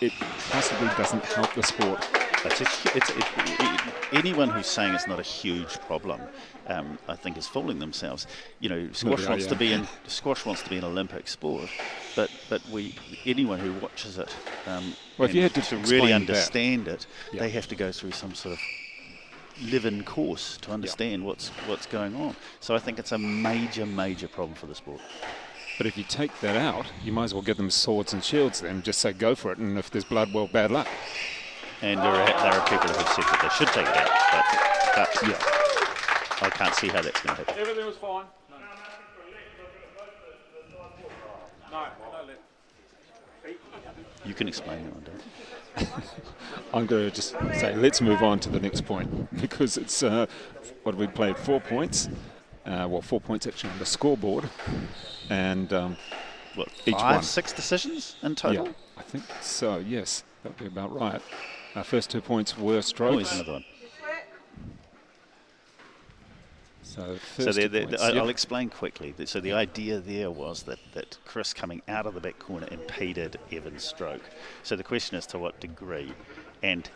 it possibly doesn't help the sport. Anyone who's saying it's not a huge problem, I think, is fooling themselves. You know, squash wants to be an Olympic sport, but anyone who watches it, well, if you had to really understand it, yeah, they have to go through some sort of live-in course to understand what's going on. So I think it's a major problem for the sport. But if you take that out, you might as well give them swords and shields then, just say go for it, and if there's blood, well, bad luck. And there are people who have said that they should take it out, but yeah, I can't see how that's going to happen. Everything was fine. No left. You can explain that one, don't you? I'm going to just say let's move on to the next point, because it's what we played 4 points. 4 points actually on the scoreboard, and what, each 6 decisions in total? Yeah, I think so. Yes, that'd be about right. Our first 2 points were strokes. Oh, here's another one. So I'll explain quickly. So the idea there was that Chris coming out of the back corner impeded Evan's stroke. So the question is to what degree, and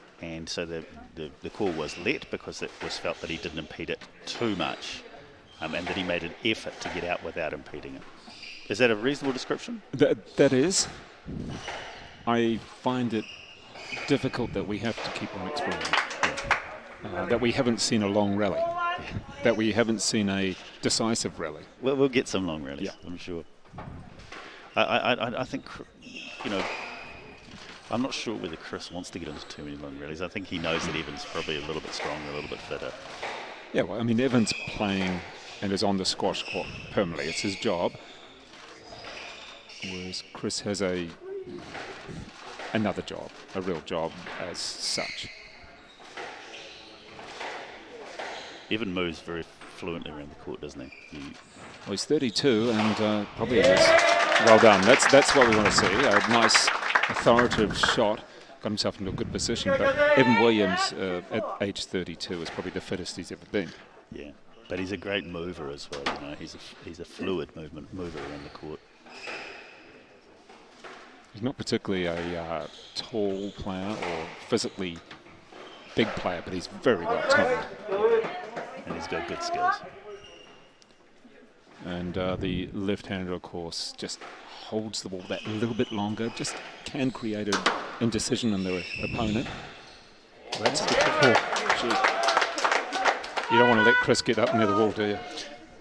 so the call was let, because it was felt that he didn't impede it too much, and that he made an effort to get out without impeding it. Is that a reasonable description? That is. I find it difficult that we have to keep on explaining. That we haven't seen a long rally. That we haven't seen a decisive rally. Well, we'll get some long rallies, yeah, I'm sure. I think, you know, I'm not sure whether Chris wants to get into too many long rallies. I think he knows that Evan's probably a little bit stronger, a little bit fitter. Yeah, well, I mean, Evans playing and is on the squash court permanently. It's his job. Whereas Chris has another job, a real job as such. Evan moves very fluently around the court, doesn't he? Well, he's 32 and probably is. Well done. That's what we want to see. A nice authoritative shot. Got himself into a good position. But Evan Williams at age 32 is probably the fittest he's ever been. Yeah, but he's a great mover as well. You know, he's a fluid mover around the court. He's not particularly a tall player or physically big player, but he's very well timed. And he's got good skills. And the left-hander, of course, just holds the ball that little bit longer, just can create an indecision in the opponent. Well, that's a good call. You don't want to let Chris get up near the wall, do you?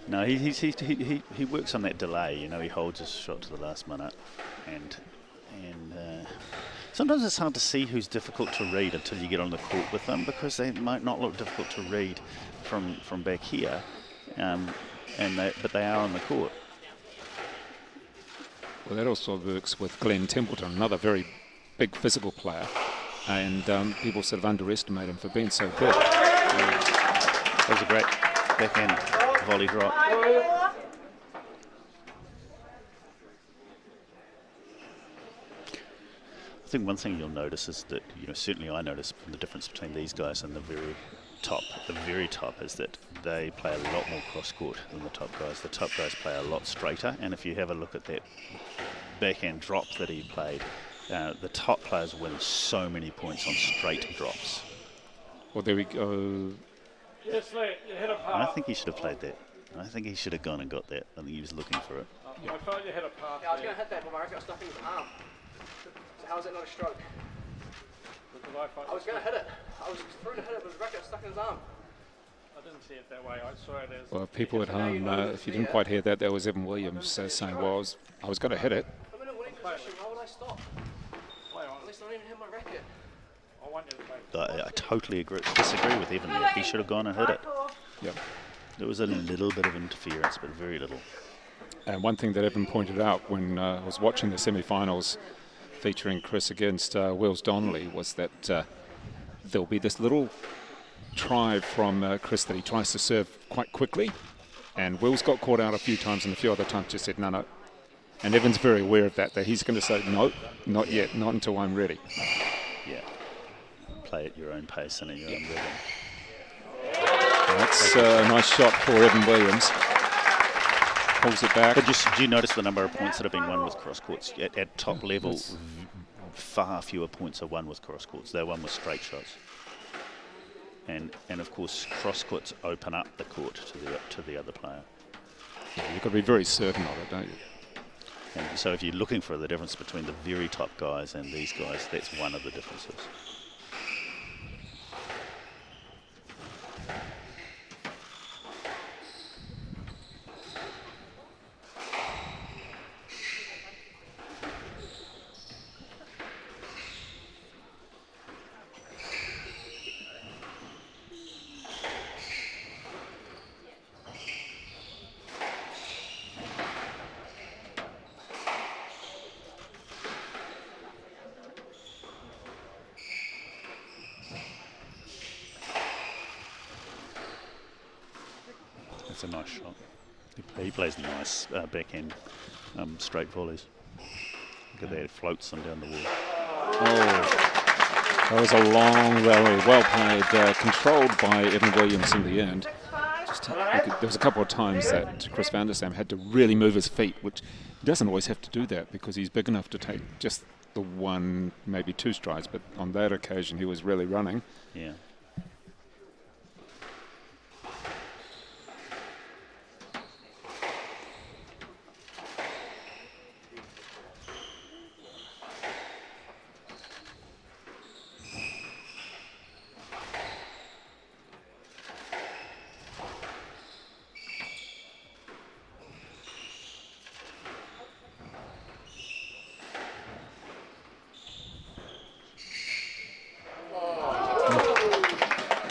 No, he works on that delay. You know, he holds his shot to the last minute, and sometimes it's hard to see who's difficult to read until you get on the court with them, because they might not look difficult to read from back here, but they are on the court. Well, that also works with Glenn Templeton, another very big physical player, and people sort of underestimate him for being so good. That was a great backhand volley drop. I think one thing you'll notice is that, you know, certainly I notice the difference between these guys and the very top is that they play a lot more cross court than the top guys. The top guys play a lot straighter, and if you have a look at that backhand drop that he played, the top players win so many points on straight drops. Well, there we go. Yes, mate, you hit a pass. I think he should have played that. I think he should have gone and got that. I think he was looking for it. I thought you hit a pass. Yeah, I was going to hit that, but my racket got stuck in his arm. So how is it not a stroke? I was going to hit it. I was through to hit it, but his racket got stuck in his arm. I didn't see it that way. I saw it as... Well, people at home, if you didn't quite hear that, that was Evan Williams saying, well, I was going to hit it. I'm in a winning position. Why would I stop? At least I don't even hit my racket. I want you to play. I totally disagree with Evan there. He should have gone and hit it. Yep. There was a little bit of interference, but very little. And one thing that Evan pointed out when I was watching the semi-finals featuring Chris against Wills Donley was that there'll be this little try from Chris that he tries to serve quite quickly, and Wills got caught out a few times, and a few other times just said no. And Evan's very aware of that he's going to say no, not yet, not until I'm ready. Yeah. Play at your own pace and at your own rhythm. That's a nice shot for Evan Williams. Pulls it back. But do you notice the number of points that have been won with cross courts? At top level, far fewer points are won with cross courts. They're won with straight shots. And of course, cross courts open up the court to the other player. Yeah, you've got to be very certain of it, don't you? And so if you're looking for the difference between the very top guys and these guys, that's one of the differences. That's a nice shot. He plays nice backhand straight volleys. Look at that, it floats them down the wall. Oh, that was a long rally, well played, controlled by Evan Williams in the end. There was a couple of times that Chris van der Stam had to really move his feet, which he doesn't always have to do that because he's big enough to take just the one, maybe two strides, but on that occasion he was really running. Yeah.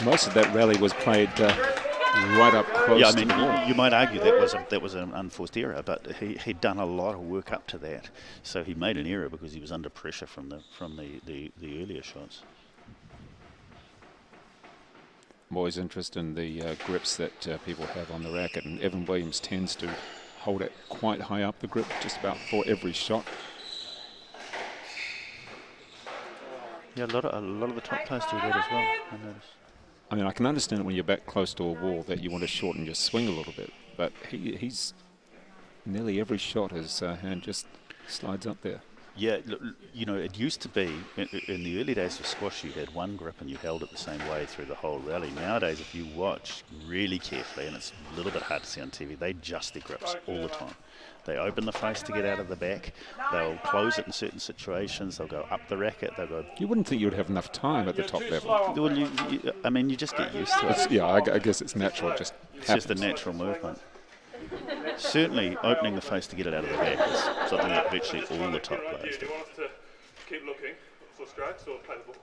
most of that rally was played right up close to the wall. You might argue that was an unforced error, but he'd done a lot of work up to that, so he made an error because he was under pressure from the earlier shots. I'm always interested in the grips that people have on the racket, and Evan Williams tends to hold it quite high up the grip just about for every shot. Yeah, a lot of the top players do that as well, I notice. I mean, I can understand when you're back close to a wall that you want to shorten your swing a little bit, but he's nearly every shot, his hand just slides up there. Yeah, you know, it used to be, in the early days of squash, you had one grip and you held it the same way through the whole rally. Nowadays, if you watch really carefully, and it's a little bit hard to see on TV, they adjust their grips all the time. They open the face to get out of the back. They'll close it in certain situations. They'll go up the racket. They'll go. You wouldn't think you'd have enough time at the top level. Well, I mean, you just get used to it. Yeah, I guess it's natural. It's just a natural movement. Certainly, opening the face to get it out of the back is something that virtually all the top players do. Do you want us to keep looking for strikes or play the ball?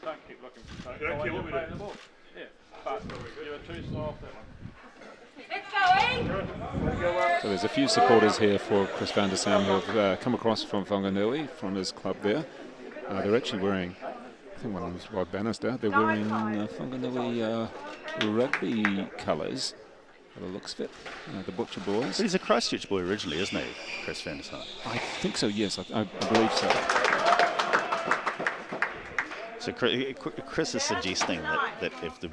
Don't keep looking for strikes. Don't keep looking playing the ball. Yeah, but you were too slow off that one. So there's a few supporters here for Chris van der Sam who have come across from Whanganui, from his club there. They're actually wearing, I think one of them is Rod Bannister, they're wearing Whanganui rugby colours, by the looks of it, the Butcher Boys. But he's a Christchurch boy originally, isn't he, Chris van der Sam? I think so, yes, I believe so. So Chris is suggesting that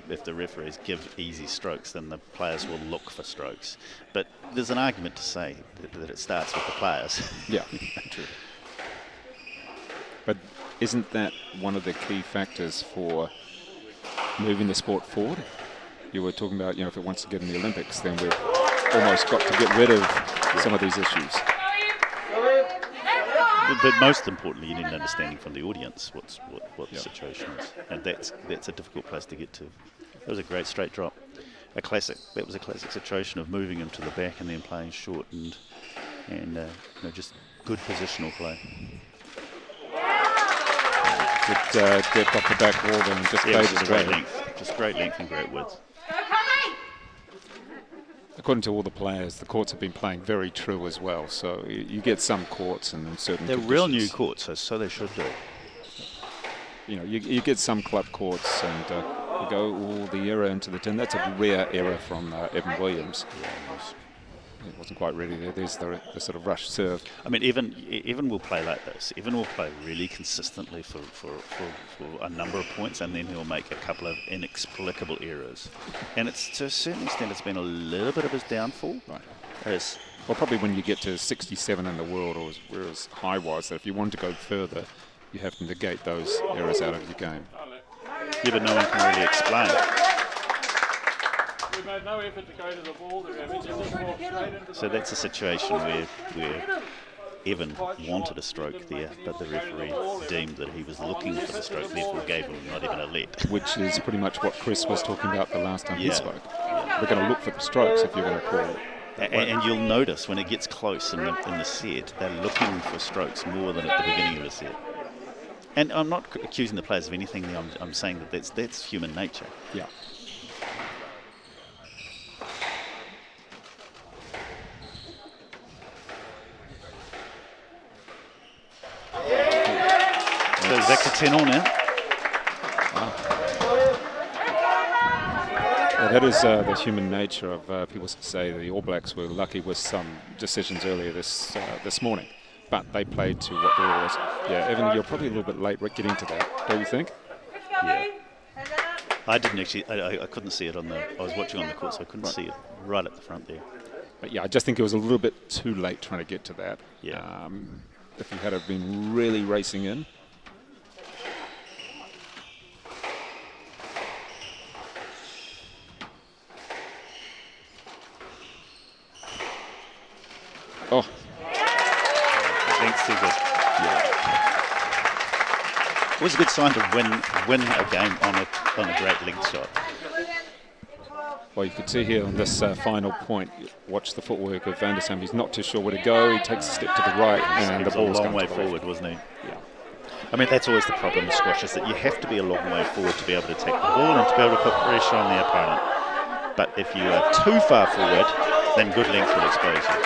if the referees give easy strokes, then the players will look for strokes. But there's an argument to say that it starts with the players. Yeah, true. But isn't that one of the key factors for moving the sport forward? You were talking about, if it wants to get in the Olympics, then we've almost got to get rid of some of these issues. But most importantly, you need an understanding from the audience what the situation is, and that's a difficult place to get to. That was a great straight drop, a classic. That was a classic situation of moving him to the back and then playing short and just good positional play. Good depth off the back wall and just great length, just great length and great width. According to all the players, the courts have been playing very true as well. So you get some courts and in certain They're conditions. Real new courts, so they should do. You get some club courts and you go the error into the tin. That's a rare error from Evan Williams. Yeah, he wasn't quite ready there. There's the sort of rush serve. I mean, Evan will play like this. Evan will play really consistently for a number of points, and then he'll make a couple of inexplicable errors. And it's, to a certain extent, it's been a little bit of his downfall. Right. Well, probably when you get to 67 in the world, or where his high was, that if you want to go further, you have to negate those errors out of your game. Yeah, but no one can really explain it. We made no effort to go to the ball. So that's a situation where Evan wanted a stroke there, but the referee deemed that he was looking for the stroke, therefore gave him not even a let. Which is pretty much what Chris was talking about the last time he spoke. We're going to look for the strokes if you're going to call it. And you'll notice when it gets close in the set, they're looking for strokes more than at the beginning of the set. And I'm not accusing the players of anything. I'm saying that that's human nature. Yeah. So is that 10 all now? Yeah, that is the human nature of people say the All Blacks were lucky with some decisions earlier this morning, but they played to what the rule was. Yeah, Evan, you're probably a little bit late getting to that, don't you think? Yeah. I didn't actually. I couldn't see it on the. I was watching on the court, so I couldn't see it right at the front there. But yeah, I just think it was a little bit too late trying to get to that. Yeah. If he had have been really racing in. Oh. Thanks, too good. Yeah. It was a good sign to win a game on a great length shot. Well, you could see here on this final point, watch the footwork of van der Sam. He's not too sure where to go. He takes a step to the right, and the ball's a long going way to the forward, left. Wasn't he? Yeah. I mean, that's always the problem with squash, is that you have to be a long way forward to be able to take the ball and to be able to put pressure on the opponent. But if you are too far forward, then good length will expose you.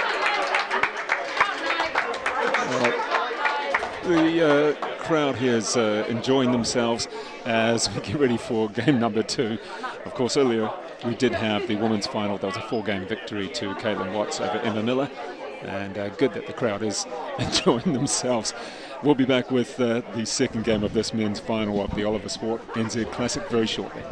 The crowd here is enjoying themselves as we get ready for game number 2. Of course, earlier we did have the women's final. There was a 4-game victory to Caitlin Watts over Emma Miller, and good that the crowd is enjoying themselves. We'll be back with the second game of this men's final of the Oliver Sport NZ Classic very shortly.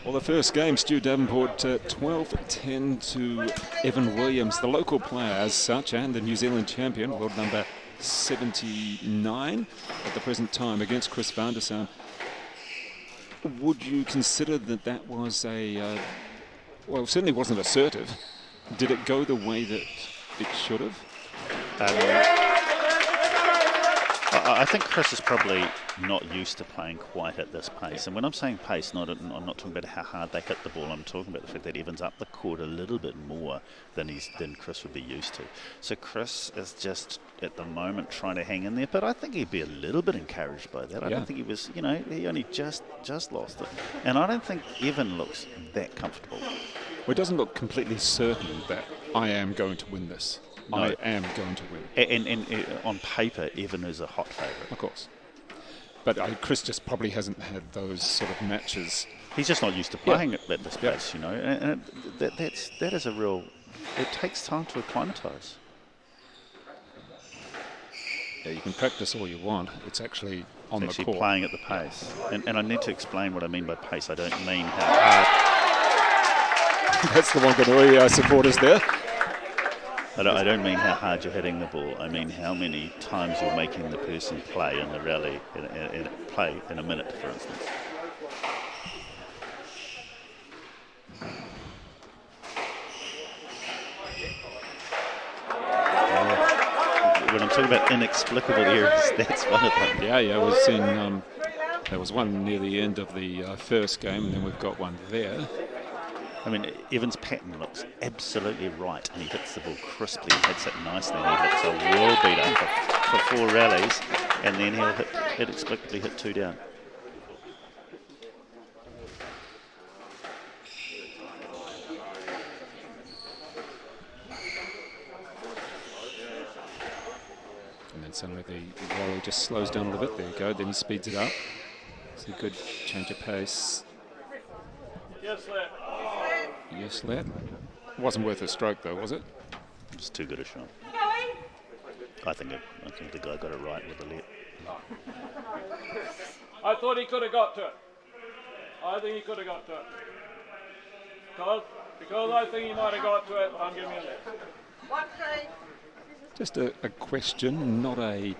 Well, the first game, Stu Davenport 12-10 to Evan Williams, the local player as such, and the New Zealand champion, world number 79 at the present time, against Chris van der Saan. Would you consider that that was a, well, it certainly wasn't assertive. Did it go the way that it should have? I think Chris is probably not used to playing quite at this pace. And when I'm saying pace, I'm not talking about how hard they hit the ball. I'm talking about the fact that Evan's up the court a little bit more than Chris would be used to. So Chris is just, at the moment, trying to hang in there. But I think he'd be a little bit encouraged by that. I don't think he was, he only just lost it. And I don't think Evan looks that comfortable. Well, it doesn't look completely certain that I am going to win this. No. I am going to win. And on paper, Evan is a hot favourite. Of course. But Chris just probably hasn't had those sort of matches. He's just not used to playing at this pace, And that is a real... It takes time to acclimatise. Yeah, you can practice all you want. It's actually on the court. Playing at the pace. And I need to explain what I mean by pace. I don't mean how hard... That's the Wanganui supporters there. I don't mean how hard you're hitting the ball. I mean how many times you're making the person play in the rally, play in a minute, for instance. When I'm talking about inexplicable errors, that's one of them. Yeah, we've seen there was one near the end of the first game, and then we've got one there. I mean, Evan's pattern looks absolutely right, and he hits the ball crisply, he hits it nicely, and he hits a world beater for 4 rallies, and then he'll inexplicably hit 2 down. And then suddenly the rally just slows down a little bit. There you go, then he speeds it up. It's a good change of pace. Yes, lad. It wasn't worth a stroke, though, was it? It was too good a shot. I think the guy got it right with the let. I thought he could have got to it. I think he could have got to it. Because I think he might have got to it, I'm giving him that. Just a question, not a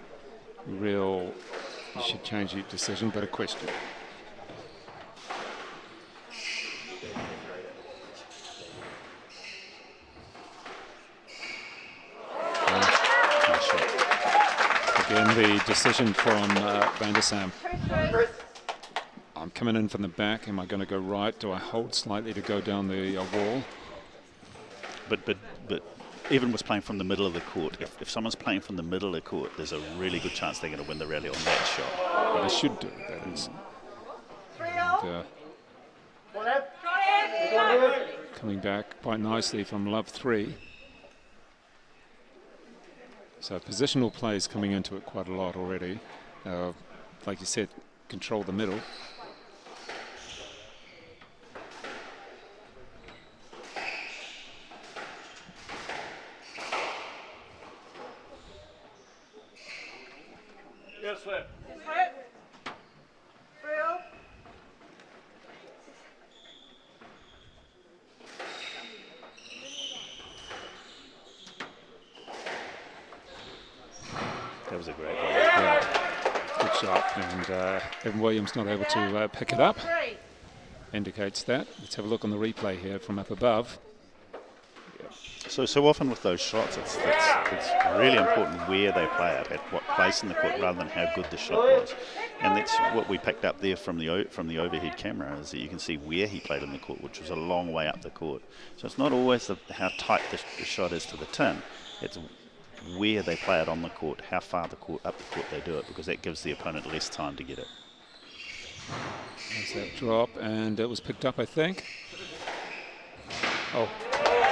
real, you should change your decision, but a question. Again, the decision from van der Saan. I'm coming in from the back. Am I going to go right? Do I hold slightly to go down the wall? But even was playing from the middle of the court. If someone's playing from the middle of the court, there's a really good chance they're going to win the rally on that shot. Well, they should do, that is. And, coming back quite nicely from love 3. So positional play is coming into it quite a lot already. Like you said, control the middle. Yes, sir. That was a great goal. Yeah. Good shot, and Evan Williams not able to pick it up. Indicates that. Let's have a look on the replay here from up above. So often with those shots, it's really important where they play it, at what place in the court, rather than how good the shot was. And that's what we picked up there from the overhead camera, is that you can see where he played in the court, which was a long way up the court. So it's not always how tight the shot is to the tin. It's where they play it on the court, how far up the court they do it, because that gives the opponent less time to get it. There's that drop, and it was picked up, I think. Oh,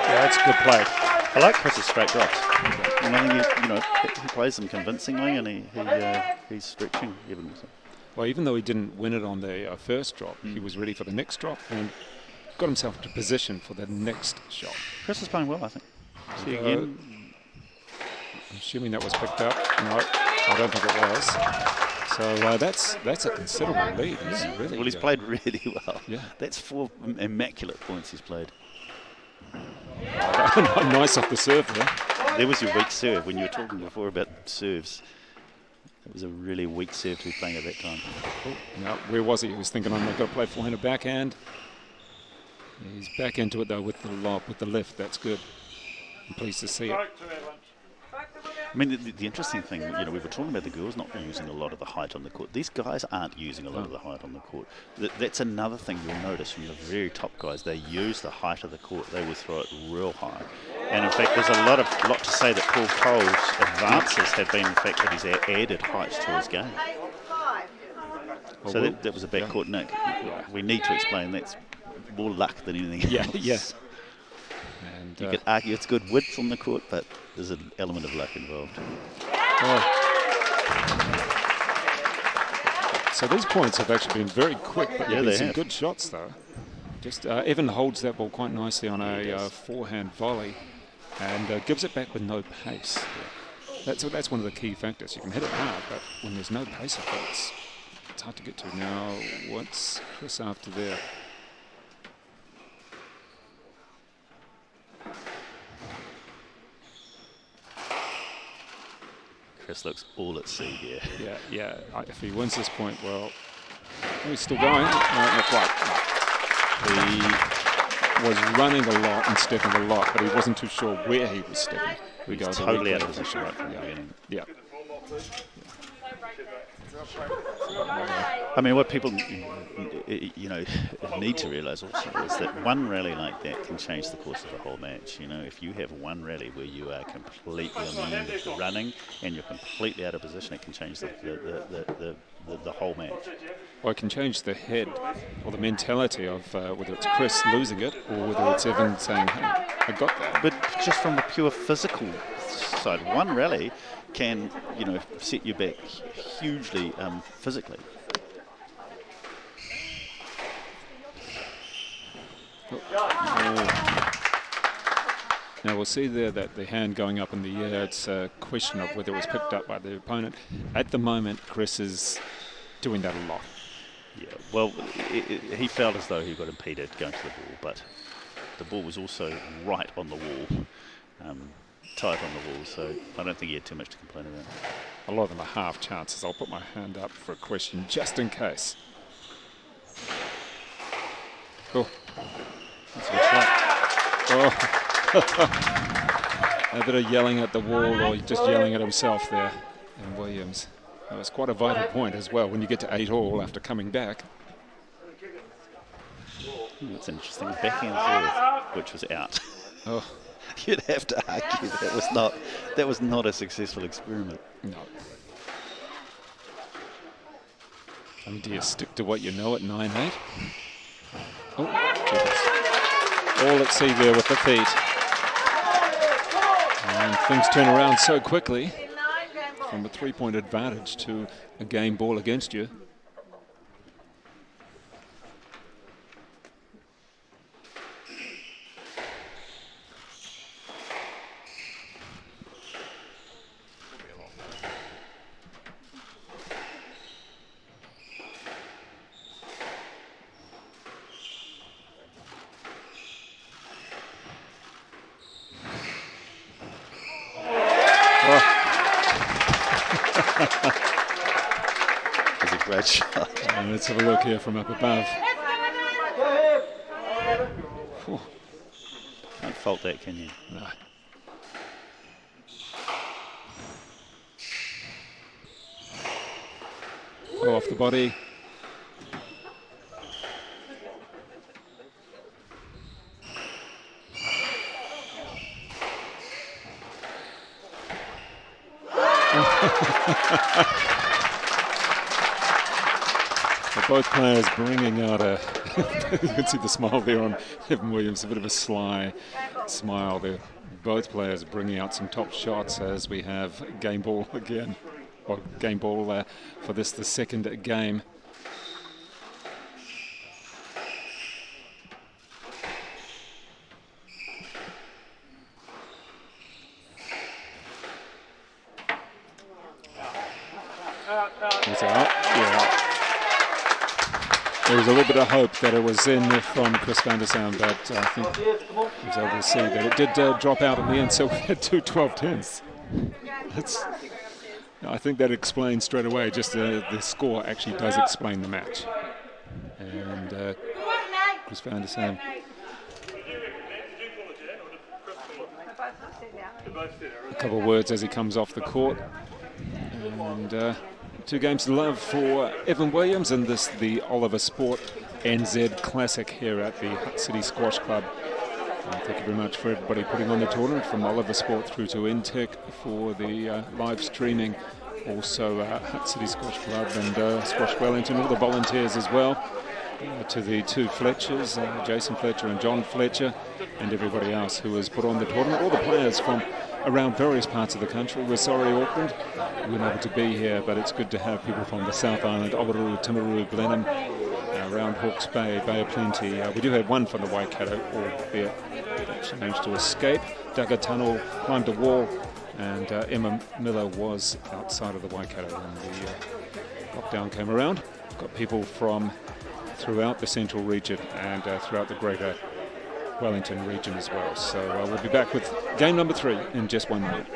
yeah, that's a good play. I like Chris's straight drops. And I think he plays them convincingly, and he's stretching even. Well, even though he didn't win it on the first drop, he was ready for the next drop and got himself into position for the next shot. Chris is playing well, I think. See So, again. I'm assuming that was picked up. No, I don't think it was. So that's a considerable lead. Well, he's played really well. Yeah. That's 4 immaculate points he's played. Nice off the serve there. There was your weak serve when you were talking before about serves. It was a really weak serve to be playing at that time. Oh, no, where was he? He was thinking, I'm going to play forehand or backhand. He's back into it though with the lob, with the left. That's good. I'm pleased to see it. I mean, the interesting thing, we were talking about the girls not using a lot of the height on the court. These guys aren't using a lot of the height on the court. That's another thing you'll notice from the very top guys. They use the height of the court. They will throw it real high. And in fact, there's a lot to say that Paul Cole's advances have been the fact that he's added height to his game. So that was a backcourt nick. We need to explain that's more luck than anything else. Yeah. And you could argue it's good width on the court, but there's an element of luck involved. So these points have actually been very quick, but yeah, they've been they some have. good shots though. Just Evan holds that ball quite nicely on a forehand volley and gives it back with no pace. That's one of the key factors. You can hit it hard, but when there's no pace, it's hard to get to. Now, what's Chris after there? Chris looks all at sea here. Yeah. If he wins this point, well, he's still going. No, not quite. He was running a lot and stepping a lot, but he wasn't too sure where he was stepping. He was totally out of position right from the beginning. Yeah. I mean, what people need to realise also is that one rally like that can change the course of the whole match. If you have one rally where you are completely on the end of the running and you're completely out of position, it can change the whole match. Well, it can change the head or the mentality of whether it's Chris losing it or whether it's Evan saying, hey, I got that. But just from the pure physical side, one rally can, set you back hugely physically. Now we'll see there that the hand going up in the air, it's a question of whether it was picked up by the opponent. At the moment, Chris is doing that a lot. Yeah, well, he felt as though he got impeded going to the ball, but the ball was also right on the wall, tight on the wall, so I don't think he had too much to complain about. A lot of them are half chances. I'll put my hand up for a question just in case. Cool. That's a good shot. Oh. A bit of yelling at the wall or just yelling at himself there, and Williams. That was quite a vital point as well when you get to 8 all after coming back. That's interesting. Backing serve, which was out. Oh. You'd have to argue that was not a successful experiment. No. And do you stick to what you know at 9-8? Oh, all at sea there with the feet. And things turn around so quickly from a 3-point advantage to a game ball against you. It's a great shot. And let's have a look here from up above. Oh. Can't fault that, can you? No. Oh, off the body. Both players bringing out a, you can see the smile there on Evan Williams, a bit of a sly smile there. Both players bringing out some top shots as we have game ball again, or game ball for this, the second game. He's out, yeah. There was a little bit of hope that it was in from Chris van der Saan, but I think he was able to see that it did drop out in the end, so we had 2 12-10s. I think that explains straight away, just the score actually does explain the match. And Chris van der Saan. A couple of words as he comes off the court. And 2 games to love for Evan Williams in this, the Oliver Sport NZ Classic here at the Hutt City Squash Club. Thank you very much for everybody putting on the tournament, from Oliver Sport through to Intech for the live streaming. Also Hutt City Squash Club and Squash Wellington, all the volunteers as well. To the 2 Fletchers, Jason Fletcher and John Fletcher, and everybody else who has put on the tournament. All the players from around various parts of the country. We're sorry, Auckland, we're not able to be here, but it's good to have people from the South Island, Oamaru, Timaru, Blenheim, around Hawke's Bay, Bay of Plenty. We do have one from the Waikato, albeit actually managed to escape. Dug a tunnel, climbed a wall, and Emma Miller was outside of the Waikato when the lockdown came around. Got people from throughout the central region and throughout the greater Wellington region as well. So we'll be back with game number 3 in just 1 minute.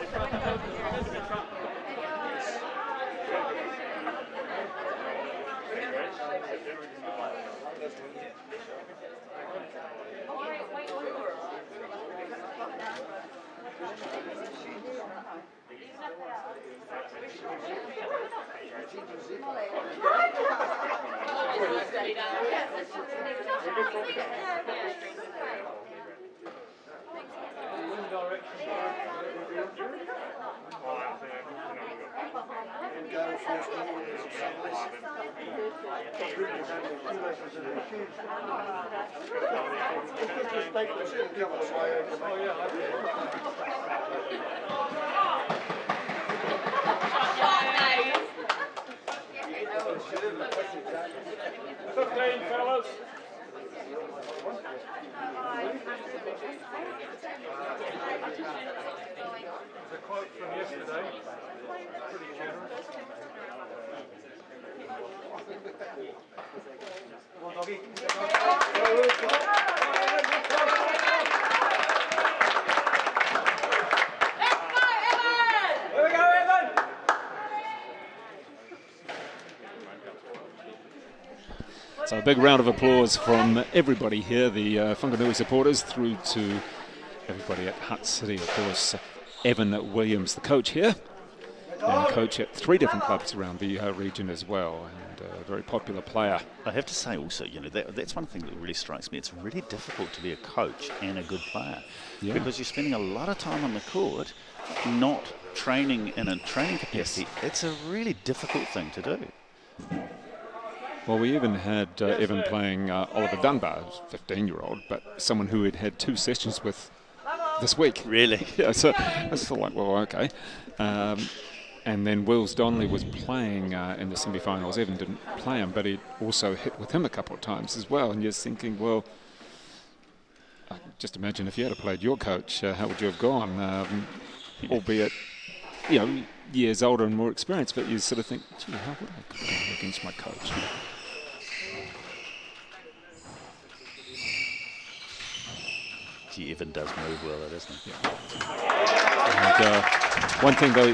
So a big round of applause from everybody here, the Whanganui supporters through to everybody at Hutt City, of course. Evan Williams, the coach here, and coach at 3 different clubs around the region as well, and a very popular player. I have to say also, that's one thing that really strikes me. It's really difficult to be a coach and a good player because you're spending a lot of time on the court, not training in a training capacity. It's a really difficult thing to do. Well, we even had Evan playing Oliver Dunbar, 15-year-old, but someone who had had 2 sessions with this week. Really? Yeah, so it's sort of like, well, okay. And then Wills Donley was playing in the semi-finals. Evan didn't play him, but he also hit with him a couple of times as well. And you're thinking, well, just imagine if you had played your coach, how would you have gone? Albeit, years older and more experienced, but you sort of think, gee, how would I go against my coach? Gee, Evan does move well, doesn't he? Yeah. And one thing though,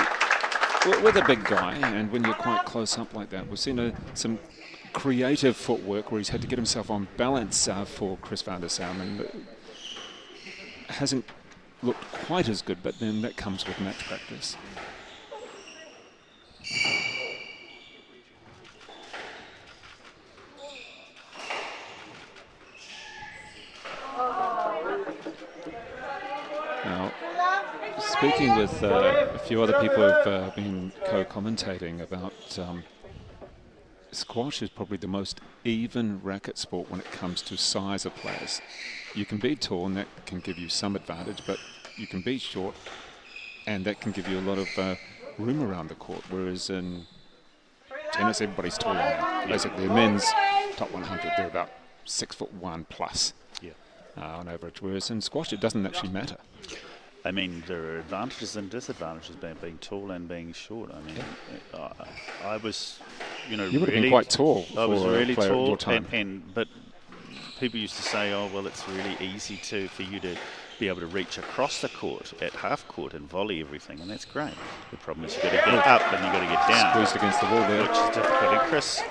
with a big guy, and when you're quite close up like that, we've seen some creative footwork where he's had to get himself on balance for Chris van der Sam, and hasn't looked quite as good, but then that comes with match practice. Now, speaking with a few other people who've been co-commentating about squash is probably the most even racket sport when it comes to size of players. You can be tall and that can give you some advantage, but you can be short and that can give you a lot of room around the court, whereas in tennis everybody's taller now. Basically, the men's top 100, they're about 6'1" plus on average, whereas in squash it doesn't actually matter. I mean, there are advantages and disadvantages being tall and being short. I mean, I was, you would have been quite tall. I was really tall, your time. but people used to say, oh, well, it's really easy for you to be able to reach across the court at half court and volley everything, and that's great. The problem is you've got to get up and you've got to get down. Squeezed against the wall there. Which is difficult. And Chris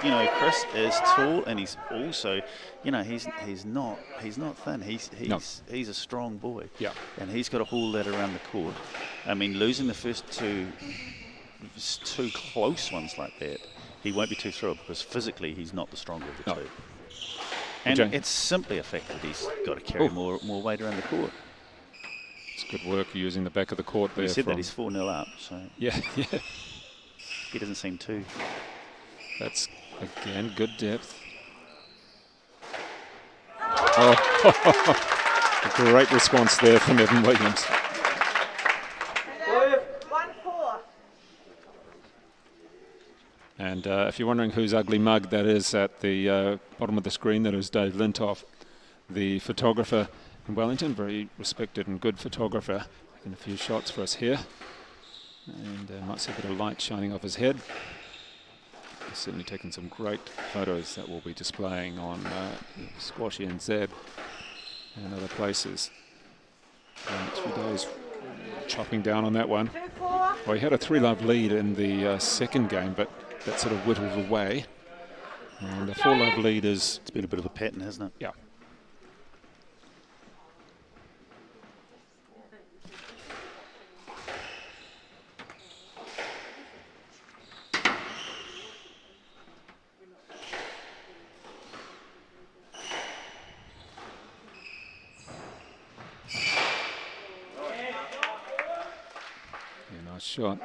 is tall, and he's also, he's not thin. He's a strong boy. Yeah. And he's got to haul that around the court. I mean, losing the first two close ones like that, he won't be too thrilled because physically he's not the stronger of the two. And it's simply a fact that he's got to carry more weight around the court. It's good work using the back of the court there. He said that he's 4-0 up, so yeah. He doesn't seem too. That's again good depth. A great response there from Evan Williams. 1-4. And if you're wondering whose ugly mug that is at the bottom of the screen, that is Dave Lintoff, the photographer in Wellington, very respected and good photographer. Taking a few shots for us here. And might see a bit of light shining off his head. He's certainly taken some great photos that we'll be displaying on Squash NZ and other places. The next few days, chopping down on that one. Well, he had a 3-love lead in the second game, but that sort of whittled away. And a 4-love lead is... It's been a bit of a pattern, hasn't it? Yeah. Nice shot.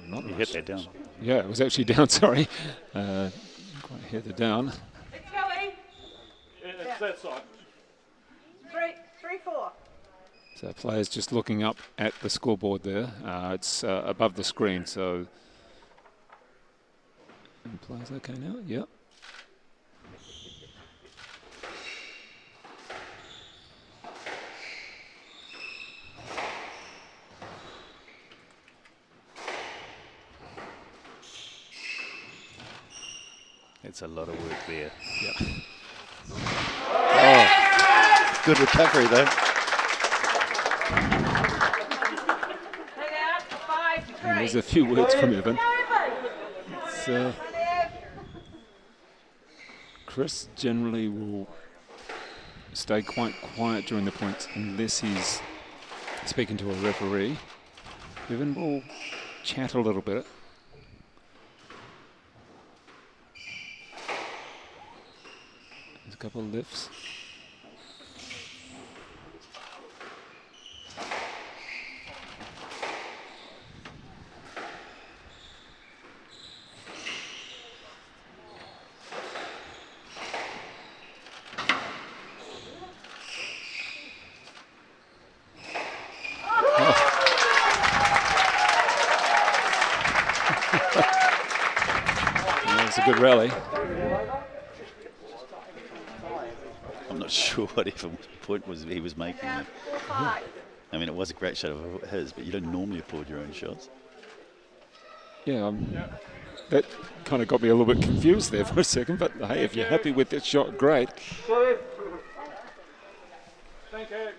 Not you hit that down. Yeah, it was actually down, sorry. Quite hit it down. It's Kelly. It's that side. 3-4. So players just looking up at the scoreboard there. It's above the screen, so... And players okay now? Yep. It's a lot of work there. Yeah. Oh, good recovery though. And there's a few words from Evan. It's, Chris generally will stay quite quiet during the points unless he's speaking to a referee. Evan will chat a little bit. There's a couple of lifts. That's a good rally. I'm not sure what even point was he was making there. I mean, it was a great shot of his, but you don't normally applaud your own shots. Yeah, that kind of got me a little bit confused there for a second, but hey, if you're happy with that shot, great. Thank you.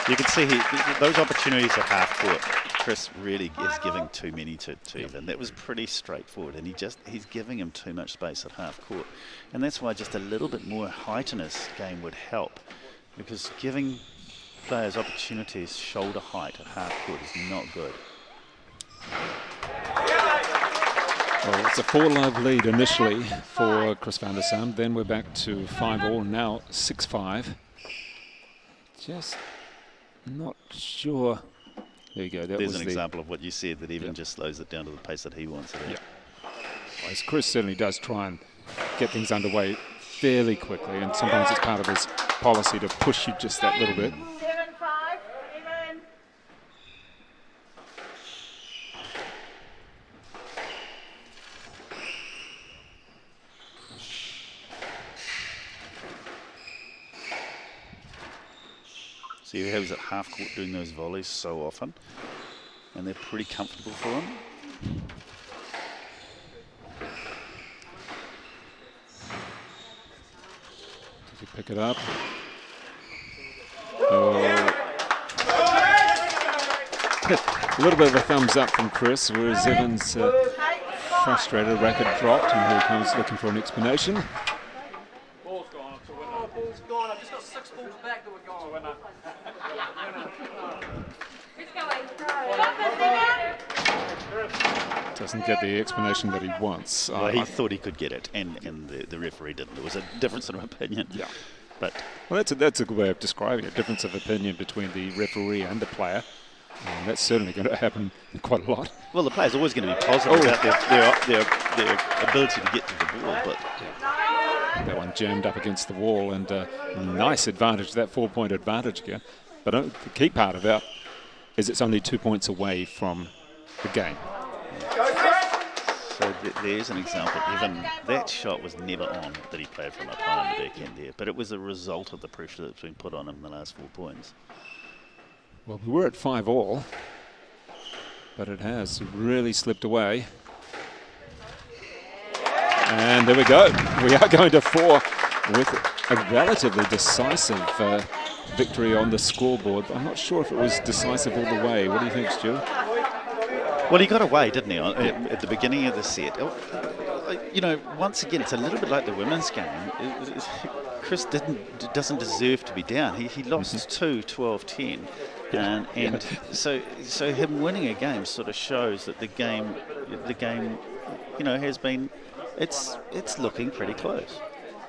You can see those opportunities at half court, Chris really is giving too many to Evan. That was pretty straightforward, and he's giving him too much space at half court. And that's why just a little bit more height in his game would help, because giving players opportunities shoulder height at half court is not good. Well, it's a 4-love lead initially for Chris van der Sam. Then we're back to 5-all, now 6-5. Just not sure. There you go. There's an example of what you said, that even just slows it down to the pace that he wants it at. Well, as Chris certainly does try and get things underway fairly quickly, and sometimes it's part of his policy to push you just that little bit. 7-5, even. So he was at half court doing those volleys so often, and they're pretty comfortable for him. Did he pick it up? Oh. A little bit of a thumbs up from Chris, whereas Evans frustrated, racket dropped, and here he comes looking for an explanation. Ball's gone up to winner. Oh, ball's gone. I've just got 6 balls back that were gone. To winner. Doesn't get the explanation that he wants. Well, he thought he could get it, and the referee didn't. There was a difference in opinion. Yeah. But well, that's a good way of describing it. Difference of opinion between the referee and the player. And that's certainly going to happen quite a lot. Well, the player's always going to be positive about their ability to get to the ball, but that one jammed up against the wall, and nice advantage, that 4-point advantage again. But the key part of that is it's only 2 points away from the game. So there's an example. Even that shot was never on that he played from up high in the back end there, but it was a result of the pressure that's been put on him in the last 4 points. Well, we were at 5-all, but it has really slipped away. And there we go. We are going to 4 with a relatively decisive victory on the scoreboard. I'm not sure if it was decisive all the way. What do you think, Stu? Well, he got away, didn't he, at the beginning of the set. You know, once again, it's a little bit like the women's game. Chris doesn't deserve to be down. He lost 2, 12-10. And so him winning a game sort of shows that the game, you know, has been, it's looking pretty close.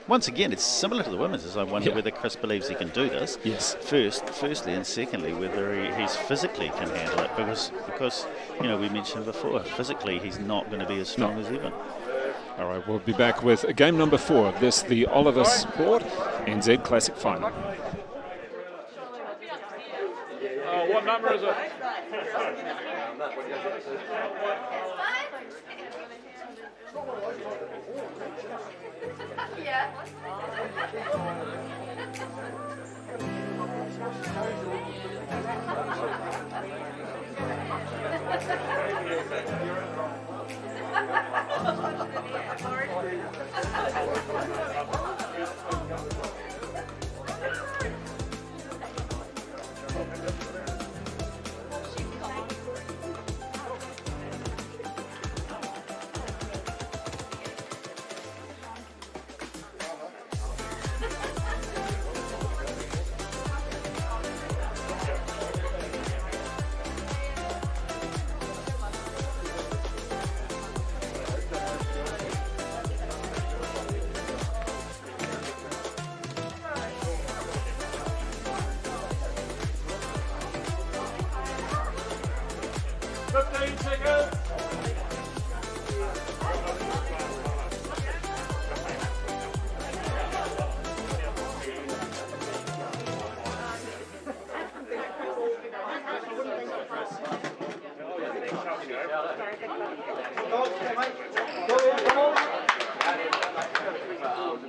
Once again, it's similar to the women's, as I wonder whether Chris believes he can do this. Yes. Firstly, and secondly, whether he's physically can handle it, because you know, we mentioned before, physically he's not going to be as strong as Evan. All right, we'll be back with game number 4 of this, the Oliver Sport NZ Classic Final. What number is it?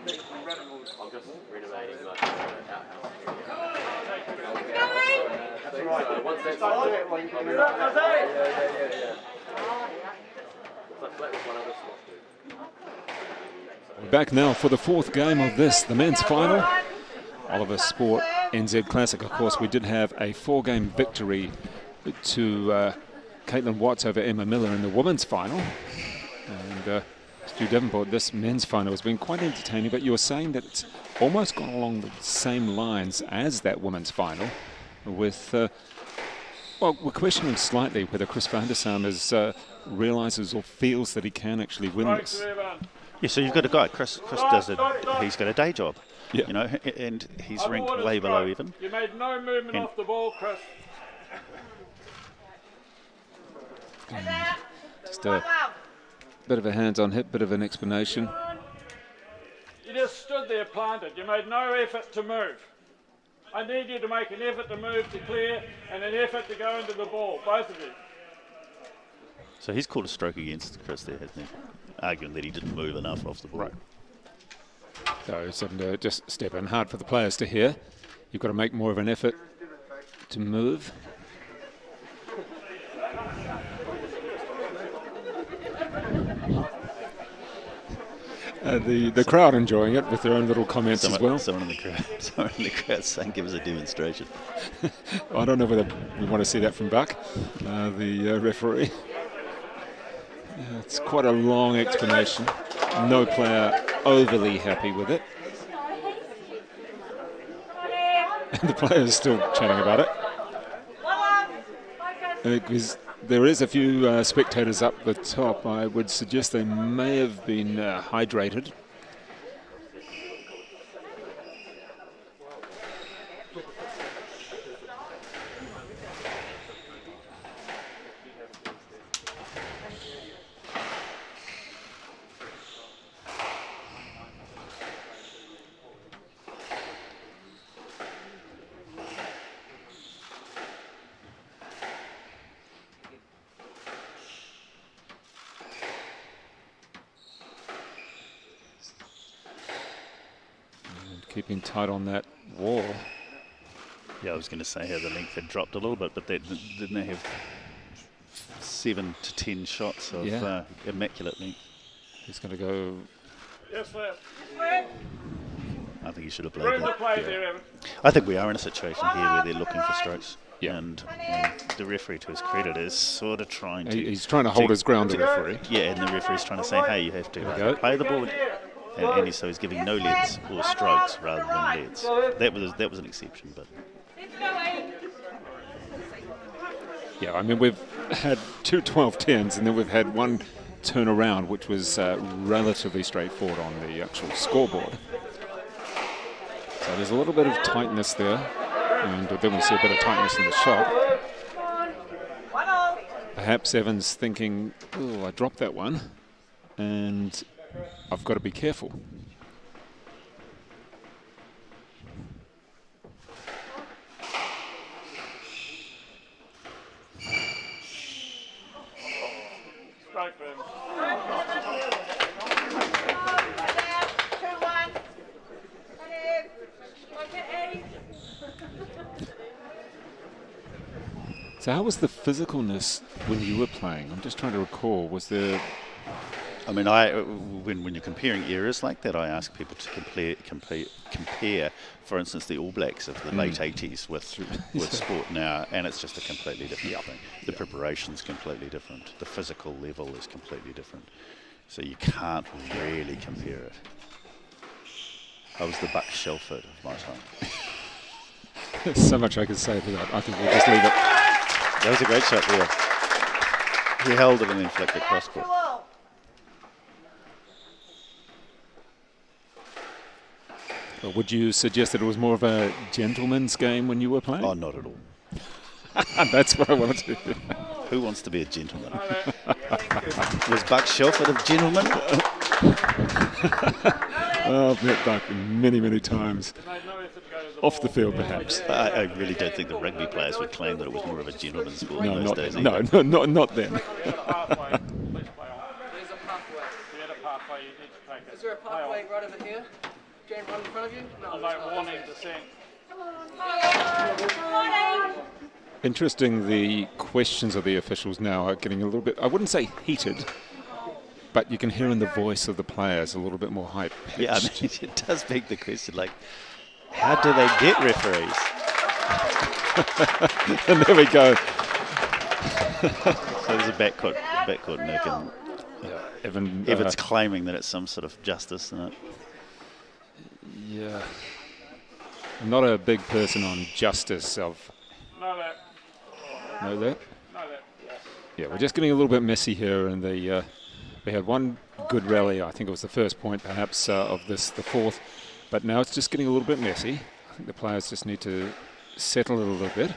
I'm just renovating my outhouse. That's all right. Once that's Well, you can do that. yeah. Let one other spot do. We're back now for the fourth game of this, the men's final. Oliver Sport NZ Classic. Of course, we did have a 4-game victory to Caitlin Watts over Emma Miller in the women's final. And Stu Davenport, this men's final has been quite entertaining, but you were saying that it's almost gone along the same lines as that women's final with, well, we're questioning slightly whether Chris van der Sam realises or feels that he can actually win this. Yeah, so you've got a guy, Chris does it, he's got a day job, yeah. you know, and he's ranked way below even. You made no movement off the ball, Chris. Just a bit of a hands-on hit, bit of an explanation. You just stood there planted. You made no effort to move. I need you to make an effort to move to clear and an effort to go into the ball, both of you. So he's called a stroke against Chris there, hasn't he? Arguing that he didn't move enough off the ball. Right. So it's having to just step in hard for the players to hear. You've got to make more of an effort to move. The crowd enjoying it with their own little comments as well. Someone in the crowd saying, "Give us a demonstration." I don't know whether we want to see that from Buck, the referee. It's quite a long explanation. No player overly happy with it. And the players still chatting about it. Because there is a few spectators up the top. I would suggest they may have been hydrated. Keeping tight on that wall. Yeah, I was going to say how the length had dropped a little bit, but didn't they have 7 to 10 shots of immaculate length? He's going to go. Yes, sir. I think he should have played that. There, Evan. I think we are in a situation here where they're looking for strokes. Yeah. And the referee, to his credit, is sort of trying to... He's trying to hold his ground, the referee. Yeah, and the referee's trying to say, hey, you have to play the ball. And so he's giving no leads or strokes rather than leads. That was an exception, but... Yeah, I mean, we've had 2 12-10s and then we've had one turnaround, which was relatively straightforward on the actual scoreboard. So there's a little bit of tightness there, and then we see a bit of tightness in the shot. Perhaps Evans thinking, oh, I dropped that one, and I've got to be careful. So how was the physicalness when you were playing? I'm just trying to recall. Was there... I mean, when you're comparing eras like that, I ask people to compare, for instance, the All Blacks of the late 80s with sport now, and it's just a completely different thing. The preparation's completely different. The physical level is completely different. So you can't really compare it. I was the Buck Shelford of my time. There's so much I could say to that. I think we'll just leave it. That was a great shot there. He held it and then flicked it cross court. But would you suggest that it was more of a gentleman's game when you were playing? Oh, not at all. That's what I wanted to do. Who wants to be a gentleman? Was Buck Shelford a gentleman? Oh, I've met Buck many, many times. Off the field, perhaps. I really don't think the rugby players would claim that it was more of a gentleman's sport in those days. No, not then. Is there a pathway you need to take it? halfway right over here. Jane, right in front of you. No, Like 1%. Interesting, the questions of the officials now are getting a little bit, I wouldn't say heated, but you can hear in the voice of the players a little bit more high-pitched. Yeah, I mean, it does beg the question, like, how do they get referees? And there we go. So there's a backcourt nick, and Evan's claiming that it's some sort of justice, isn't it? Yeah. I'm not a big person on justice of... No, that. Know that? No, that. Yeah, we're just getting a little bit messy here, and we had one good rally. I think it was the first point, perhaps, of the fourth, but now it's just getting a little bit messy. I think the players just need to settle it a little bit.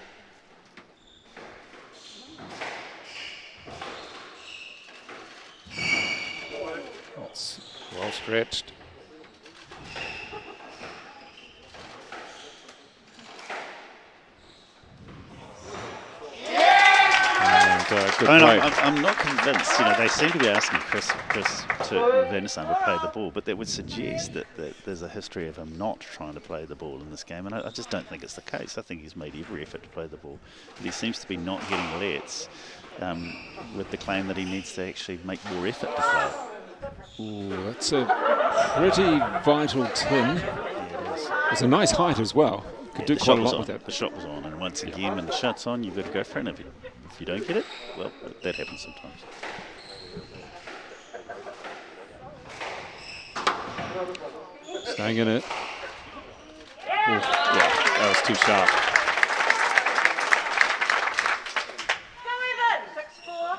That's well stretched. I'm not convinced. You know, they seem to be asking Chris Van der Sande to play the ball, but that would suggest that there's a history of him not trying to play the ball in this game, and I just don't think it's the case. I think he's made every effort to play the ball, but he seems to be not getting lets, with the claim that he needs to actually make more effort to play. Ooh, that's a pretty vital tin. Yeah, it is. It's a nice height as well. Could do quite a lot with that. The shot was on, and once again, when the shot's on, you've got to go for it. If you don't get it, well, that happens sometimes. Staying in it. Ooh, yeah, that was too sharp. Go Evan, 6-4.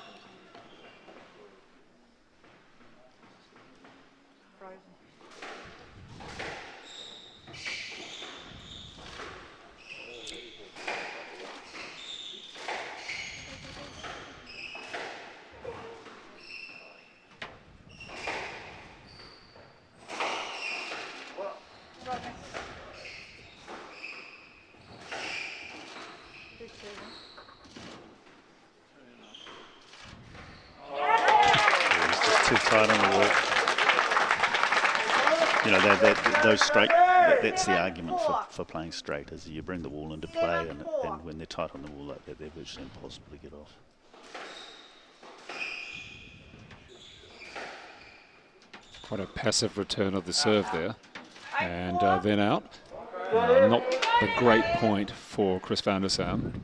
Frozen. Too tight on the wall. You know, those straight, that's the argument for playing straight, is you bring the wall into play, and when they're tight on the wall like that, they're virtually impossible to get off. Quite a passive return of the serve there. And then out. Not a great point for Chris Van der Sande.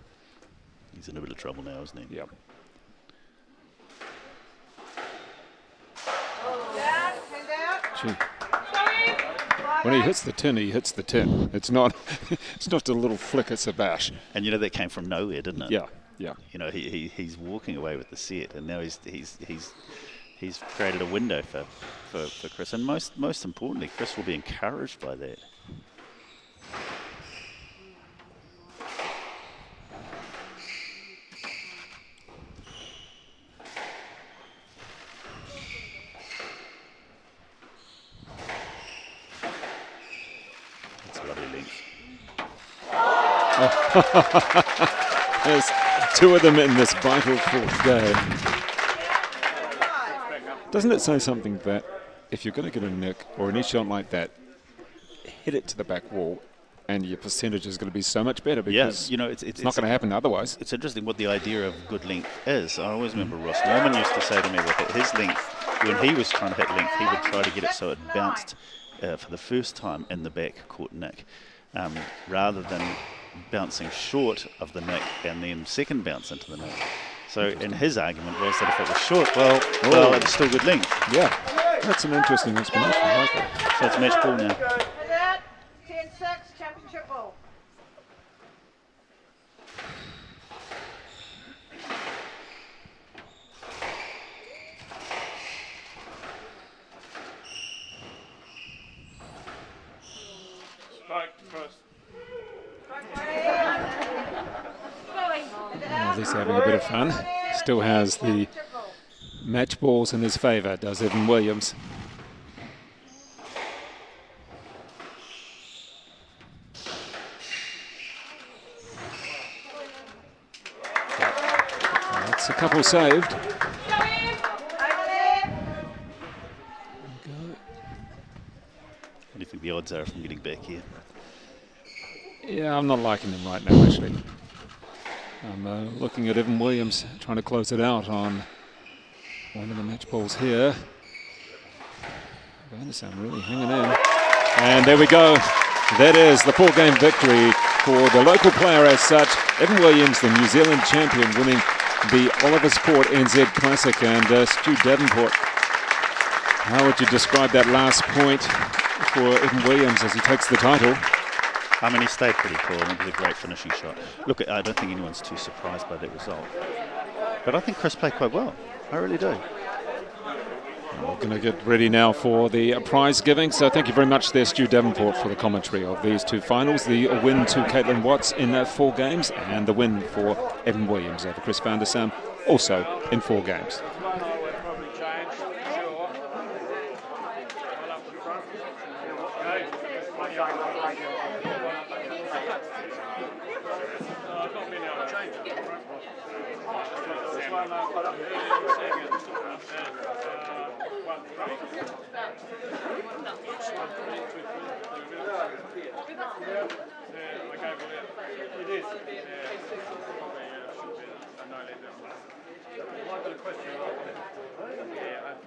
He's in a bit of trouble now, isn't he? Yep. Gee. When he hits the tin, he hits the tin. It's not it's not a little flick, it's a bash. And you know, that came from nowhere, didn't it? Yeah, yeah. You know, he's walking away with the set, and now he's created a window for Chris, and most importantly, Chris will be encouraged by that. There's two of them in this vital fourth game. Doesn't it say something that if you're going to get a nick or any shot like that, hit it to the back wall, and your percentage is going to be so much better, because you know, it's not going to happen otherwise. It's interesting what the idea of good length is. I always remember Ross Norman used to say to me that his length, when he was trying to hit length, he would try to get it so it bounced for the first time in the back court nick, rather than bouncing short of the nick and then second bounce into the nick. So, and his argument was that if it was short, well, it was still good length. Yeah, that's an interesting explanation. I like that. So it's match ball now. 10-6, championship ball. Strike first. At least having a bit of fun. Still has the match balls in his favour, does Evan Williams. That's a couple saved. do you think the odds are of them getting back here? Yeah, I'm not liking them right now, actually. I'm looking at Evan Williams trying to close it out on one of the match balls here. Vandersam really hanging in. And there we go. That is the 4-game victory for the local player as such. Evan Williams, the New Zealand champion, winning the Oliver Sport NZ Classic. And Stu Davenport, how would you describe that last point for Evan Williams as he takes the title? I mean, he stayed pretty cool, and it was a great finishing shot. Look, I don't think anyone's too surprised by that result. But I think Chris played quite well. I really do. We're going to get ready now for the prize giving. So thank you very much there, Stu Davenport, for the commentary of these two finals. The win to Caitlin Watts in 4 games, and the win for Evan Williams over Chris Vandersam, also in 4 games.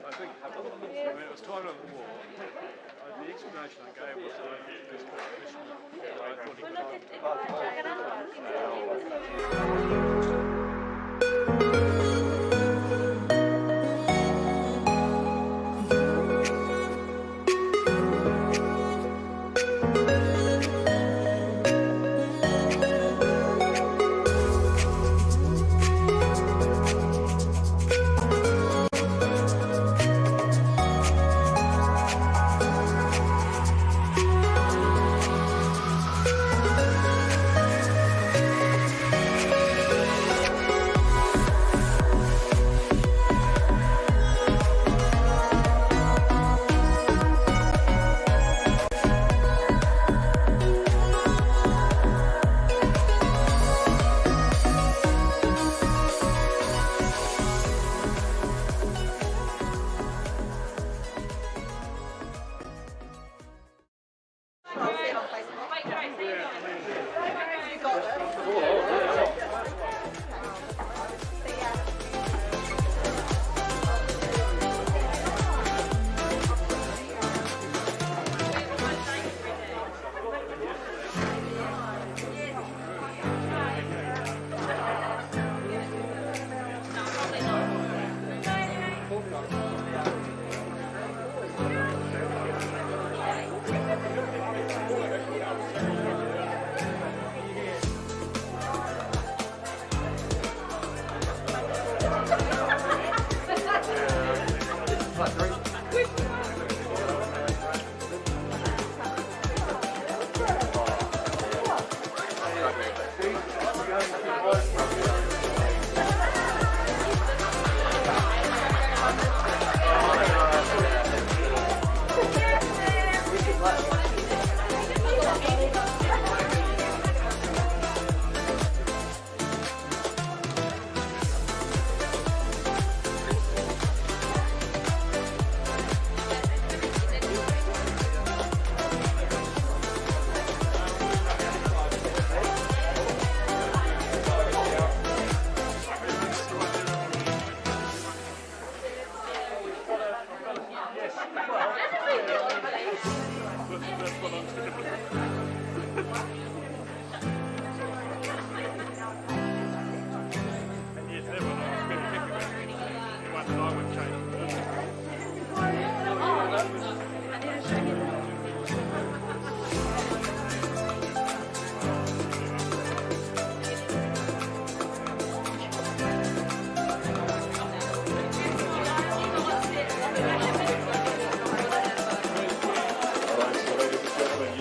I think when it was time on the wall, the explanation I gave was that this competition, I thought he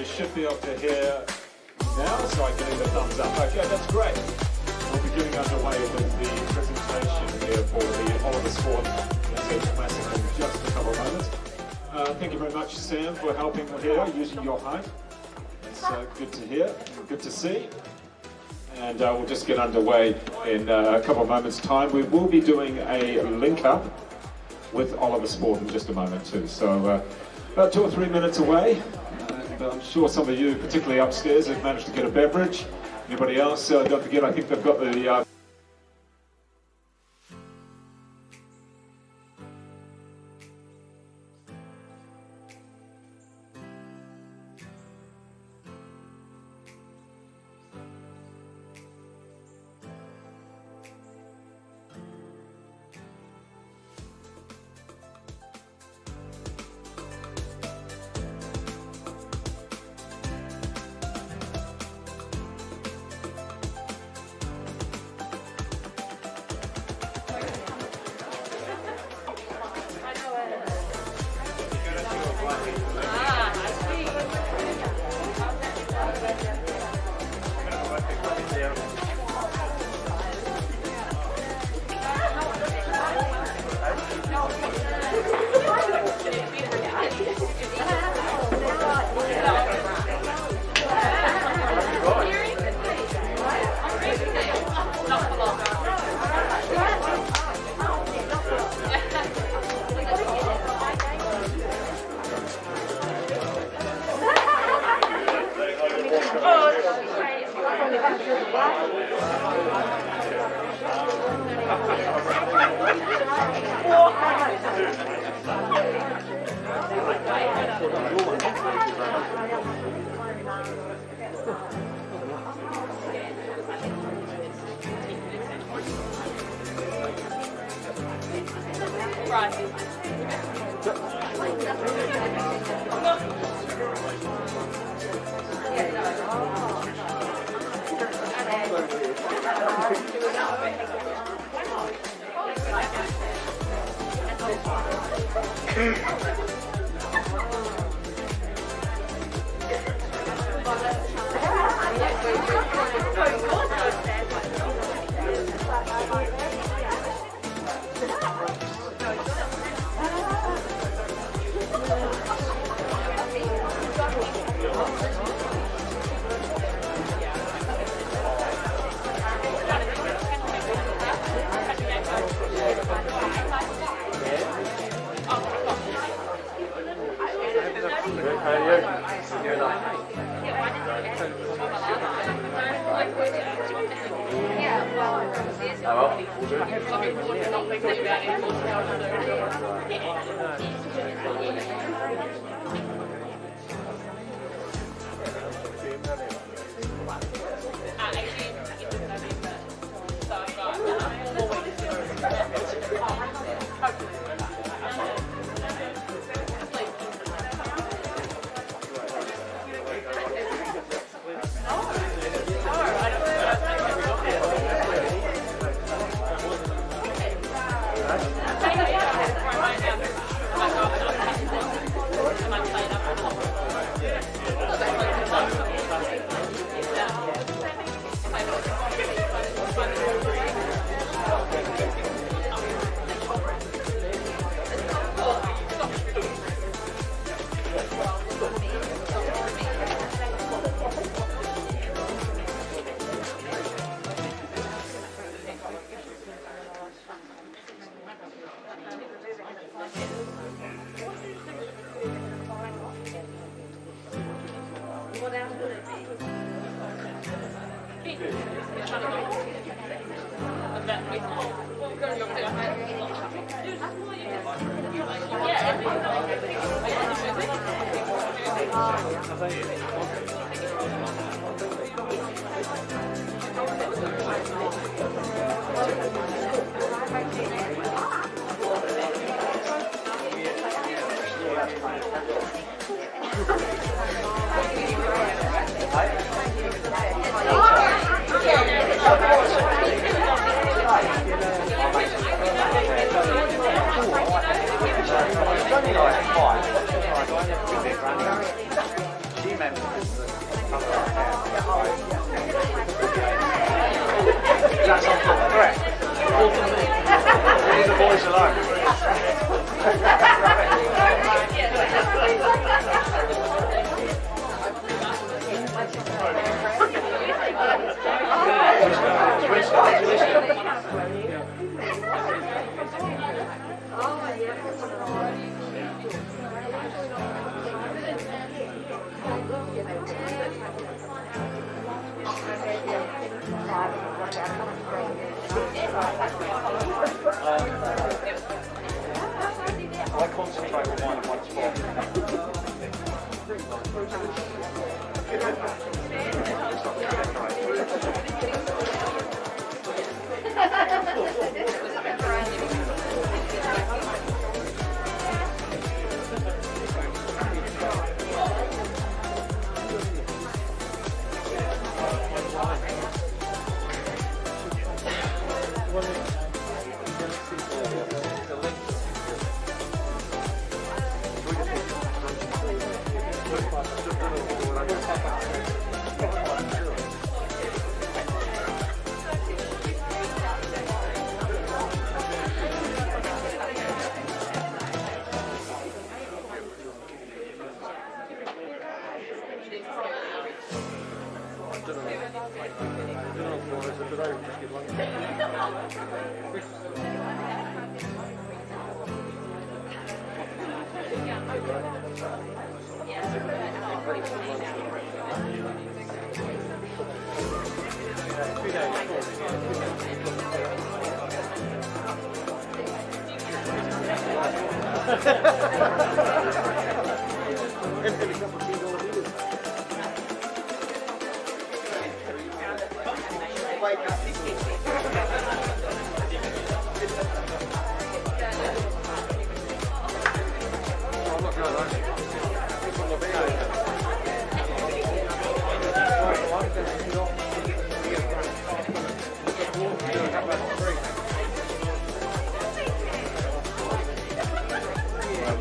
should be able to hear now. So I'm getting the thumbs up. Okay, that's great. We'll be getting underway with the presentation here for the Oliver Sport NZ Classic in just a couple of moments. Thank you very much, Sam, for helping here using your height. It's good to hear, good to see. And we'll just get underway in a couple of moments' time. We will be doing a link up with Oliver Sport in just a moment too. So about 2 or 3 minutes away. and I'm sure some of you, particularly upstairs, have managed to get a beverage. Anybody else? Don't forget, I think they've got the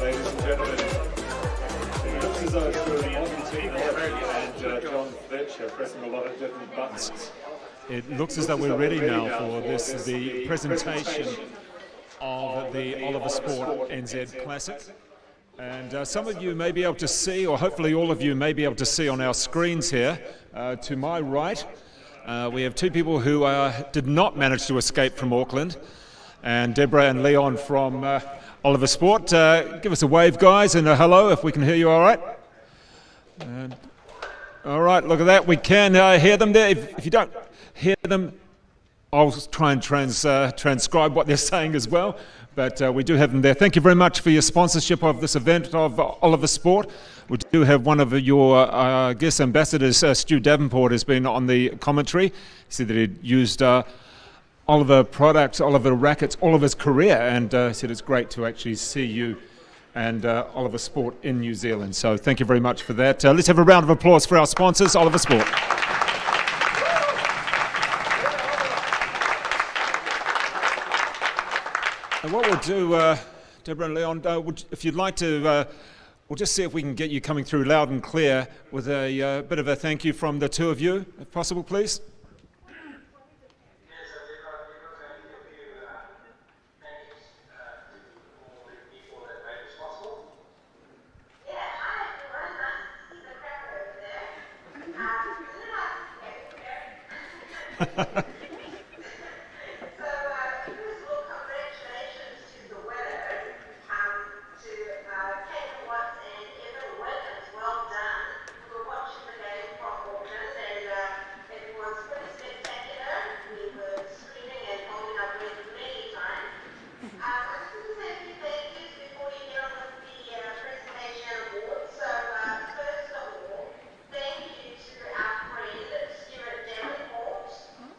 Ladies and gentlemen, it looks as though it's the Wellington and John Fletcher pressing a lot of different buttons. It looks as though we're ready now for the presentation of the Oliver Sport NZ Classic. And some of you may be able to see, or hopefully all of you may be able to see on our screens here, to my right, we have two people who did not manage to escape from Auckland, and Deborah and Leon from Oliver Sport. Give us a wave, guys, and a hello if we can hear you all right. And, all right, look at that. We can hear them there. If you don't hear them, I'll try and transcribe what they're saying as well. But we do have them there. Thank you very much for your sponsorship of this event of Oliver Sport. We do have one of your guest ambassadors, Stu Davenport, has been on the commentary. He said that he'd used Oliver products, Oliver rackets, all of his career, and said it's great to actually see you and Oliver Sport in New Zealand. So thank you very much for that. Let's have a round of applause for our sponsors, Oliver Sport. And what we'll do, Deborah and Leon, if you'd like to, we'll just see if we can get you coming through loud and clear with a bit of a thank you from the two of you, if possible, please.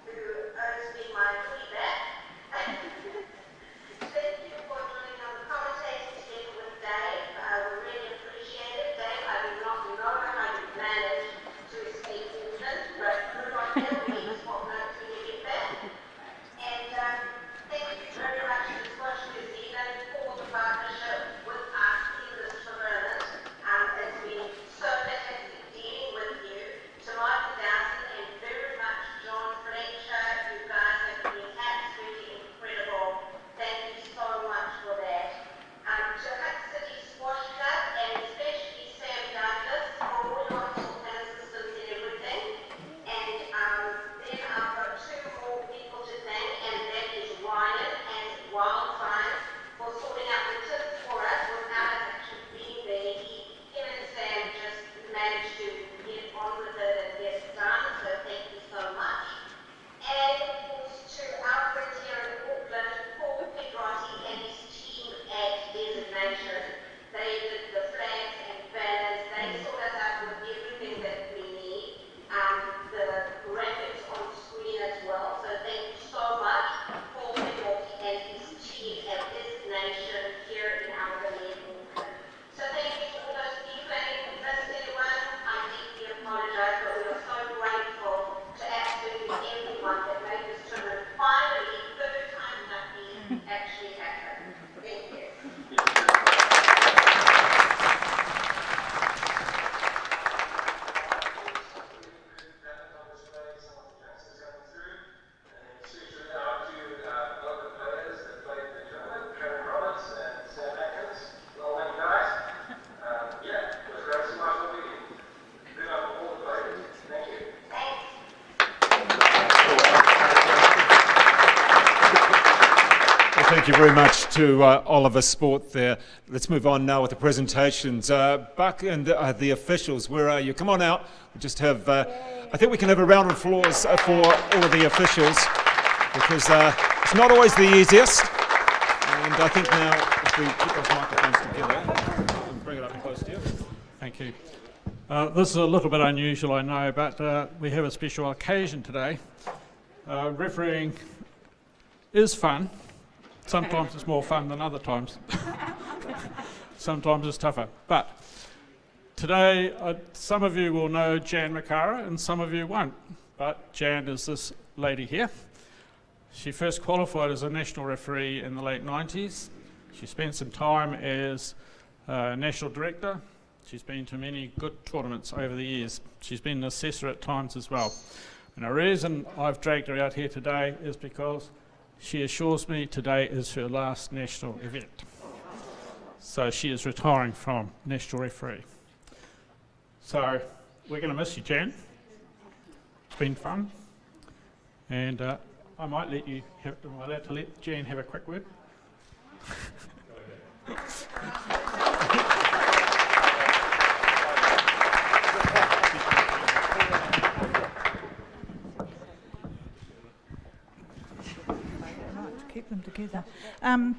Who Thank you very much to Oliver Sport there. Let's move on now with the presentations. Buck and the officials, where are you? Come on out. We just have, I think we can have a round of applause for all of the officials, because it's not always the easiest. And I think now, if we put those microphones together and bring it up close to you. Thank you. This is a little bit unusual, I know, but we have a special occasion today. Refereeing is fun. Sometimes it's more fun than other times. Sometimes it's tougher. But today, some of you will know Jan Makara and some of you won't. But Jan is this lady here. She first qualified as a national referee in the late 90s. She spent some time as national director. She's been to many good tournaments over the years. She's been an assessor at times as well. And the reason I've dragged her out here today is because she assures me today is her last national event. So she is retiring from national referee. So we're going to miss you, Jan. It's been fun. And I might let you have, am I allowed to let Jan have a quick word? Keep them together.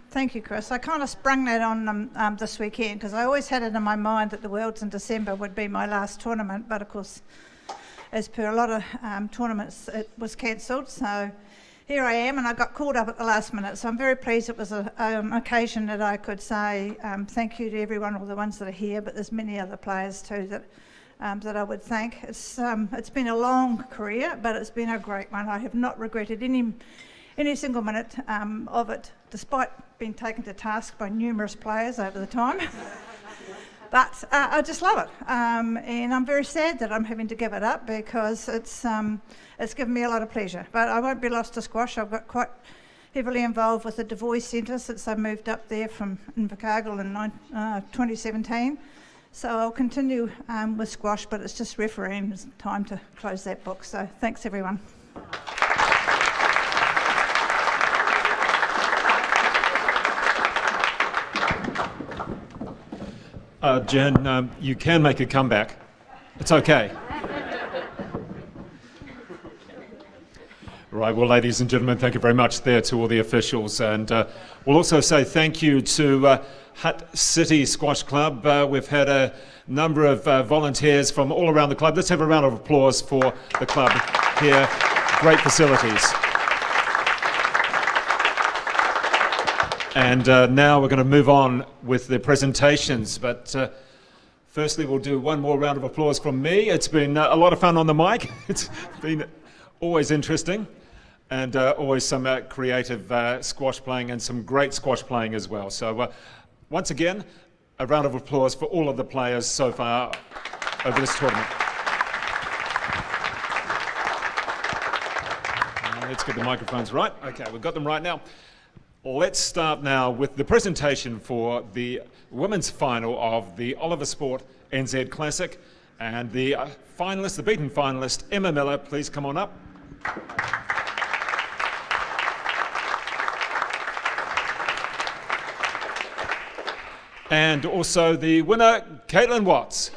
Thank you, Chris. I kind of sprung that on them this weekend because I always had it in my mind that the Worlds in December would be my last tournament, but of course, as per a lot of tournaments, it was cancelled. So here I am, and I got called up at the last minute. So I'm very pleased it was an occasion that I could say thank you to everyone, all the ones that are here, but there's many other players too that I would thank. It's been a long career, but it's been a great one. I have not regretted any single minute of it, despite being taken to task by numerous players over the time. But I just love it, and I'm very sad that I'm having to give it up because it's given me a lot of pleasure. But I won't be lost to squash. I've got quite heavily involved with the Du Bois Centre since I moved up there from Invercargill in 2017. So I'll continue with squash, but it's just refereeing. It's time to close that book. So thanks, everyone. Jen, you can make a comeback. It's okay. Right, well, ladies and gentlemen, thank you very much there to all the officials. And we'll also say thank you to Hutt City Squash Club. We've had a number of volunteers from all around the club. Let's have a round of applause for the club here. Great facilities. And now we're going to move on with the presentations, but firstly we'll do one more round of applause from me. It's been a lot of fun on the mic. It's been always interesting, and always some creative squash playing and some great squash playing as well. So once again, a round of applause for all of the players so far over this tournament. Let's get the microphones right. Okay, we've got them right now. Let's start now with the presentation for the women's final of the Oliver Sport NZ Classic. And the finalist, the beaten finalist, Emma Miller, please come on up. And also the winner, Caitlin Watts.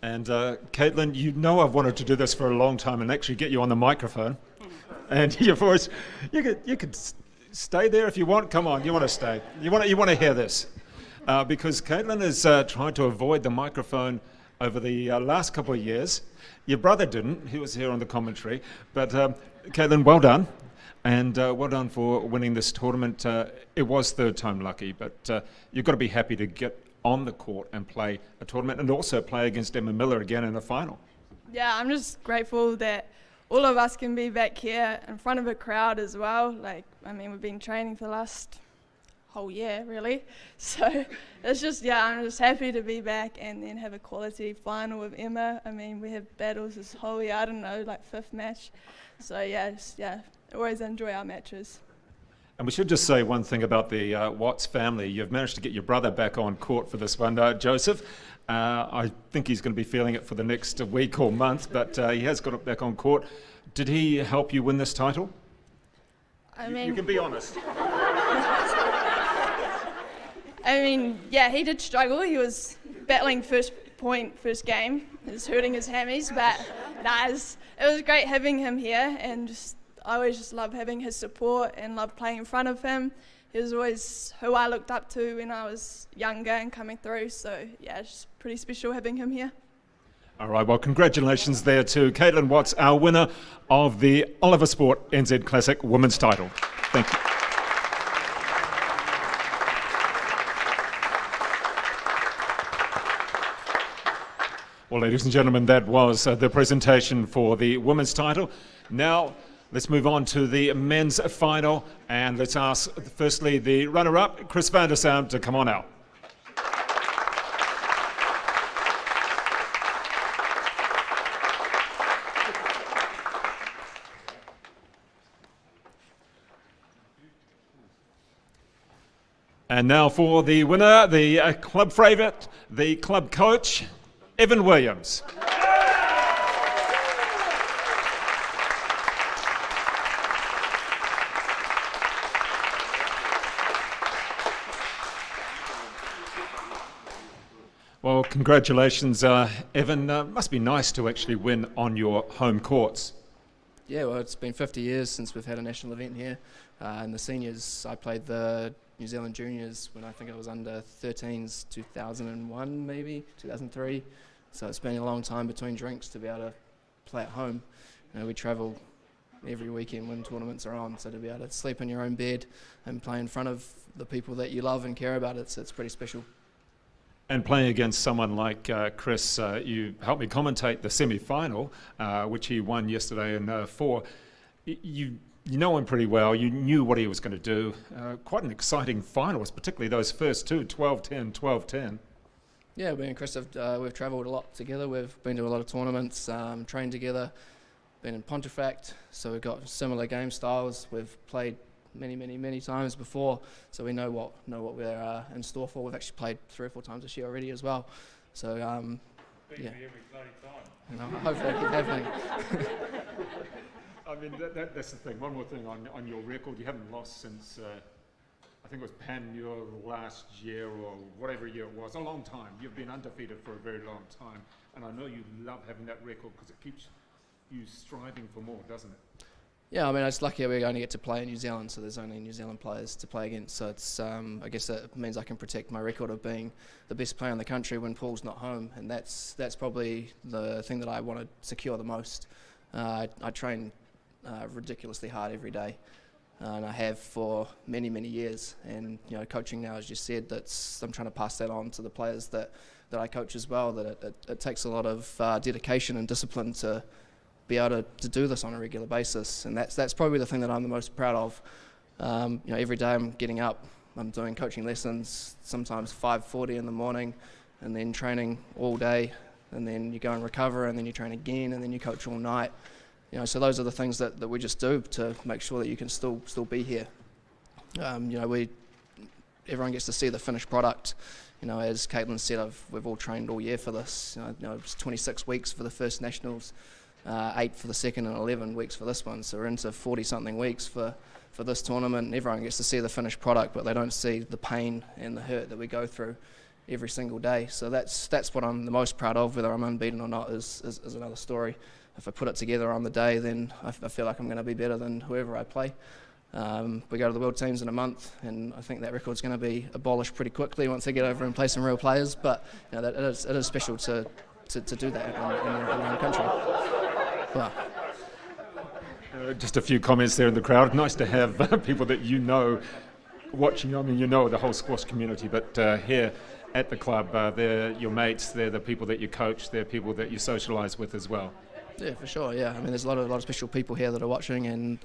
And Caitlin, you know I've wanted to do this for a long time and actually get you on the microphone. And your voice, you could stay there if you want. Come on, you want to stay. You want to hear this. Because Caitlin has tried to avoid the microphone over the last couple of years. Your brother didn't. He was here on the commentary. But Caitlin, well done. And well done for winning this tournament. It was third time lucky, but you've got to be happy to get on the court and play a tournament and also play against Emma Miller again in the final. Yeah, I'm just grateful that all of us can be back here in front of a crowd as well. Like, I mean, we've been training for the last whole year, really. So it's just, yeah, I'm just happy to be back and then have a quality final with Emma. I mean, we have battles this whole year, I don't know, like 5th match. So yeah, always enjoy our matches. And we should just say one thing about the Watts family. You've managed to get your brother back on court for this one, Joseph. I think he's going to be feeling it for the next week or month, but he has got it back on court. Did he help you win this title? I mean, you can be honest. I mean, yeah, he did struggle. He was battling first game. It was hurting his hammies, but it was great having him here, and I always just love having his support and love playing in front of him. He was always who I looked up to when I was younger and coming through, so yeah, it's just pretty special having him here. All right, well, congratulations there to Caitlin Watts, our winner of the Oliver Sport NZ Classic Women's title. Thank you. Well, ladies and gentlemen, that was the presentation for the women's title. Now, let's move on to the men's final, and let's ask, firstly, the runner-up, Chris van der Saam, to come on out. And now for the winner, the club favourite, the club coach, Evan Williams. Well, congratulations, Evan. Must be nice to actually win on your home courts. Yeah, well, it's been 50 years since we've had a national event here. In the seniors, I played the New Zealand juniors when I think I was under 13s, 2001 maybe, 2003. So it's been a long time between drinks to be able to play at home. You know, we travel every weekend when tournaments are on, so to be able to sleep in your own bed and play in front of the people that you love and care about, it's pretty special. And playing against someone like Chris, you helped me commentate the semi-final, which he won yesterday in 4. You know him pretty well. You knew what he was going to do. Quite an exciting final, particularly those first two, 12-10, 12-10. Yeah, me and Chris we've travelled a lot together. We've been to a lot of tournaments, trained together, been in Pontefract, so we've got similar game styles. We've played many times before, so we know what we're in store for. We've actually played 3 or 4 times this year already as well. So yeah, every bloody time. You know, hopefully it keep happening. I mean, that's the thing. One more thing on your record, you haven't lost since I think it was Panmure last year or whatever year it was. A long time. You've been undefeated for a very long time, and I know you love having that record because it keeps you striving for more, doesn't it? Yeah, I mean, it's lucky we only get to play in New Zealand, so there's only New Zealand players to play against. So it's, I guess that means I can protect my record of being the best player in the country when Paul's not home, and that's probably the thing that I want to secure the most. I train ridiculously hard every day, and I have for many years. And you know, coaching now, as you said, I'm trying to pass that on to the players that I coach as well. That it takes a lot of dedication and discipline to be able to do this on a regular basis, and that's probably the thing that I'm the most proud of. You know, every day I'm getting up, I'm doing coaching lessons, sometimes 5:40 in the morning, and then training all day, and then you go and recover, and then you train again, and then you coach all night. You know, so those are the things that we just do to make sure that you can still be here. You know, everyone gets to see the finished product. You know, as Caitlin said, we've all trained all year for this. You know, it was 26 weeks for the first nationals. 8 for the second and 11 weeks for this one, so we're into 40-something weeks for this tournament, and everyone gets to see the finished product, but they don't see the pain and the hurt that we go through every single day. So that's what I'm the most proud of. Whether I'm unbeaten or not is another story. If I put it together on the day, then I feel like I'm going to be better than whoever I play. We go to the World Teams in a month, and I think that record's going to be abolished pretty quickly once I get over and play some real players, but you know, it is special to do that in your own country. Well, just a few comments there in the crowd. Nice to have people that you know watching. I mean, you know the whole squash community, but here at the club, they're your mates, they're the people that you coach, they're people that you socialise with as well. Yeah, for sure. Yeah, I mean, there's a lot of special people here that are watching and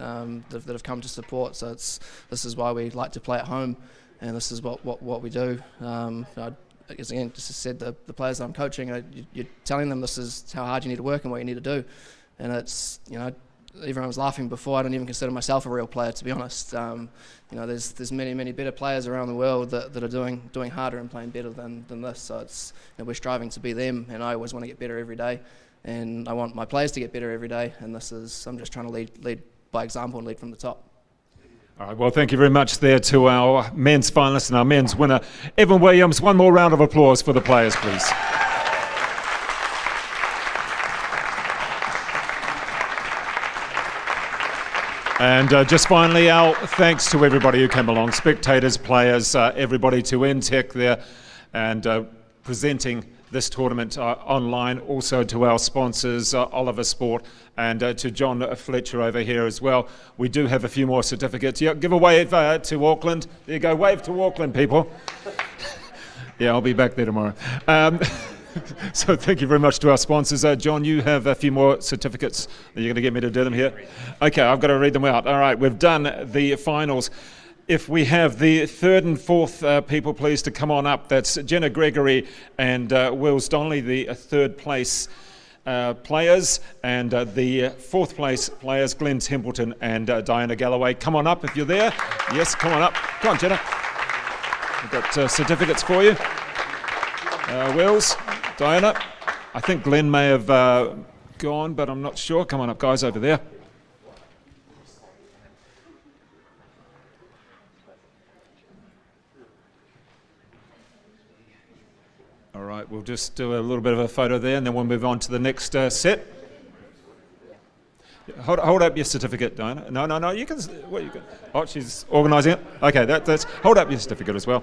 that have come to support. So this is why we like to play at home. and this is what we do. I guess again, just as I said, the players that I'm coaching, you're telling them this is how hard you need to work and what you need to do, and it's, you know, everyone was laughing before. I don't even consider myself a real player, to be honest. You know, there's many better players around the world that are doing harder and playing better than this. So it's, you know, we're striving to be them, and I always want to get better every day, and I want my players to get better every day. And I'm just trying to lead by example and lead from the top. All right, well, thank you very much there to our men's finalist and our men's winner, Evan Williams. One more round of applause for the players, please. And just finally, our thanks to everybody who came along, spectators, players, everybody to NTech there, and presenting this tournament online, also to our sponsors, Oliver Sport, and to John Fletcher over here as well. We do have a few more certificates. Yeah, give a wave to Auckland. There you go, wave to Auckland, people. Yeah, I'll be back there tomorrow. So thank you very much to our sponsors. John, you have a few more certificates. Are you going to get me to do them here? Okay, I've got to read them out. All right, we've done the finals. If we have the third and fourth people, please, to come on up. That's Jenna Gregory and Wills Donley, the third place players, and the fourth place players, Glenn Templeton and Diana Galloway. Come on up if you're there. Yes, come on up. Come on, Jenna. We've got certificates for you. Wills, Diana. I think Glenn may have gone, but I'm not sure. Come on up, guys, over there. All right, we'll just do a little bit of a photo there, and then we'll move on to the next set. Hold up your certificate, Diana. No, you can. What you can? Oh, she's organising it. Okay, that's. Hold up your certificate as well.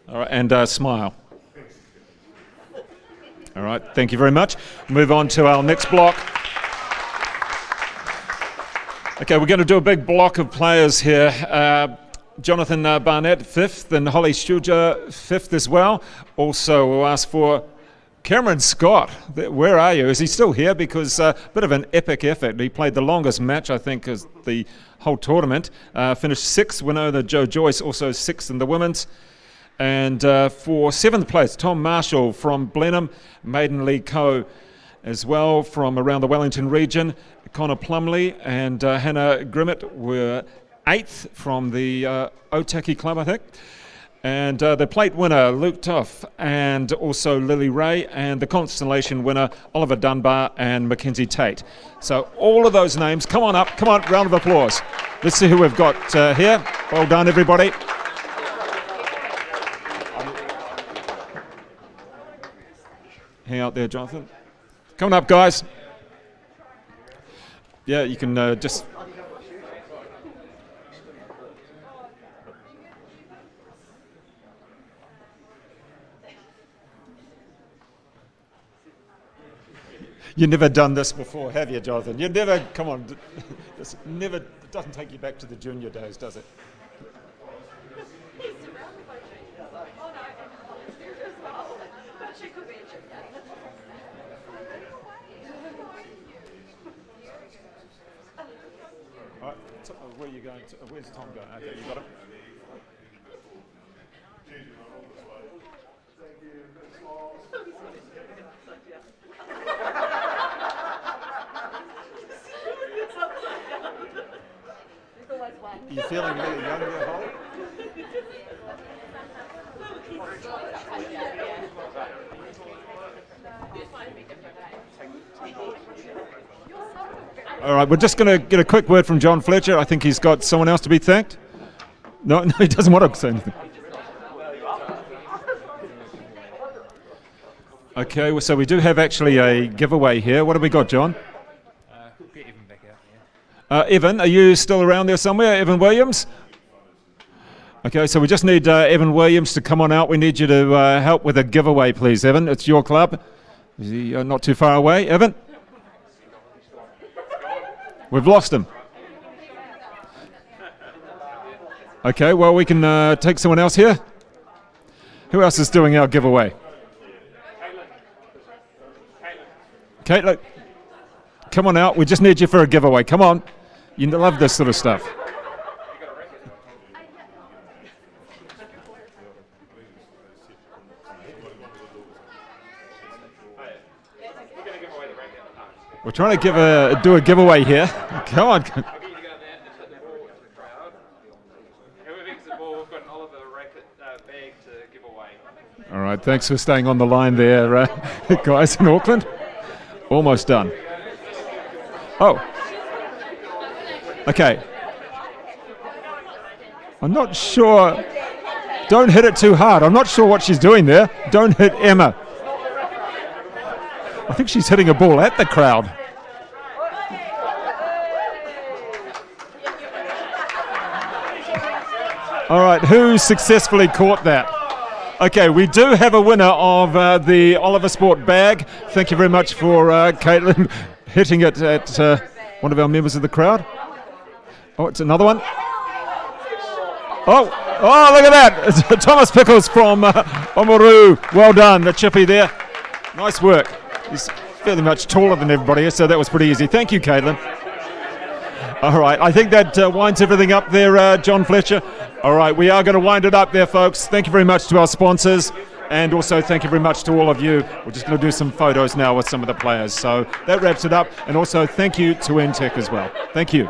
All right, and smile. All right, thank you very much. Move on to our next block. Okay, we're going to do a big block of players here. Jonathan Barnett, 5th, and Holly Schuger, 5th as well. Also, we'll ask for Cameron Scott. Where are you? Is he still here? Because a bit of an epic effort. He played the longest match, I think, as the whole tournament. Finished 6th. Winona Joe Joyce, also 6th in the women's. And for 7th place, Tom Marshall from Blenheim, Maiden Lee Coe as well from around the Wellington region. Connor Plumley and Hannah Grimmett were 8th from the Otaki Club, I think. And the plate winner, Luke Toff, and also Lily Ray, and the constellation winner, Oliver Dunbar and Mackenzie Tate. So all of those names, come on up, come on, round of applause. Let's see who we've got here. Well done, everybody. Hang out there, Jonathan. Coming up, guys. Yeah, you can just... You've never done this before, have you, Jonathan? You never, come on, this never, it doesn't take you back to the junior days, does it? All right, where are you going? Where's Tom going? Okay, you got him? You feeling really young there, Holly? All right, we're just going to get a quick word from John Fletcher. I think he's got someone else to be thanked. No, he doesn't want to say anything. Okay, well, so we do have actually a giveaway here. What have we got, John? Get Evan back out here. Evan, are you still around there somewhere? Evan Williams? Okay, so we just need Evan Williams to come on out. We need you to help with a giveaway, please, Evan. It's your club. Is he not too far away? Evan? We've lost him. Okay, well, we can take someone else here. Who else is doing our giveaway? Caitlin, come on out. We just need you for a giveaway. Come on. You love this sort of stuff. We're trying to do a giveaway here. Come on. Whoever gets the ball, we've got an Oliver racket bag to give away. All right, thanks for staying on the line there, guys in Auckland. Almost done. Oh. Okay. I'm not sure. Don't hit it too hard. I'm not sure what she's doing there. Don't hit Emma. I think she's hitting a ball at the crowd. All right, who successfully caught that? Okay, we do have a winner of the Oliver Sport bag. Thank you very much for Caitlin hitting it at one of our members of the crowd. Oh, it's another one. Oh, look at that. It's Thomas Pickles from Oamaru. Well done, the chippy there. Nice work. He's fairly much taller than everybody, so that was pretty easy. Thank you, Caitlin. All right, I think that winds everything up there, John Fletcher. All right, we are going to wind it up there, folks. Thank you very much to our sponsors, and also thank you very much to all of you. We're just going to do some photos now with some of the players. So that wraps it up, and also thank you to NTech as well. Thank you.